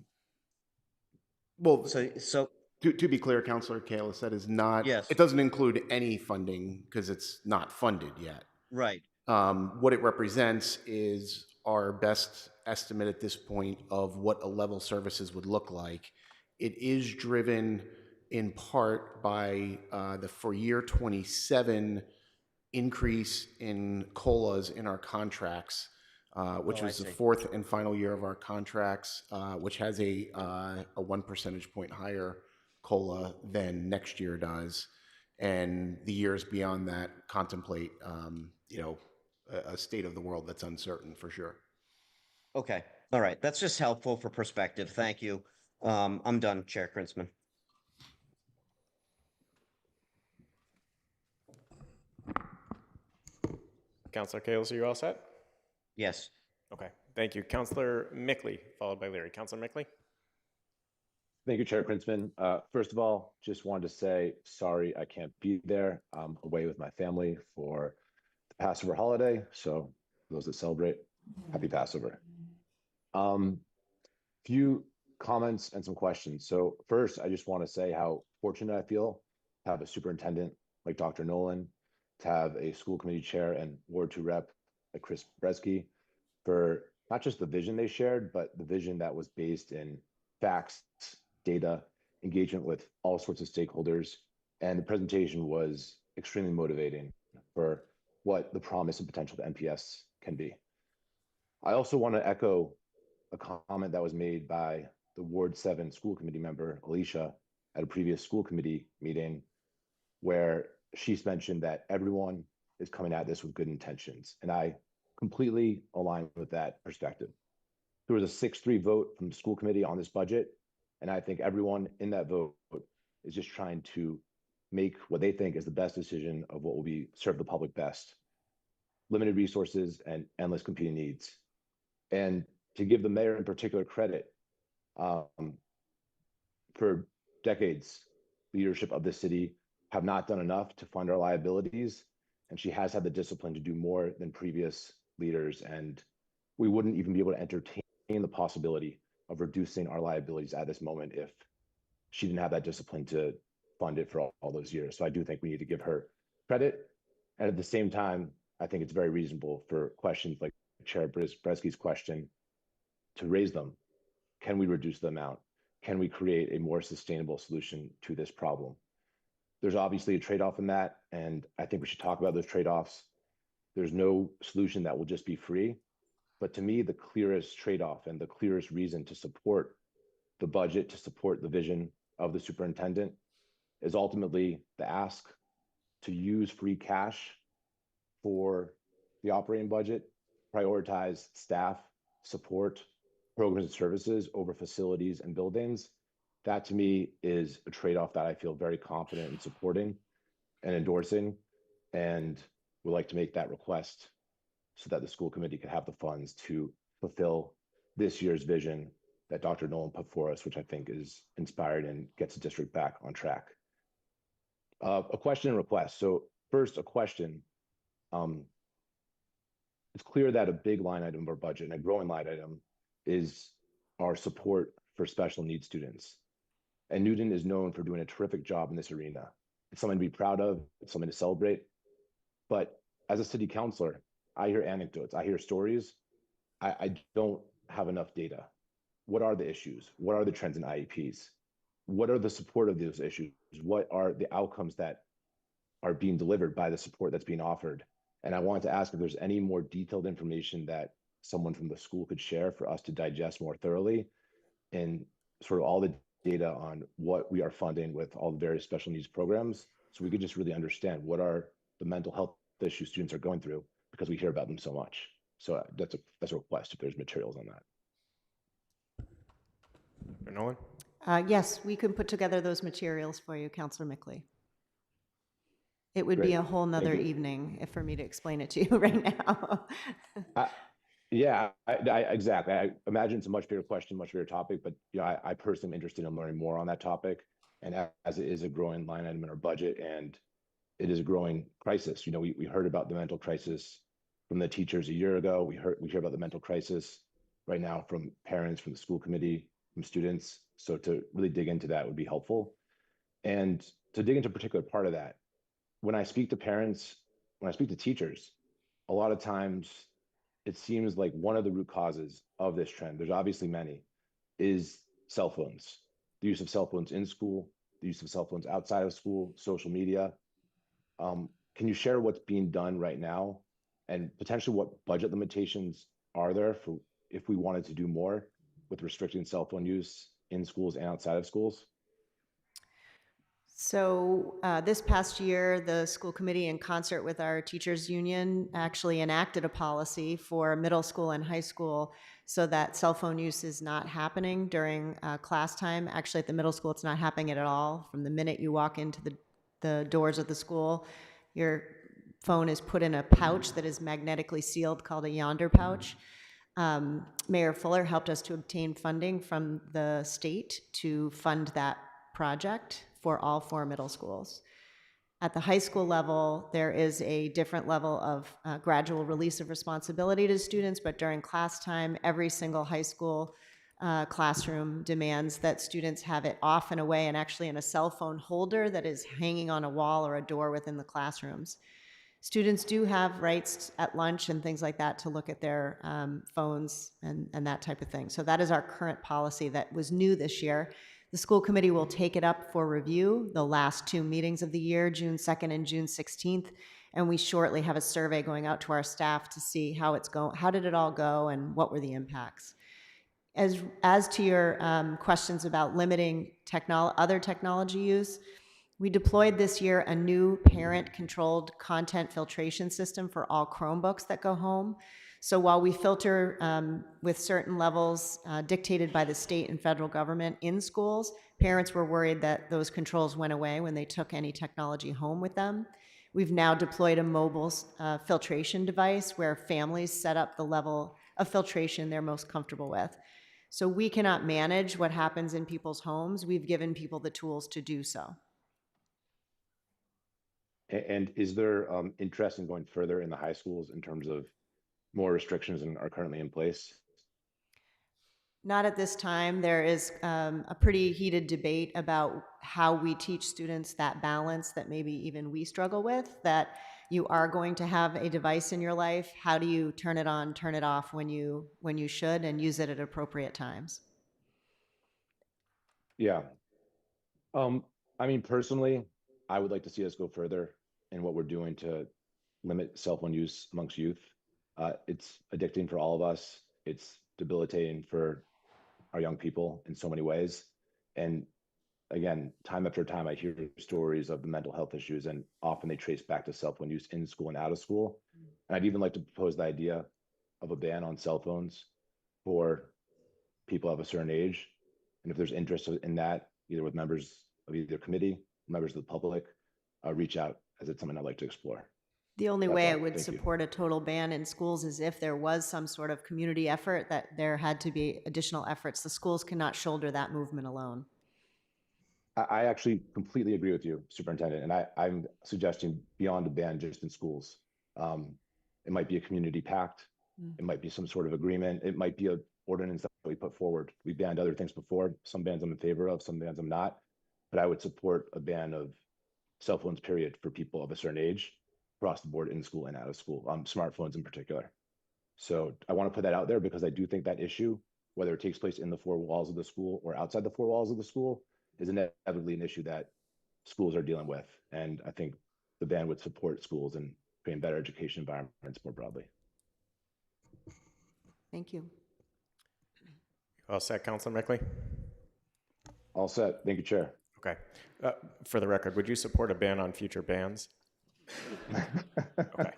so to be clear, Councilor Kalis, that is not. Yes. It doesn't include any funding because it's not funded yet. Right. What it represents is our best estimate at this point of what a level services would look like. It is driven in part by the for year 27 increase in COLAs in our contracts, which was the fourth and final year of our contracts, which has a 1 percentage point higher COLA than next year does. and the years beyond that contemplate, a state of the world that's uncertain for sure. Okay, all right, that's just helpful for perspective. Thank you. I'm done, Chair Krinsman. Councilor Kales, are you all set? Yes. Okay, thank you. Councilor Mickley, followed by Leary. Councilor Mickley? Thank you, Chair Krinsman. First of all, just wanted to say sorry I can't be there. I'm away with my family for the Passover holiday. So for those that celebrate, happy Passover. Few comments and some questions. So first, I just want to say how fortunate I feel to have a superintendent like Dr. Nolan, to have a school committee chair and Ward 2 rep like Chris Bresky, for not just the vision they shared, but the vision that was based in facts, data, engagement with all sorts of stakeholders. And the presentation was extremely motivating for what the promise and potential of MPS can be. I also want to echo a comment that was made by the Ward 7 school committee member, Alicia, at a previous school committee meeting, where she's mentioned that everyone is coming at this with good intentions. And I completely align with that perspective. There was a 6-3 vote from the school committee on this budget. And I think everyone in that vote is just trying to make what they think is the best decision of what will be serve the public best. Limited resources and endless competing needs. And to give the mayor in particular credit, for decades, leadership of the city have not done enough to fund our liabilities. And she has had the discipline to do more than previous leaders. And we wouldn't even be able to entertain the possibility of reducing our liabilities at this moment if she didn't have that discipline to fund it for all those years. So I do think we need to give her credit. And at the same time, I think it's very reasonable for questions like Chair Bresky's question to raise them. Can we reduce the amount? Can we create a more sustainable solution to this problem? There's obviously a trade-off in that, and I think we should talk about those trade-offs. There's no solution that will just be free, but to me, the clearest trade-off and the clearest reason to support the budget, to support the vision of the superintendent, is ultimately the ask to use free cash for the operating budget, prioritize staff, support, programs and services over facilities and buildings. That to me is a trade-off that I feel very confident in supporting and endorsing, and would like to make that request so that the school committee can have the funds to fulfill this year's vision that Dr. Nolan put for us, which I think is inspired and gets the district back on track. A question and request. So first, a question. It's clear that a big line item of our budget and a growing line item is our support for special needs students. And Newton is known for doing a terrific job in this arena. It's something to be proud of, it's something to celebrate. But as a city councilor, I hear anecdotes, I hear stories. I don't have enough data. What are the issues? What are the trends in IEPs? What are the support of those issues? What are the outcomes that are being delivered by the support that's being offered? And I wanted to ask if there's any more detailed information that someone from the school could share for us to digest more thoroughly, and sort of all the data on what we are funding with all the various special needs programs, so we could just really understand what are the mental health issues students are going through, because we hear about them so much. So that's a request if there's materials on that. Dr. Nolan? Yes, we can put together those materials for you, Councilor Mickley. It would be Great. a whole nother evening if for me to explain it to you right now. Yeah, exactly. I imagine it's a much bigger question, much bigger topic, but I personally am interested in learning more on that topic. And as it is a growing line item in our budget, and it is a growing crisis. We heard about the mental crisis from the teachers a year ago. We hear about the mental crisis right now from parents, from the school committee, from students. So to really dig into that would be helpful. And to dig into a particular part of that, when I speak to parents, when I speak to teachers, a lot of times it seems like one of the root causes of this trend, there's obviously many, is cell phones. The use of cell phones in school, the use of cell phones outside of school, social media. Can you share what's being done right now, and potentially what budget limitations are there for if we wanted to do more with restricting cell phone use in schools and outside of schools? So this past year, the school committee, in concert with our teachers union, actually enacted a policy for middle school and high school so that cell phone use is not happening during class time. Actually, at the middle school, it's not happening at all. From the minute you walk into the doors of the school, your phone is put in a pouch that is magnetically sealed called a yonder pouch. Mayor Fuller helped us to obtain funding from the state to fund that project for all 4 middle schools. At the high school level, there is a different level of gradual release of responsibility to students, but during class time, every single high school classroom demands that students have it off and away and actually in a cell phone holder that is hanging on a wall or a door within the classrooms. Students do have rights at lunch and things like that to look at their phones and that type of thing. So that is our current policy that was new this year. The school committee will take it up for review the last 2 meetings of the year, June 2nd and June 16th. And we shortly have a survey going out to our staff to see how it's going, how did it all go, and what were the impacts. As to your questions about limiting other technology use, we deployed this year a new parent-controlled content filtration system for all Chromebooks that go home. So while we filter with certain levels dictated by the state and federal government in schools, parents were worried that those controls went away when they took any technology home with them. We've now deployed a mobile filtration device where families set up the level of filtration they're most comfortable with. So we cannot manage what happens in people's homes. We've given people the tools to do so. And is there interest in going further in the high schools in terms of more restrictions than are currently in place? Not at this time. There is a pretty heated debate about how we teach students that balance that maybe even we struggle with, that you are going to have a device in your life. How do you turn it on, turn it off when you should, and use it at appropriate times? Yeah. I mean, personally, I would like to see us go further in what we're doing to limit cell phone use amongst youth. It's addicting for all of us. It's debilitating for our young people in so many ways. And again, time after time, I hear stories of the mental health issues, and often they trace back to cell phone use in school and out of school. And I'd even like to propose the idea of a ban on cell phones for people of a certain age. And if there's interest in that, either with members of either committee, members of the public, reach out, as it's something I'd like to explore. The only That's way all. I would Thank you. support a total ban in schools is if there was some sort of community effort, that there had to be additional efforts. The schools cannot shoulder that movement alone. I actually completely agree with you, Superintendent, and I'm suggesting beyond a ban just in schools. It might be a community pact. It might be some sort of agreement. It might be an ordinance that we put forward. We banned other things before. Some bans I'm in favor of, some bans I'm not. But I would support a ban of cell phones, period, for people of a certain age across the board in school and out of school, smartphones in particular. So I want to put that out there because I do think that issue, whether it takes place in the 4 walls of the school or outside the 4 walls of the school, is inevitably an issue that schools are dealing with. And I think the ban would support schools and create better education environments more broadly. Thank you. All set, Councilor Mickley? All set. Thank you, Chair. Okay. For the record, would you support a ban on future bans? Okay.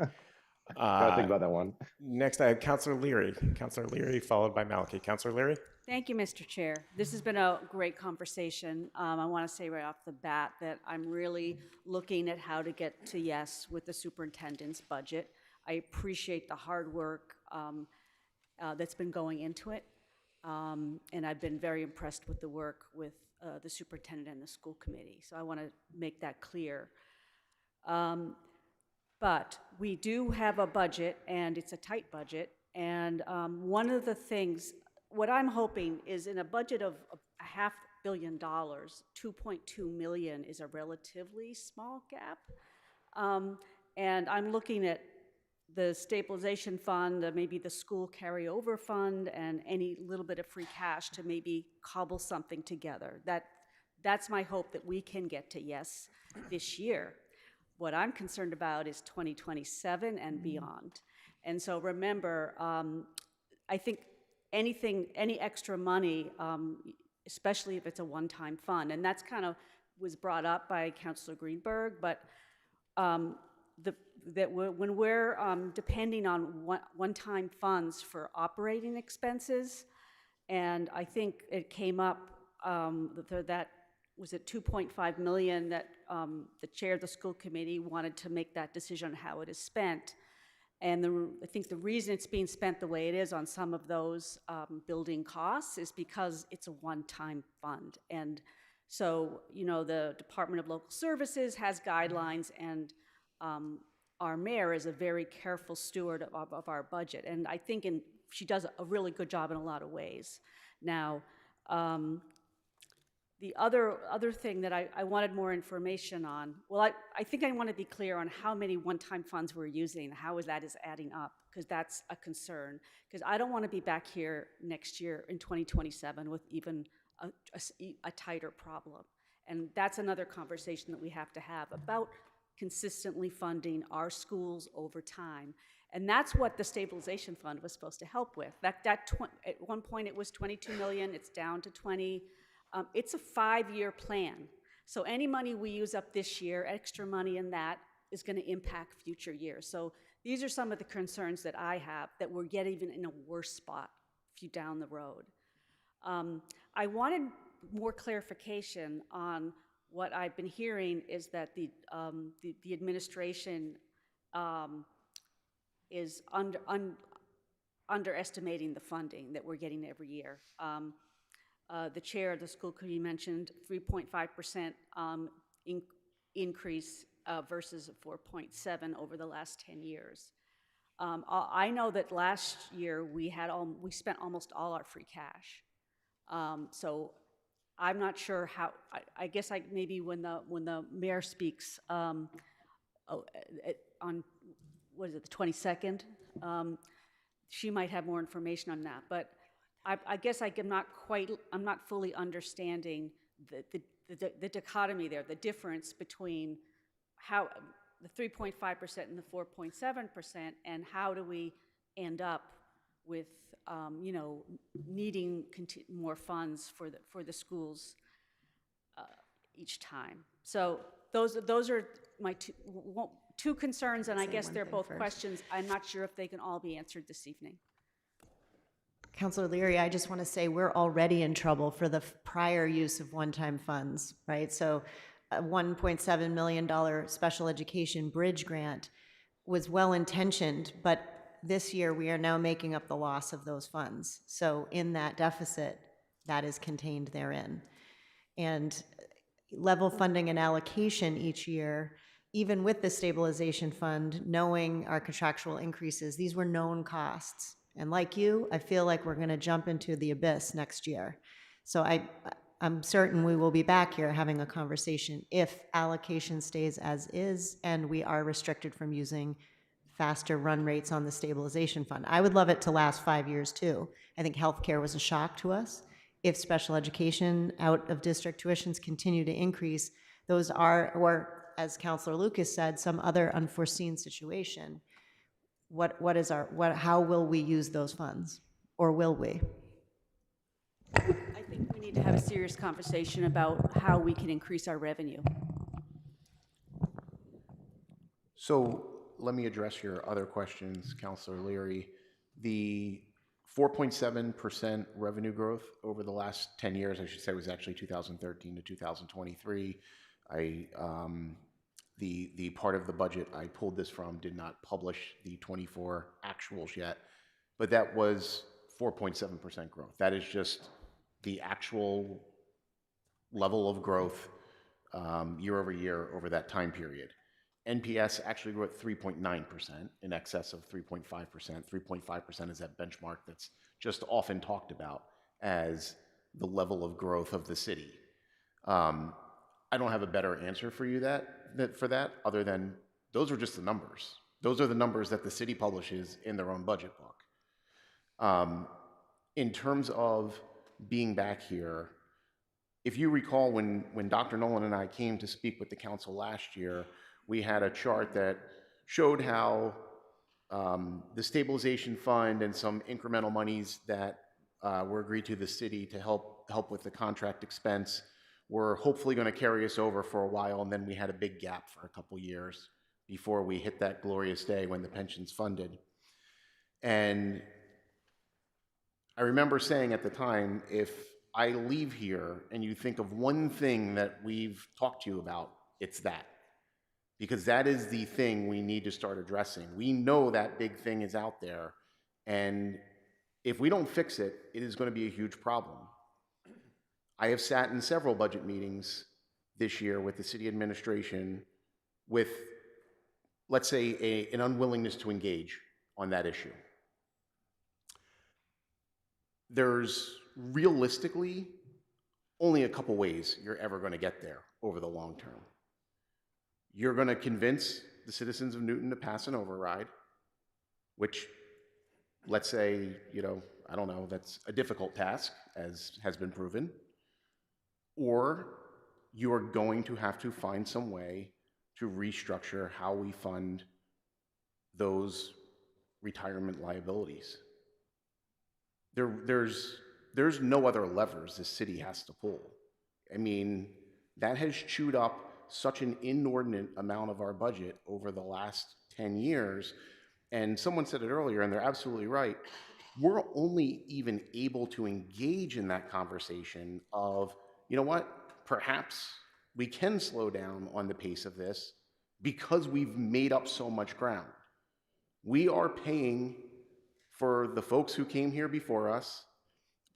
Gotta think about that one. Next, I have Councilor Leary. Councilor Leary, followed by Malaki. Councilor Leary? Thank you, Mr. Chair. This has been a great conversation. I want to say right off the bat that I'm really looking at how to get to yes with the superintendent's budget. I appreciate the hard work that's been going into it. And I've been very impressed with the work with the superintendent and the school committee. So I want to make that clear. But we do have a budget, and it's a tight budget. And one of the things, what I'm hoping is in a budget of $500 million, 2.2 million is a relatively small gap. And I'm looking at the stabilization fund, maybe the school carryover fund, and any little bit of free cash to maybe cobble something together. That's my hope, that we can get to yes this year. What I'm concerned about is 2027 and beyond. And so remember, I think any extra money, especially if it's a one-time fund, and that's kind of was brought up by Councilor Greenberg, but when we're depending on one-time funds for operating expenses, and I think it came up that was it 2.5 million that the chair of the school committee wanted to make that decision on how it is spent. And I think the reason it's being spent the way it is on some of those building costs is because it's a one-time fund. And so, you know, the Department of Local Services has guidelines, and our mayor is a very careful steward of our budget. And I think she does a really good job in a lot of ways. Now, the other thing that I wanted more information on, well, I think I want to be clear on how many one-time funds we're using, how that is adding up, because that's a concern. Because I don't want to be back here next year in 2027 with even a tighter problem. And that's another conversation that we have to have about consistently funding our schools over time. And that's what the stabilization fund was supposed to help with. At one point it was 22 million, it's down to 20. It's a 5-year plan. So any money we use up this year, extra money in that, is going to impact future years. So these are some of the concerns that I have, that we're getting even in a worse spot down the road. I wanted more clarification on what I've been hearing is that the administration is underestimating the funding that we're getting every year. The chair of the school committee mentioned 3.5% increase versus 4.7 over the last 10 years. I know that last year we spent almost all our free cash. So I'm not sure how. I guess maybe when the mayor speaks on what is it, the 22nd, she might have more information on that. But I guess I'm not fully understanding the dichotomy there, the difference between how the 3.5% and the 4.7%, and how do we end up with needing more funds for the schools each time. So those are my two concerns, and I guess they're both questions. I'm not sure if they can all be answered this evening. Councilor Leary, I just want to say we're already in trouble for the prior use of one-time funds, right? So a $1.7 million special education bridge grant was well-intentioned, but this year we are now making up the loss of those funds. So in that deficit, that is contained therein. And level funding and allocation each year, even with the stabilization fund, knowing our contractual increases, these were known costs. And like you, I feel like we're going to jump into the abyss next year. So I'm certain we will be back here having a conversation if allocation stays as is and we are restricted from using faster run rates on the stabilization fund. I would love it to last 5 years too. I think healthcare was a shock to us. If special education out of district tuitions continue to increase, those are, or as Councilor Lucas said, some other unforeseen situation. How will we use those funds? Or will we? I think we need to have a serious conversation about how we can increase our revenue. So let me address your other questions, Councilor Leary. The 4.7% revenue growth over the last 10 years, I should say, was actually 2013 to 2023. The part of the budget I pulled this from did not publish the 24 actuals yet, but that was 4.7% growth. That is just the actual level of growth year over year over that time period. NPS actually grew at 3.9%, in excess of 3.5%. 3.5% is that benchmark that's just often talked about as the level of growth of the city. I don't have a better answer for you for that, other than those are just the numbers. Those are the numbers that the city publishes in their own budget book. In terms of being back here, if you recall when Dr. Nolan and I came to speak with the council last year, we had a chart that showed how the stabilization fund and some incremental monies that were agreed to the city to help with the contract expense were hopefully going to carry us over for a while, and then we had a big gap for a couple years before we hit that glorious day when the pension's funded. And I remember saying at the time, if I leave here and you think of one thing that we've talked to you about, it's that. Because that is the thing we need to start addressing. We know that big thing is out there, and if we don't fix it, it is going to be a huge problem. I have sat in several budget meetings this year with the city administration with, let's say, an unwillingness to engage on that issue. There's realistically only a couple ways you're ever going to get there over the long term. You're going to convince the citizens of Newton to pass an override, which, let's say, I don't know, that's a difficult task, as has been proven. Or you are going to have to find some way to restructure how we fund those retirement liabilities. There's no other levers this city has to pull. I mean, that has chewed up such an inordinate amount of our budget over the last 10 years. And someone said it earlier, and they're absolutely right. We're only even able to engage in that conversation of, you know what, perhaps we can slow down on the pace of this because we've made up so much ground. We are paying for the folks who came here before us.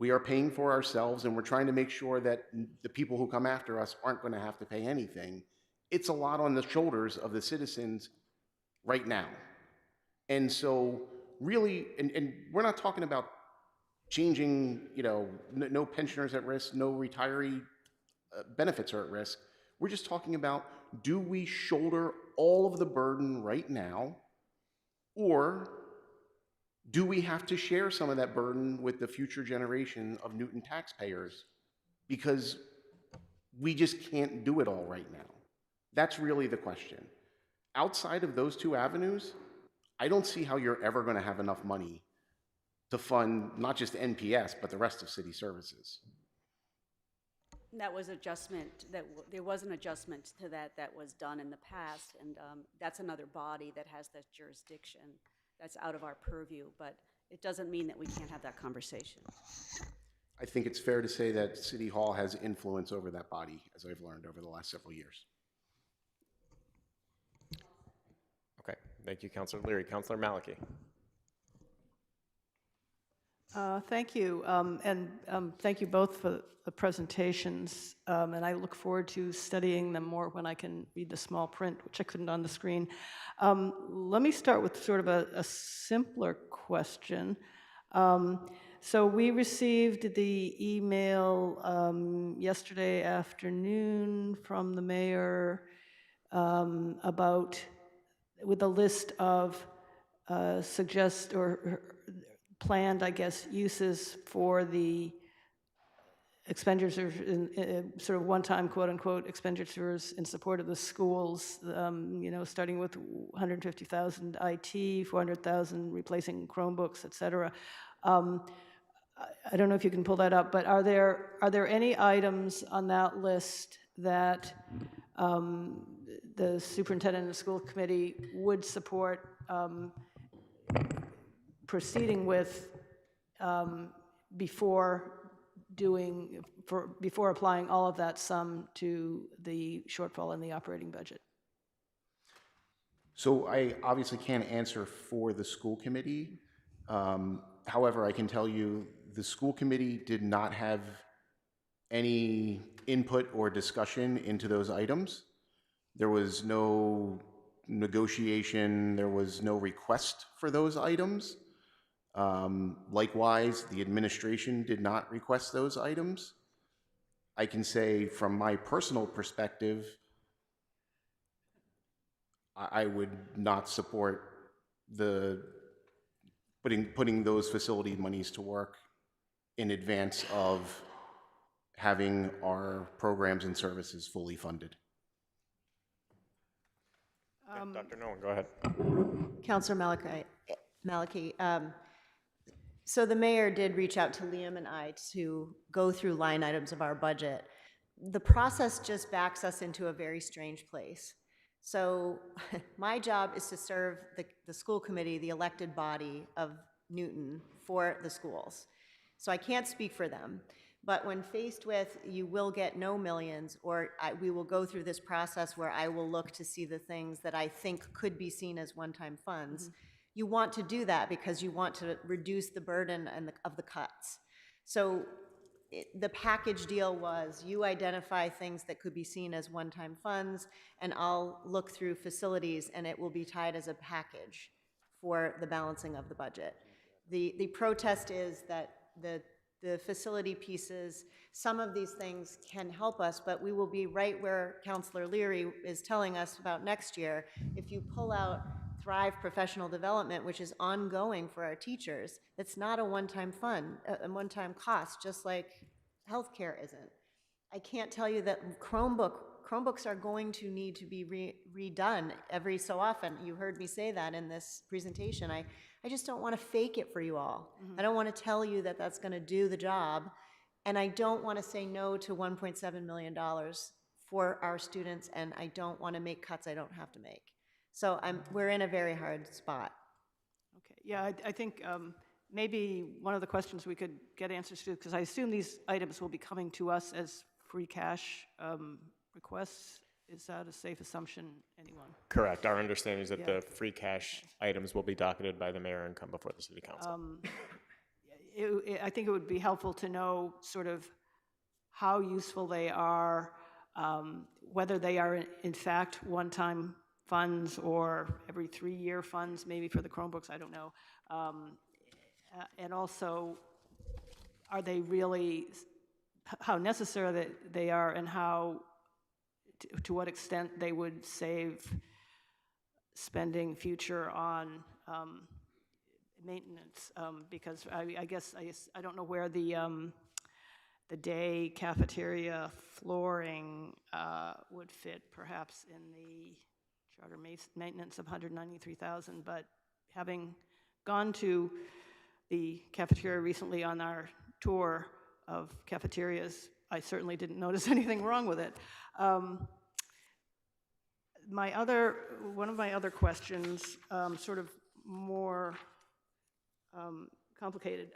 We are paying for ourselves, and we're trying to make sure that the people who come after us aren't going to have to pay anything. It's a lot on the shoulders of the citizens right now. And so really, and we're not talking about changing, no pensioners at risk, no retiree benefits are at risk. We're just talking about, do we shoulder all of the burden right now, or do we have to share some of that burden with the future generation of Newton taxpayers? Because we just can't do it all right now. That's really the question. Outside of those two avenues, I don't see how you're ever going to have enough money to fund not just NPS, but the rest of city services. That was adjustment, there was an adjustment to that was done in the past, and that's another body that has that jurisdiction. That's out of our purview, but it doesn't mean that we can't have that conversation. I think it's fair to say that City Hall has influence over that body, as I've learned over the last several years. Okay, thank you, Councilor Leary. Councilor Maliki. Thank you, and thank you both for the presentations, and I look forward to studying them more when I can read the small print, which I couldn't on the screen. Let me start with sort of a simpler question. So we received the email yesterday afternoon from the mayor with a list of planned, I guess, uses for the expenditures, sort of one-time, quote-unquote, expenditures in support of the schools, starting with $150,000 IT, $400,000 replacing Chromebooks, et cetera. I don't know if you can pull that up, but are there any items on that list that the superintendent and the school committee would support proceeding with before applying all of that sum to the shortfall in the operating budget? So I obviously can't answer for the school committee. However, I can tell you the school committee did not have any input or discussion into those items. There was no negotiation, there was no request for those items. Likewise, the administration did not request those items. I can say from my personal perspective, I would not support putting those facility monies to work in advance of having our programs and services fully funded. Dr. Nolan, go ahead. Councilor Maliki, so the mayor did reach out to Liam and I to go through line items of our budget the process just backs us into a very strange place. So my job is to serve the school committee, the elected body of Newton, for the schools. So I can't speak for them. But when faced with, you will get no millions, or we will go through this process where I will look to see the things that I think could be seen as one-time funds, you want to do that because you want to reduce the burden of the cuts. So the package deal was you identify things that could be seen as one-time funds, and I'll look through facilities, and it will be tied as a package for the balancing of the budget. The protest is that the facility pieces, some of these things can help us, but we will be right where Councilor Leary is telling us about next year. If you pull out Thrive Professional Development, which is ongoing for our teachers, it's not a one-time fund, a one-time cost, just like healthcare isn't. I can't tell you that Chromebooks are going to need to be redone every so often. You heard me say that in this presentation. I just don't want to fake it for you all. I don't want to tell you that that's going to do the job, and I don't want to say no to $1.7 million for our students, and I don't want to make cuts I don't have to make. So we're in a very hard spot. Okay, yeah, I think maybe one of the questions we could get answers to, because I assume these items will be coming to us as free cash requests. Is that a safe assumption, anyone? Correct. Our understanding is that the free cash items will be docketed by the mayor and come before the city council. I think it would be helpful to know sort of how useful they are, whether they are in fact one-time funds or every 3-year funds, maybe for the Chromebooks, I don't know. And also, are they really, how necessary they are, and how, to what extent they would save spending future on maintenance, because I guess I don't know where the day cafeteria flooring would fit, perhaps in the charter maintenance of $193,000, but having gone to the cafeteria recently on our tour of cafeterias, I certainly didn't notice anything wrong with it. One of my other questions, sort of more complicated.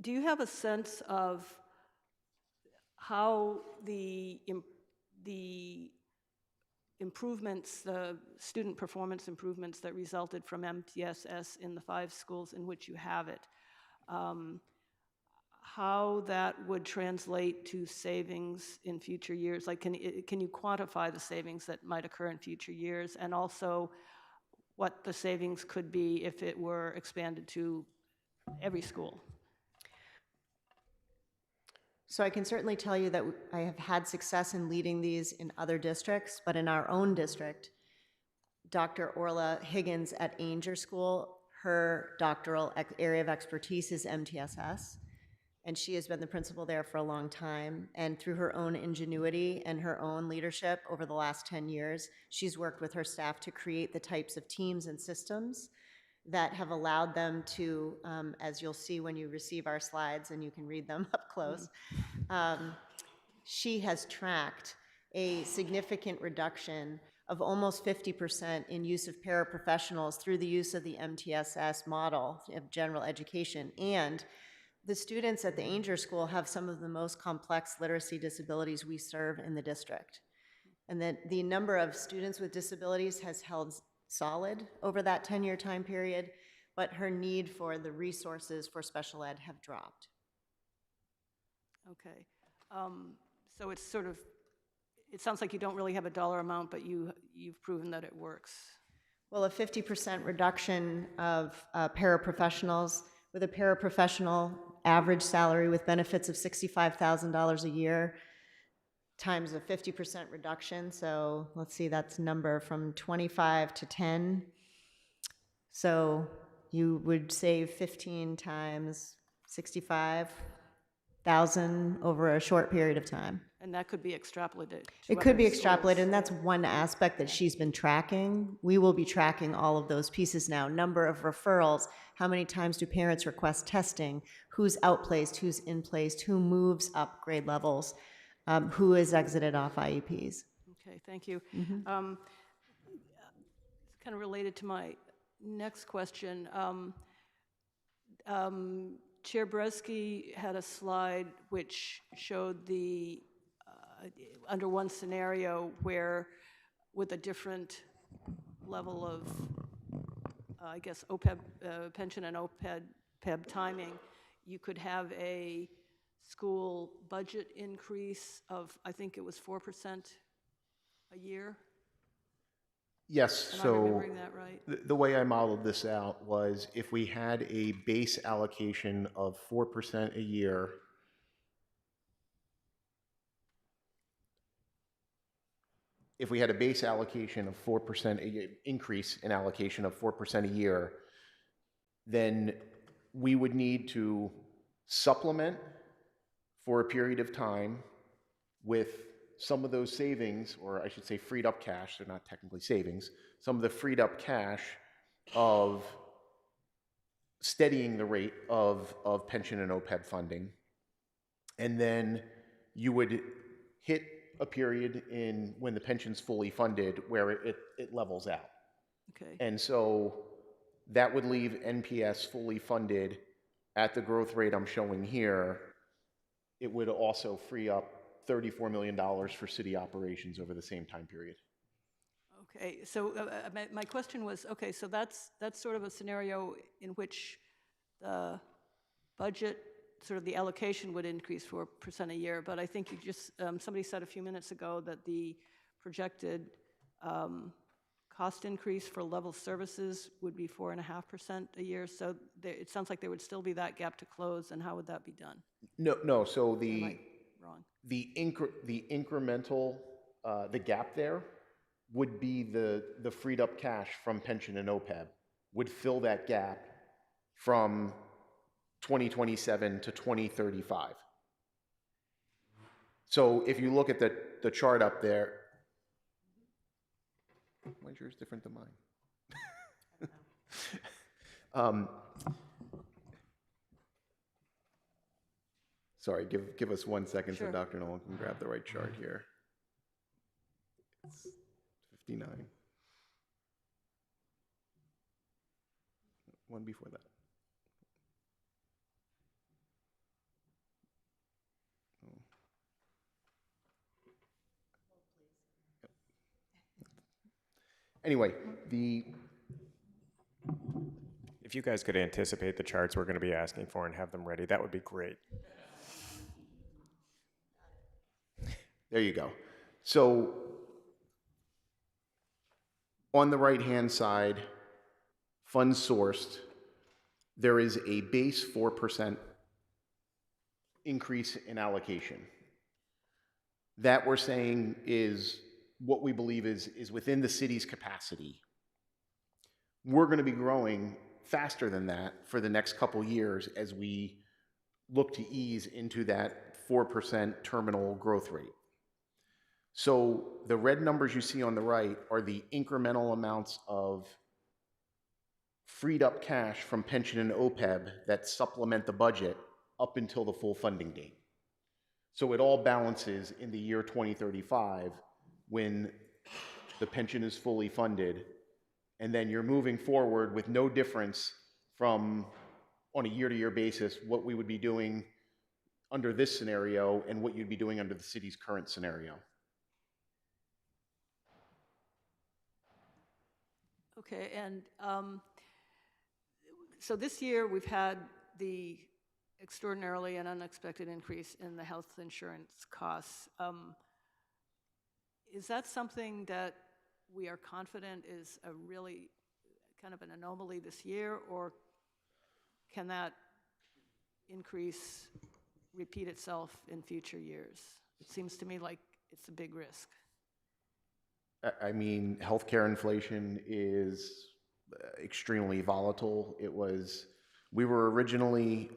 Do you have a sense of how the improvements, the student performance improvements that resulted from MTSS in the 5 schools in which you have it, how that would translate to savings in future years? Like, can you quantify the savings that might occur in future years, and also what the savings could be if it were expanded to every school? So I can certainly tell you that I have had success in leading these in other districts, but in our own district, Dr. Orla Higgins at Ainger School, her doctoral area of expertise is MTSS, and she has been the principal there for a long time. And through her own ingenuity and her own leadership over the last 10 years, she's worked with her staff to create the types of teams and systems that have allowed them to, as you'll see when you receive our slides and you can read them up close, she has tracked a significant reduction of almost 50% in use of paraprofessionals through the use of the MTSS model of general education. And the students at the Ainger School have some of the most complex literacy disabilities we serve in the district. And that the number of students with disabilities has held solid over that 10-year time period, but her need for the resources for special ed have dropped. Okay. So it's sort of, it sounds like you don't really have a dollar amount, but you've proven that it works. Well, a 50% reduction of paraprofessionals, with a paraprofessional average salary with benefits of $65,000 a year, times a 50% reduction. So let's see, that's number from 25 to 10. So you would save 15 times 65,000 over a short period of time. And that could be extrapolated. to It could be other schools. extrapolated, and that's one aspect that she's been tracking. We will be tracking all of those pieces now. Number of referrals, how many times do parents request testing, who's outplaced, who's in-placed, who moves up grade levels, who is exited off IEPs. Okay, thank you. Mhm. It's kind of related to my next question. Chair Bresky had a slide which showed the, under one scenario where with a different level of, I guess, OPEB, pension and OPEB timing, you could have a school budget increase of, I think it was 4% a year. Yes, Am I so remembering that right? the way I modeled this out was if we had a base allocation of 4% a year, if we had a base allocation of 4%, increase in allocation of 4% a year, then we would need to supplement for a period of time with some of those savings, or I should say freed up cash, they're not technically savings, some of the freed up cash of steadying the rate of pension and OPEB funding. And then you would hit a period in when the pension's fully funded where it levels out. Okay. And so that would leave NPS fully funded at the growth rate I'm showing here. It would also free up $34 million for city operations over the same time period. Okay, so my question was, okay, so that's sort of a scenario in which the budget, sort of the allocation would increase 4% a year, but I think you just, somebody said a few minutes ago that the projected cost increase for level services would be 4.5% a year, so it sounds like there would still be that gap to close, and how would that be done? No, so Am I wrong? the incremental, the gap there would be the freed up cash from pension and OPEB would fill that gap from 2027 to 2035. So if you look at the chart up there, why is yours different than mine? Sorry, give us 1 second Sure. so Dr. Nolan can grab the right chart here. It's 59. One before that. Oh. Yep. Anyway, If you guys could anticipate the charts we're going to be asking for and have them ready, that would be great. There you go. So on the right-hand side, funds sourced, there is a base 4% increase in allocation. That we're saying is what we believe is within the city's capacity. We're going to be growing faster than that for the next couple years as we look to ease into that 4% terminal growth rate. So the red numbers you see on the right are the incremental amounts of freed up cash from pension and OPEB that supplement the budget up until the full funding date. So it all balances in the year 2035 when the pension is fully funded, and then you're moving forward with no difference from, on a year-to-year basis, what we would be doing under this scenario and what you'd be doing under the city's current scenario. Okay, and so this year we've had the extraordinarily and unexpected increase in the health insurance costs. Is that something that we are confident is a really kind of an anomaly this year, or can that increase repeat itself in future years? It seems to me like it's a big risk. I mean, healthcare inflation is extremely volatile. We were originally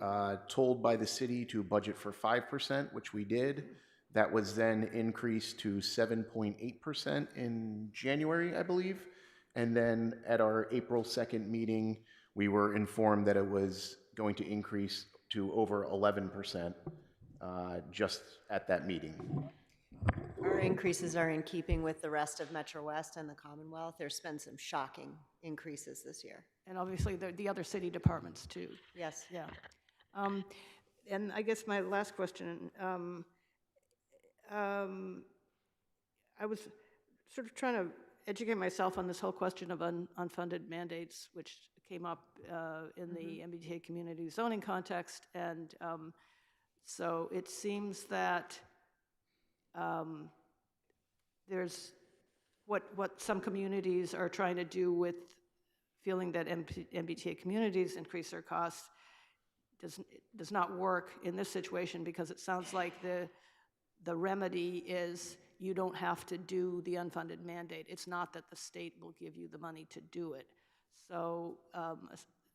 told by the city to budget for 5%, which we did. That was then increased to 7.8% in January, I believe. And then at our April 2nd meeting, we were informed that it was going to increase to over 11% just at that meeting. Our increases are in keeping with the rest of Metro West and the Commonwealth. There's been some shocking increases this year. And obviously, the other city departments, too. Yes. Yeah. And I guess my last question, I was sort of trying to educate myself on this whole question of unfunded mandates, which came up in the MBTA community zoning context. And so it seems that there's what some communities are trying to do with feeling that MBTA communities increase their costs does not work in this situation, because it sounds like the remedy is you don't have to do the unfunded mandate. It's not that the state will give you the money to do it. So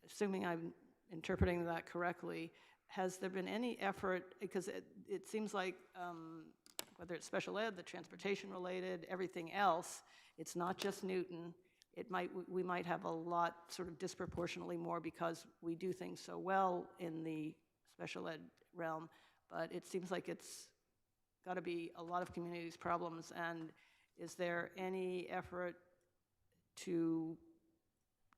assuming I'm interpreting that correctly, has there been any effort, because it seems like whether it's special ed, the transportation related, everything else, it's not just Newton. We might have a lot sort of disproportionately more because we do things so well in the special ed realm, but it seems like it's got to be a lot of communities' problems. And is there any effort to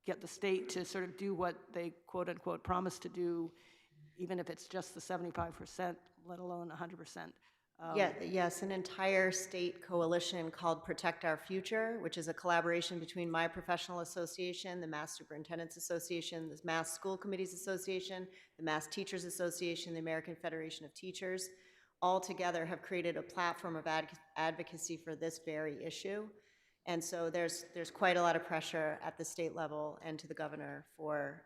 get the state to sort of do what they quote unquote promised to do, even if it's just the 75%, let alone 100%? Yes, an entire state coalition called Protect Our Future, which is a collaboration between my professional association, the Mass Superintendents Association, the Mass School Committees Association, the Mass Teachers Association, the American Federation of Teachers, all together have created a platform of advocacy for this very issue. And so there's quite a lot of pressure at the state level and to the governor for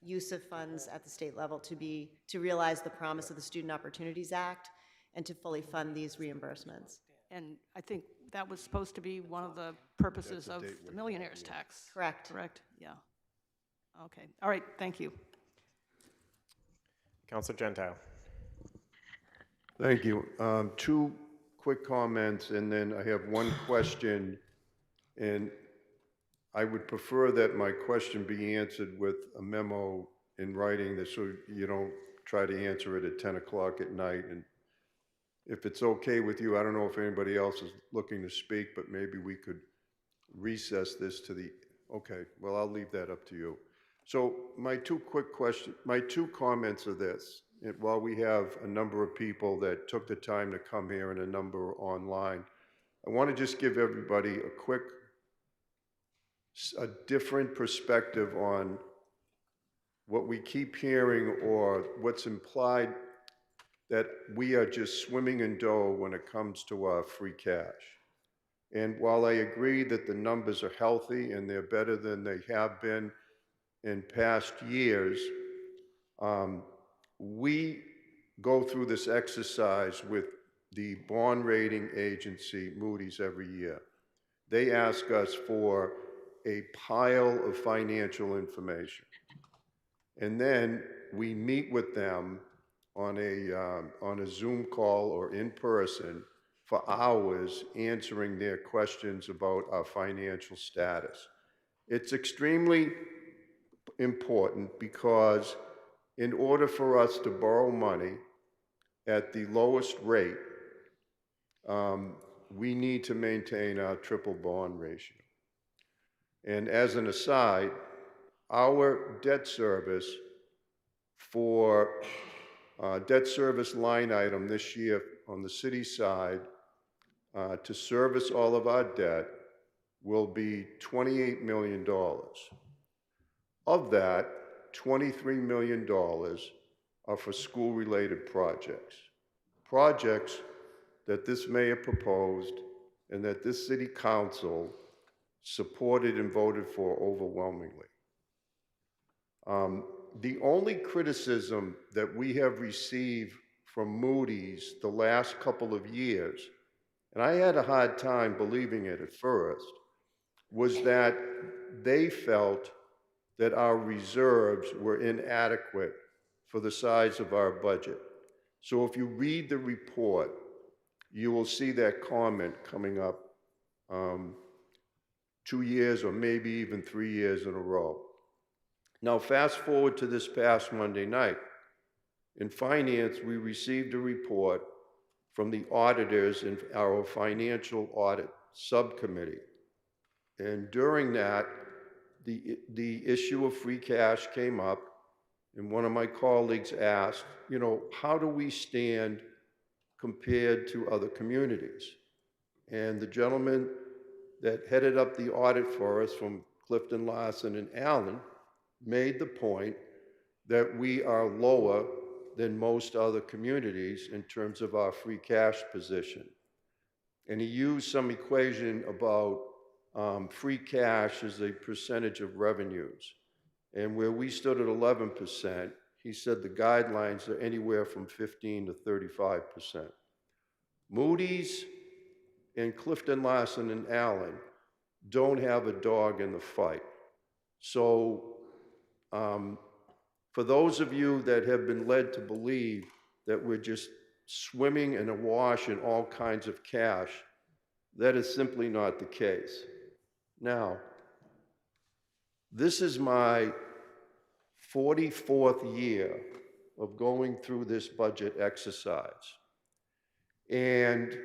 use of funds at the state level to realize the promise of the Student Opportunities Act and to fully fund these reimbursements. And I think that was supposed to be one of the purposes of the millionaire's tax. Correct. Correct, yeah. Okay, all right, thank you. Councilor Gentile. Thank you. Two quick comments, and then I have one question. And I would prefer that my question be answered with a memo in writing, so you don't try to answer it at 10 o'clock at night. And if it's okay with you, I don't know if anybody else is looking to speak, but maybe we could recess this to the, okay, well, I'll leave that up to you. So my two comments are this. While we have a number of people that took the time to come here and a number online, I want to just give everybody a different perspective on what we keep hearing, or what's implied, that we are just swimming in dough when it comes to our free cash. And while I agree that the numbers are healthy and they're better than they have been in past years, we go through this exercise with the bond rating agency, Moody's, every year. They ask us for a pile of financial information. And then we meet with them on a Zoom call or in person for hours, answering their questions about our financial status. It's extremely important because in order for us to borrow money at the lowest rate, we need to maintain our triple bond ratio. And as an aside, our debt service for debt service line item this year on the city side to service all of our debt will be $28 million. Of that, $23 million are for school-related projects. Projects that this mayor proposed and that this city council supported and voted for overwhelmingly. The only criticism that we have received from Moody's the last couple of years, and I had a hard time believing it at first, was that they felt that our reserves were inadequate for the size of our budget. So if you read the report, you will see that comment coming up 2 years or maybe even 3 years in a row. Now, fast forward to this past Monday night. In finance, we received a report from the auditors in our financial audit subcommittee. And during that, the issue of free cash came up, and one of my colleagues asked, you know, how do we stand compared to other communities? And the gentleman that headed up the audit for us from Clifton Larson and Allen made the point that we are lower than most other communities in terms of our free cash position. And he used some equation about free cash as a percentage of revenues. And where we stood at 11%, he said the guidelines are anywhere from 15 to 35%. Moody's and Clifton Larson and Allen don't have a dog in the fight. So for those of you that have been led to believe that we're just swimming in awash in all kinds of cash, that is simply not the case. Now, this is my 44th year of going through this budget exercise. And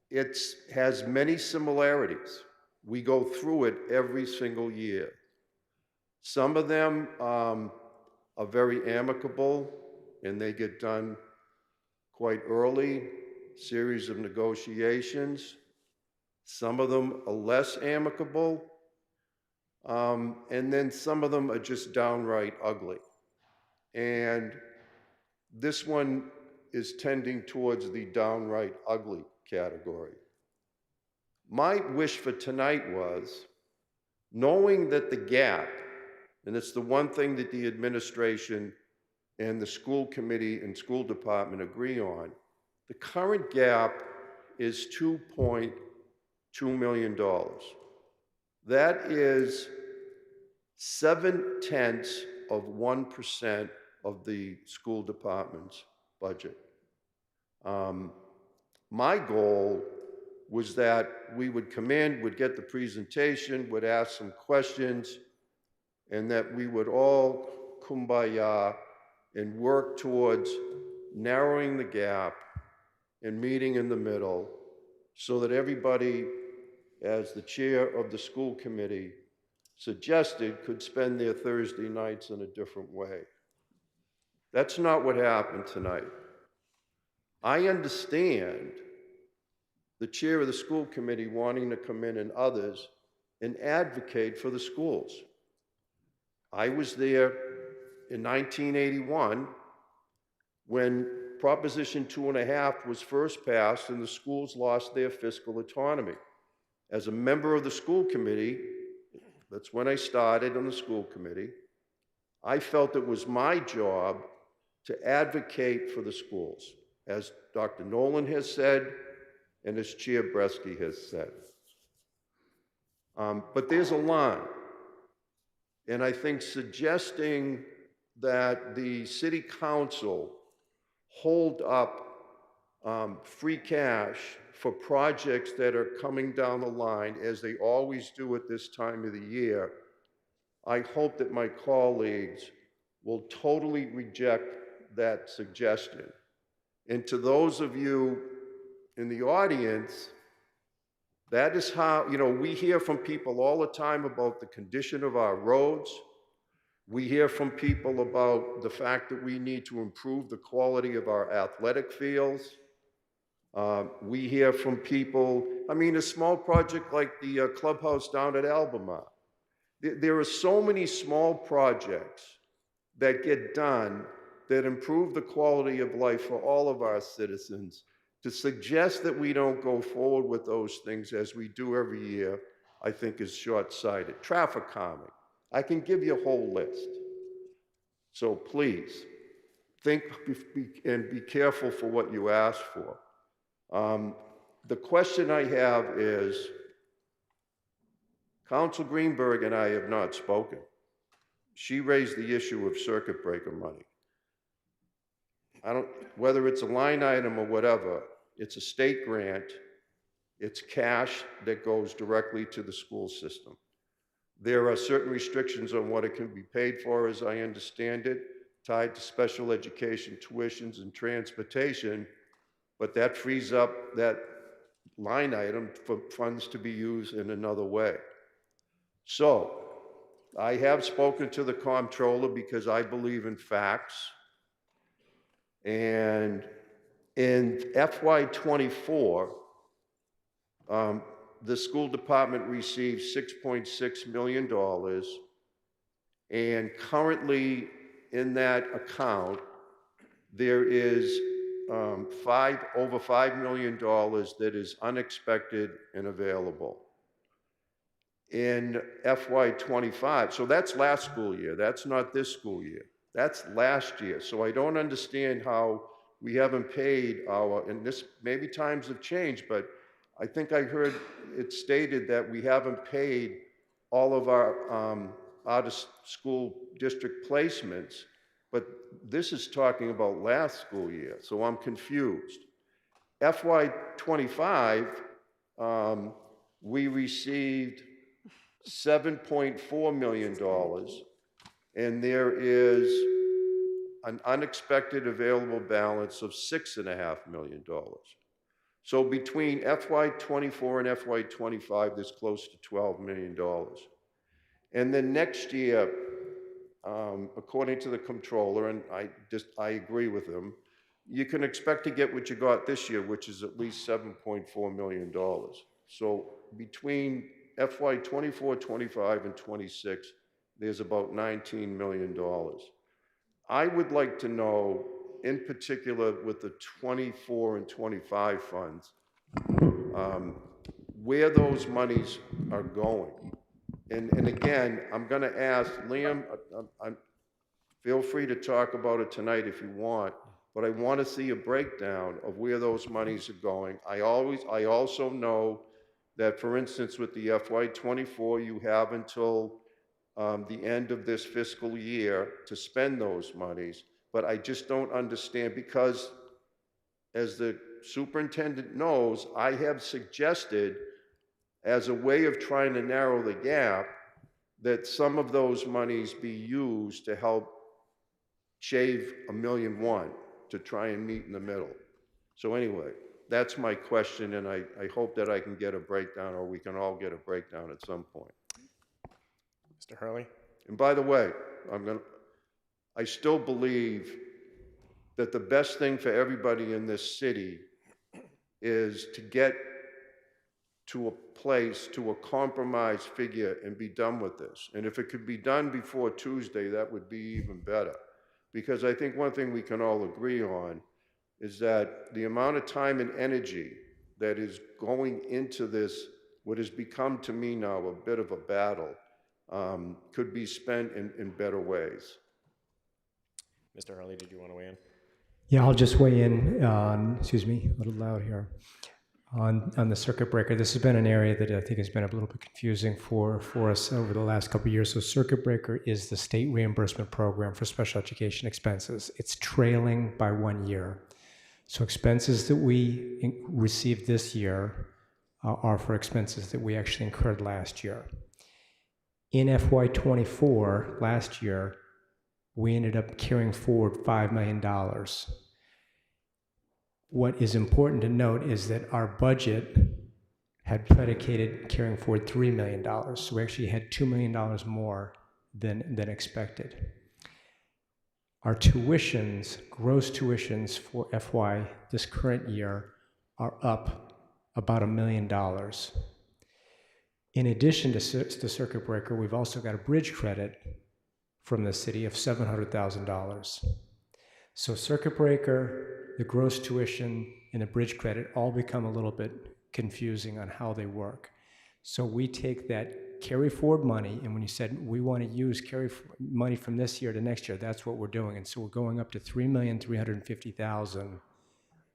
it has many similarities. We go through it every single year. Some of them are very amicable and they get done quite early, series of negotiations. Some of them are less amicable, and then some of them are just downright ugly. And this one is tending towards the downright ugly category. My wish for tonight was, knowing that the gap, and it's the one thing that the administration and the school committee and school department agree on, the current gap is $2.2 million. That is 0.7% of the school department's budget. My goal was that we would come in, would get the presentation, would ask some questions, and that we would all kumbaya and work towards narrowing the gap and meeting in the middle so that everybody, as the chair of the school committee suggested, could spend their Thursday nights in a different way. That's not what happened tonight. I understand the chair of the school committee wanting to come in and others and advocate for the schools. I was there in 1981 when Proposition 2.5 was first passed and the schools lost their fiscal autonomy. As a member of the school committee, that's when I started on the school committee, I felt it was my job to advocate for the schools, as Dr. Nolan has said, and as Chair Bresky has said. But there's a line. And I think suggesting that the city council hold up free cash for projects that are coming down the line, as they always do at this time of the year, I hope that my colleagues will totally reject that suggestion. And to those of you in the audience, that is how, you know, we hear from people all the time about the condition of our roads. We hear from people about the fact that we need to improve the quality of our athletic fields. We hear from people, I mean, a small project like the clubhouse down at Albemarle. There are so many small projects that get done that improve the quality of life for all of our citizens. To suggest that we don't go forward with those things as we do every year, I think is short-sighted. Traffic calming. I can give you a whole list. So please, think and be careful for what you ask for. The question I have is, Council Greenberg and I have not spoken. She raised the issue of circuit breaker money. Whether it's a line item or whatever, It's a state grant. It's cash that goes directly to the school system. There are certain restrictions on what it can be paid for, as I understand it, tied to special education tuitions and transportation, but that frees up that line item for funds to be used in another way. So I have spoken to the comptroller because I believe in facts. And in FY24, the school department received $6.6 million. And currently in that account, there is over $5 million that is unexpected and available. In FY25, so that's last school year, that's not this school year, that's last year. So I don't understand how we haven't paid our, and this, maybe times have changed, but I think I heard it stated that we haven't paid all of our out of school district placements, but this is talking about last school year, so I'm confused. FY25, we received $7.4 million, and there is an unexpected available balance of $6.5 million. So between FY24 and FY25, there's close to $12 million. And then next year, according to the comptroller, and I agree with him, you can expect to get what you got this year, which is at least $7.4 million. So between FY24, 25, and 26, there's about $19 million. I would like to know, in particular with the 24 and 25 funds, where those monies are going. And again, I'm going to ask Liam, feel free to talk about it tonight if you want, but I want to see a breakdown of where those monies are going. I also know that, for instance, with the FY24, you have until the end of this fiscal year to spend those monies, but I just don't understand because, as the superintendent knows, I have suggested, as a way of trying to narrow the gap, that some of those monies be used to help shave $1.1 million to try and meet in the middle. So anyway, that's my question, and I hope that I can get a breakdown, or we can all get a breakdown at some point. Mr. Hurley? And by the way, I still believe that the best thing for everybody in this city is to get to a place, to a compromise figure, and be done with this. And if it could be done before Tuesday, that would be even better. Because I think one thing we can all agree on is that the amount of time and energy that is going into this, what has become to me now a bit of a battle, could be spent in better ways. Mr. Hurley, did you want to weigh in? Yeah, I'll just weigh in on, excuse me, a little loud here, on the circuit breaker. This has been an area that I think has been a little bit confusing for us over the last couple of years. So circuit breaker is the state reimbursement program for special education expenses. It's trailing by 1 year. So expenses that we received this year are for expenses that we actually incurred last year. In FY24, last year, we ended up carrying forward $5 million. What is important to note is that our budget had predicated carrying forward $3 million. So we actually had $2 million more than expected. Our tuitions, gross tuitions for FY this current year, are up about $1 million. In addition to circuit breaker, we've also got a bridge credit from the city of $700,000. So circuit breaker, the gross tuition, and the bridge credit all become a little bit confusing on how they work. So we take that carry forward money, and when you said we want to use money from this year to next year, that's what we're doing. And so we're going up to $3,350,000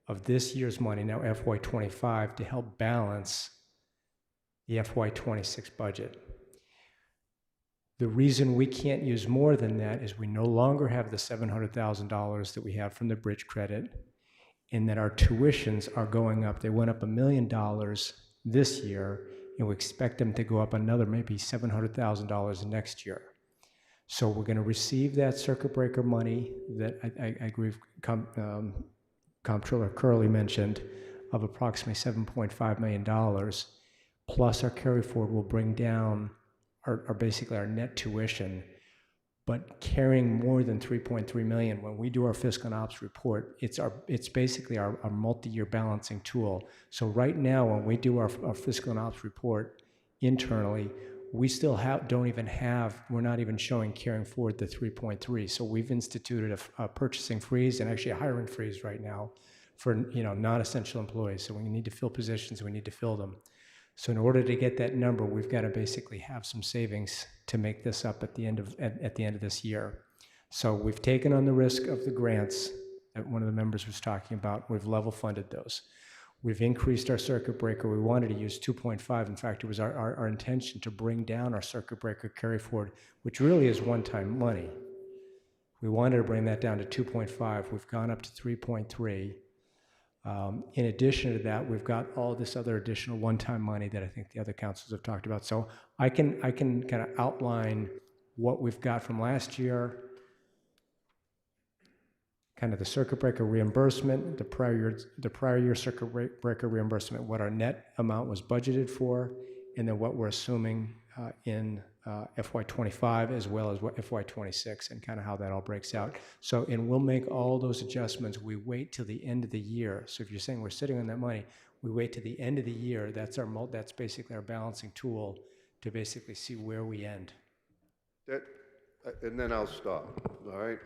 of this year's money, now FY25, to help balance the FY26 budget. The reason we can't use more than that is we no longer have the $700,000 that we have from the bridge credit, and that our tuitions are going up. They went up $1 million this year, and we expect them to go up another maybe $700,000 next year. So we're going to receive that circuit breaker money that I agree with Comptroller Curley mentioned, of approximately $7.5 million, plus our carry forward will bring down basically our net tuition. But carrying more than 3.3 million, when we do our fiscal and ops report, it's basically our multi-year balancing tool. So right now, when we do our fiscal and ops report internally, we still we're not even showing carrying forward the 3.3. So we've instituted a purchasing freeze and actually a hiring freeze right now for non-essential employees. So when you need to fill positions, we need to fill them. So in order to get that number, we've got to basically have some savings to make this up at the end of this year. So we've taken on the risk of the grants that one of the members was talking about. We've level funded those. We've increased our circuit breaker. We wanted to use 2.5. In fact, it was our intention to bring down our circuit breaker carry forward, which really is one-time money. We wanted to bring that down to 2.5. We've gone up to 3.3. In addition to that, we've got all this other additional one-time money that I think the other councils have talked about. So I can kind of outline what we've got from last year, kind of the circuit breaker reimbursement, the prior year circuit breaker reimbursement, what our net amount was budgeted for, and then what we're assuming in FY25 as well as what FY26, and kind of how that all breaks out. So, and we'll make all those adjustments. We wait till the end of the year. So if you're saying we're sitting on that money, we wait till the end of the year. That's basically our balancing tool to basically see where we end. And then I'll stop, all right?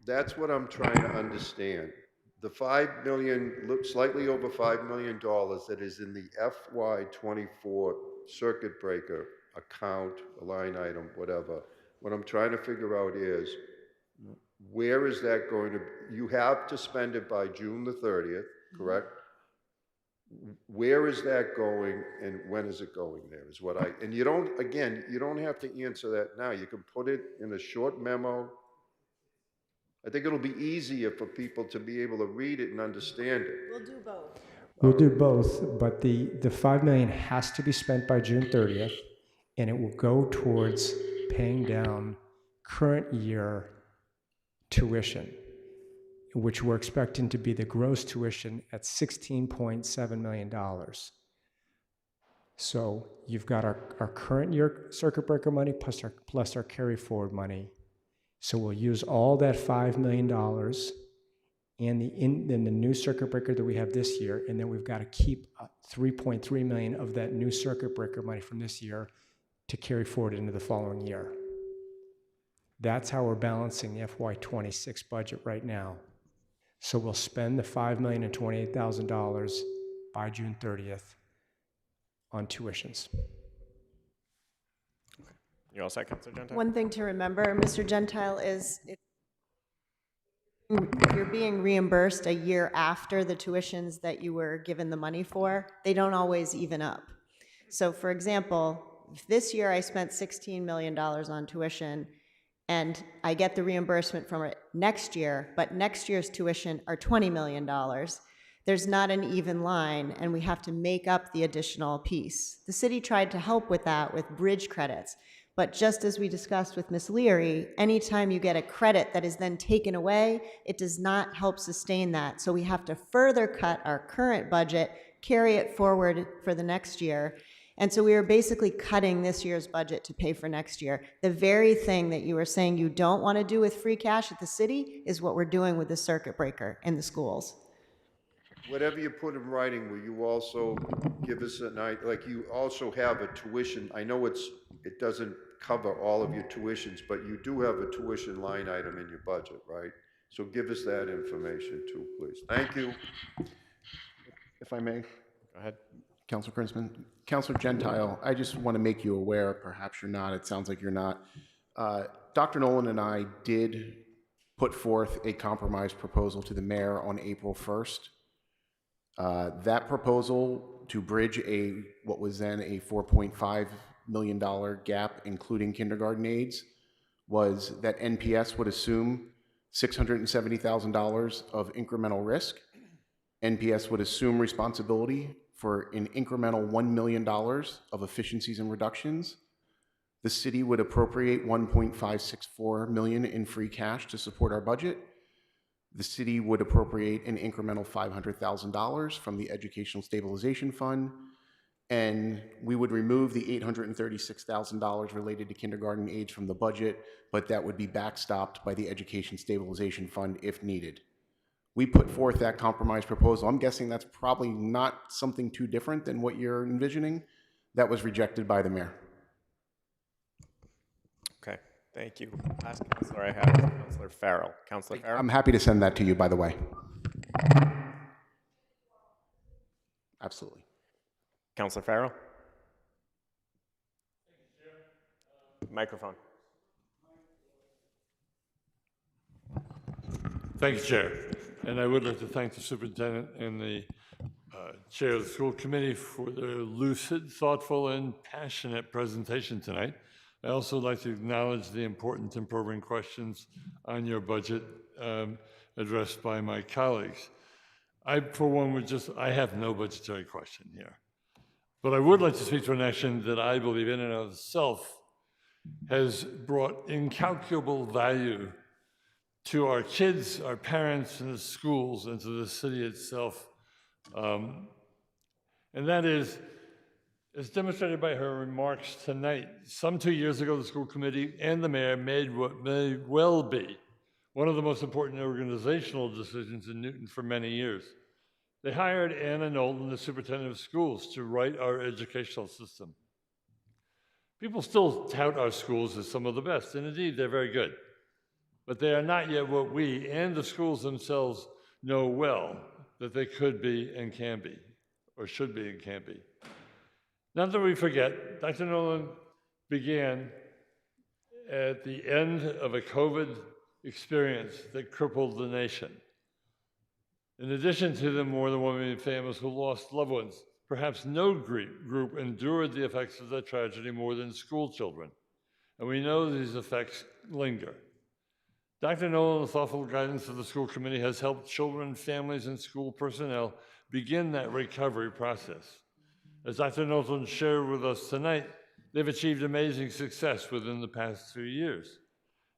That's what I'm trying to understand. The $5 million, slightly over $5 million that is in the FY24 circuit breaker account, a line item, whatever. What I'm trying to figure out is, where is that going to, you have to spend it by June the 30th, correct? Where is that going and when is it going there is what and you don't have to answer that now. You can put it in a short memo. I think it'll be easier for people to be able to read it and understand it. We'll do both. We'll do both, but the $5 million has to be spent by June 30th, and it will go towards paying down current year tuition, which we're expecting to be the gross tuition at $16.7 million. So you've got our current year circuit breaker money plus our carry forward money. So we'll use all that $5 million and the new circuit breaker that we have this year, and then we've got to keep 3.3 million of that new circuit breaker money from this year to carry forward into the following year. That's how we're balancing the FY26 budget right now. So we'll spend the $5,028,000 by June 30th on tuitions. You all set, Councilor Gentile? One thing to remember, Mr. Gentile, is if you're being reimbursed a year after the tuitions that you were given the money for, they don't always even up. So for example, if this year I spent $16 million on tuition and I get the reimbursement from it next year, but next year's tuition are $20 million, there's not an even line, and we have to make up the additional piece. The city tried to help with that with bridge credits. But just as we discussed with Ms. Leary, anytime you get a credit that is then taken away, it does not help sustain that. So we have to further cut our current budget, carry it forward for the next year. And so we are basically cutting this year's budget to pay for next year. The very thing that you were saying you don't want to do with free cash at the city is what we're doing with the circuit breaker in the schools. Whatever you put in writing, will you also give us a night, like you also have a tuition, I know it doesn't cover all of your tuitions, but you do have a tuition line item in your budget, right? So give us that information too, please. Thank you. If I may. Go ahead. Councilor Krinsman. Councilor Gentile, I just want to make you aware, perhaps you're not, it sounds like you're not. Dr. Nolan and I did put forth a compromise proposal to the mayor on April 1st. That proposal to bridge what was then a $4.5 million gap, including kindergarten aides, was that NPS would assume $670,000 of incremental risk, NPS would assume responsibility for an incremental $1 million of efficiencies and reductions. The city would appropriate $1.564 million in free cash to support our budget. The city would appropriate an incremental $500,000 from the Educational Stabilization Fund, and we would remove the $836,000 related to kindergarten aides from the budget, but that would be backstopped by the Education Stabilization Fund if needed. We put forth that compromise proposal. I'm guessing that's probably not something too different than what you're envisioning. That was rejected by the mayor. Okay, thank you. Last counselor I have is Counselor Farrell. Counselor Farrell? I'm happy to send that to you, by the way. Absolutely. Counselor Farrell? Microphone. Thank you, Chair. And I would like to thank the superintendent and the chair of the school committee for their lucid, thoughtful, and passionate presentation tonight. I also like to acknowledge the important and probing questions on your budget addressed by my colleagues. I, for one, I have no budgetary question here. But I would like to speak to an action that I believe in and of itself has brought incalculable value to our kids, our parents, and the schools, and to the city itself. And that is, as demonstrated by her remarks tonight, some 2 years ago, the school committee and the mayor made what may well be one of the most important organizational decisions in Newton for many years. They hired Anna Nolan, the superintendent of schools, to write our educational system. People still tout our schools as some of the best, and indeed, they're very good. But they are not yet what we and the schools themselves know well that they could be and can be, or should be and can be. Not that we forget, Dr. Nolan began at the end of a COVID experience that crippled the nation. In addition to the more than 1 million families who lost loved ones, perhaps no group endured the effects of that tragedy more than school children. And we know these effects linger. Dr. Nolan's thoughtful guidance of the school committee has helped children, families, and school personnel begin that recovery process. As Dr. Nolan shared with us tonight, they've achieved amazing success within the past 2 years.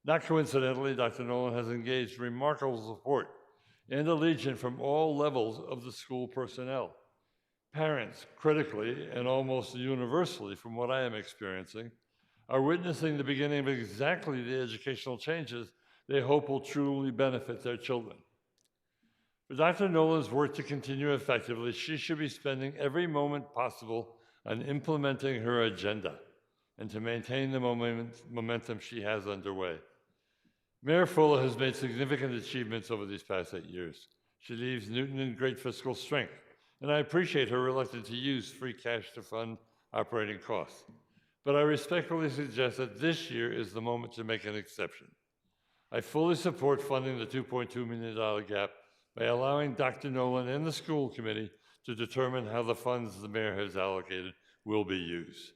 Not coincidentally, Dr. Nolan has engaged remarkable support and allegiance from all levels of the school personnel. Parents, critically and almost universally from what I am experiencing, are witnessing the beginning of exactly the educational changes they hope will truly benefit their children. For Dr. Nolan's work to continue effectively, she should be spending every moment possible on implementing her agenda and to maintain the momentum she has underway. Mayor Fuller has made significant achievements over these past 8 years. She leaves Newton in great fiscal strength, and I appreciate her reluctance to use free cash to fund operating costs. But I respectfully suggest that this year is the moment to make an exception. I fully support funding the $2.2 million gap by allowing Dr. Nolan and the school committee to determine how the funds the mayor has allocated will be used.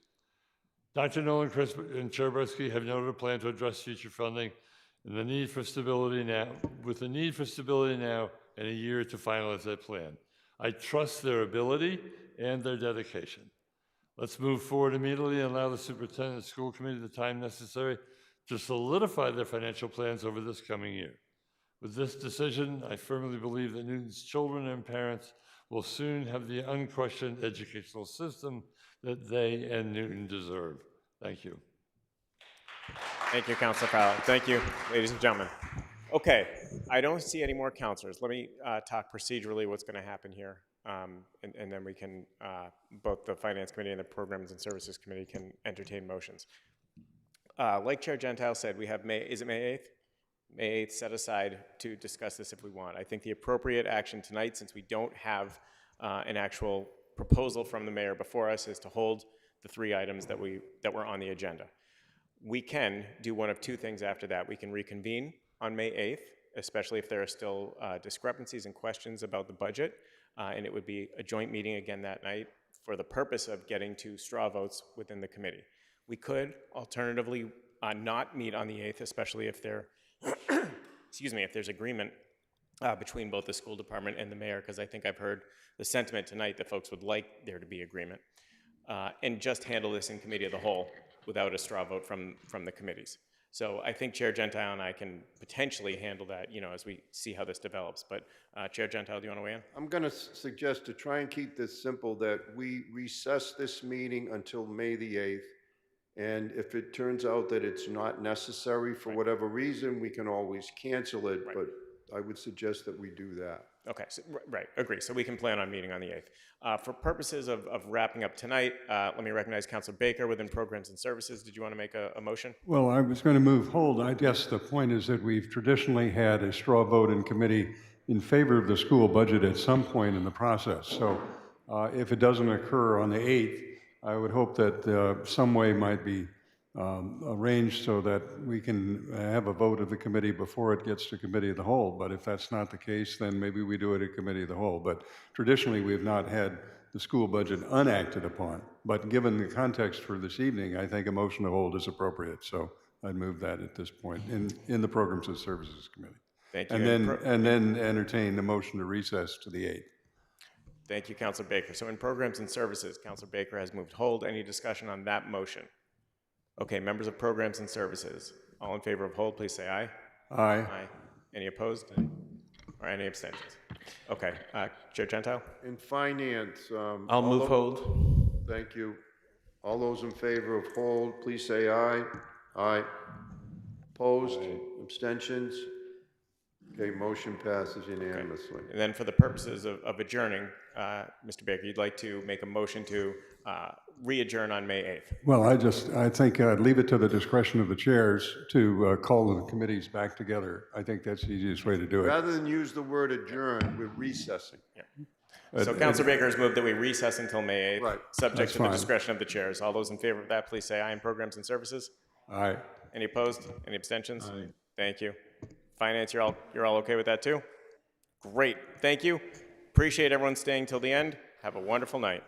Dr. Nolan, Chris, and Chair Bresky have noted a plan to address future funding and the need for stability now, and a year to finalize that plan. I trust their ability and their dedication. Let's move forward immediately and allow the superintendent and school committee the time necessary to solidify their financial plans over this coming year. With this decision, I firmly believe that Newton's children and parents will soon have the unquestioned educational system that they and Newton deserve. Thank you. Thank you, Councilor Farrell. Thank you, ladies and gentlemen. Okay, I don't see any more counselors. Let me talk procedurally what's going to happen here, and then we can, both the Finance Committee and the Programs and Services Committee can entertain motions. Like Chair Gentile said, we have is it May 8th? May 8th set aside to discuss this if we want. I think the appropriate action tonight, since we don't have an actual proposal from the mayor before us, is to hold the 3 items that were on the agenda. We can do one of 2 things after that. We can reconvene on May 8th, especially if there are still discrepancies and questions about the budget, and it would be a joint meeting again that night for the purpose of getting to straw votes within the committee. We could alternatively not meet on the 8th, especially if there, excuse me, if there's agreement between both the school department and the mayor, because I think I've heard the sentiment tonight that folks would like there to be agreement, and just handle this in committee of the whole without a straw vote from the committees. So I think Chair Gentile and I can potentially handle that, as we see how this develops. But Chair Gentile, do you want to weigh in? I'm going to suggest to try and keep this simple, that we recess this meeting until May the 8th. And if it turns out that it's not necessary for whatever reason, we can always cancel it. But I would suggest that we do that. Okay, so, right, agree. So we can plan on meeting on the 8th. For purposes of wrapping up tonight, let me recognize Councilor Baker within Programs and Services. Did you want to make a motion? Well, I was going to move hold. I guess the point is that we've traditionally had a straw vote in committee in favor of the school budget at some point in the process. So if it doesn't occur on the 8th, I would hope that some way might be arranged so that we can have a vote of the committee before it gets to committee of the whole. But if that's not the case, then maybe we do it at committee of the whole. But traditionally, we have not had the school budget unacted upon. But given the context for this evening, I think a motion to hold is appropriate. So I'd move that at this point in the Programs and Services Committee. Thank you. And then entertain the motion to recess to the 8th. Thank you, Councilor Baker. So in Programs and Services, Councilor Baker has moved hold. Any discussion on that motion? Okay, members of Programs and Services, all in favor of hold, please say aye. Aye. Aye. Any opposed? Or any abstentions? Okay, Chair Gentile? In Finance. I'll move hold. Thank you. All those in favor of hold, please say aye. Aye. Opposed? Abstentions? Okay, motion passes unanimously. And then for the purposes of adjourning, Mr. Baker, you'd like to make a motion to re-adjourn on May 8th. Well, I think I'd leave it to the discretion of the chairs to call the committees back together. I think that's the easiest way to do it. Rather than use the word adjourn, we're recessing. Yeah. So Councilor Baker has moved that we recess until May 8th, right. Subject to the fine. discretion of the chairs. All those in favor of that, please say aye in Programs and Services. Aye. Any opposed? Any abstentions? Aye. Thank you. Finance, you're all okay with that too? Great, thank you. Appreciate everyone staying till the end. Have a wonderful night.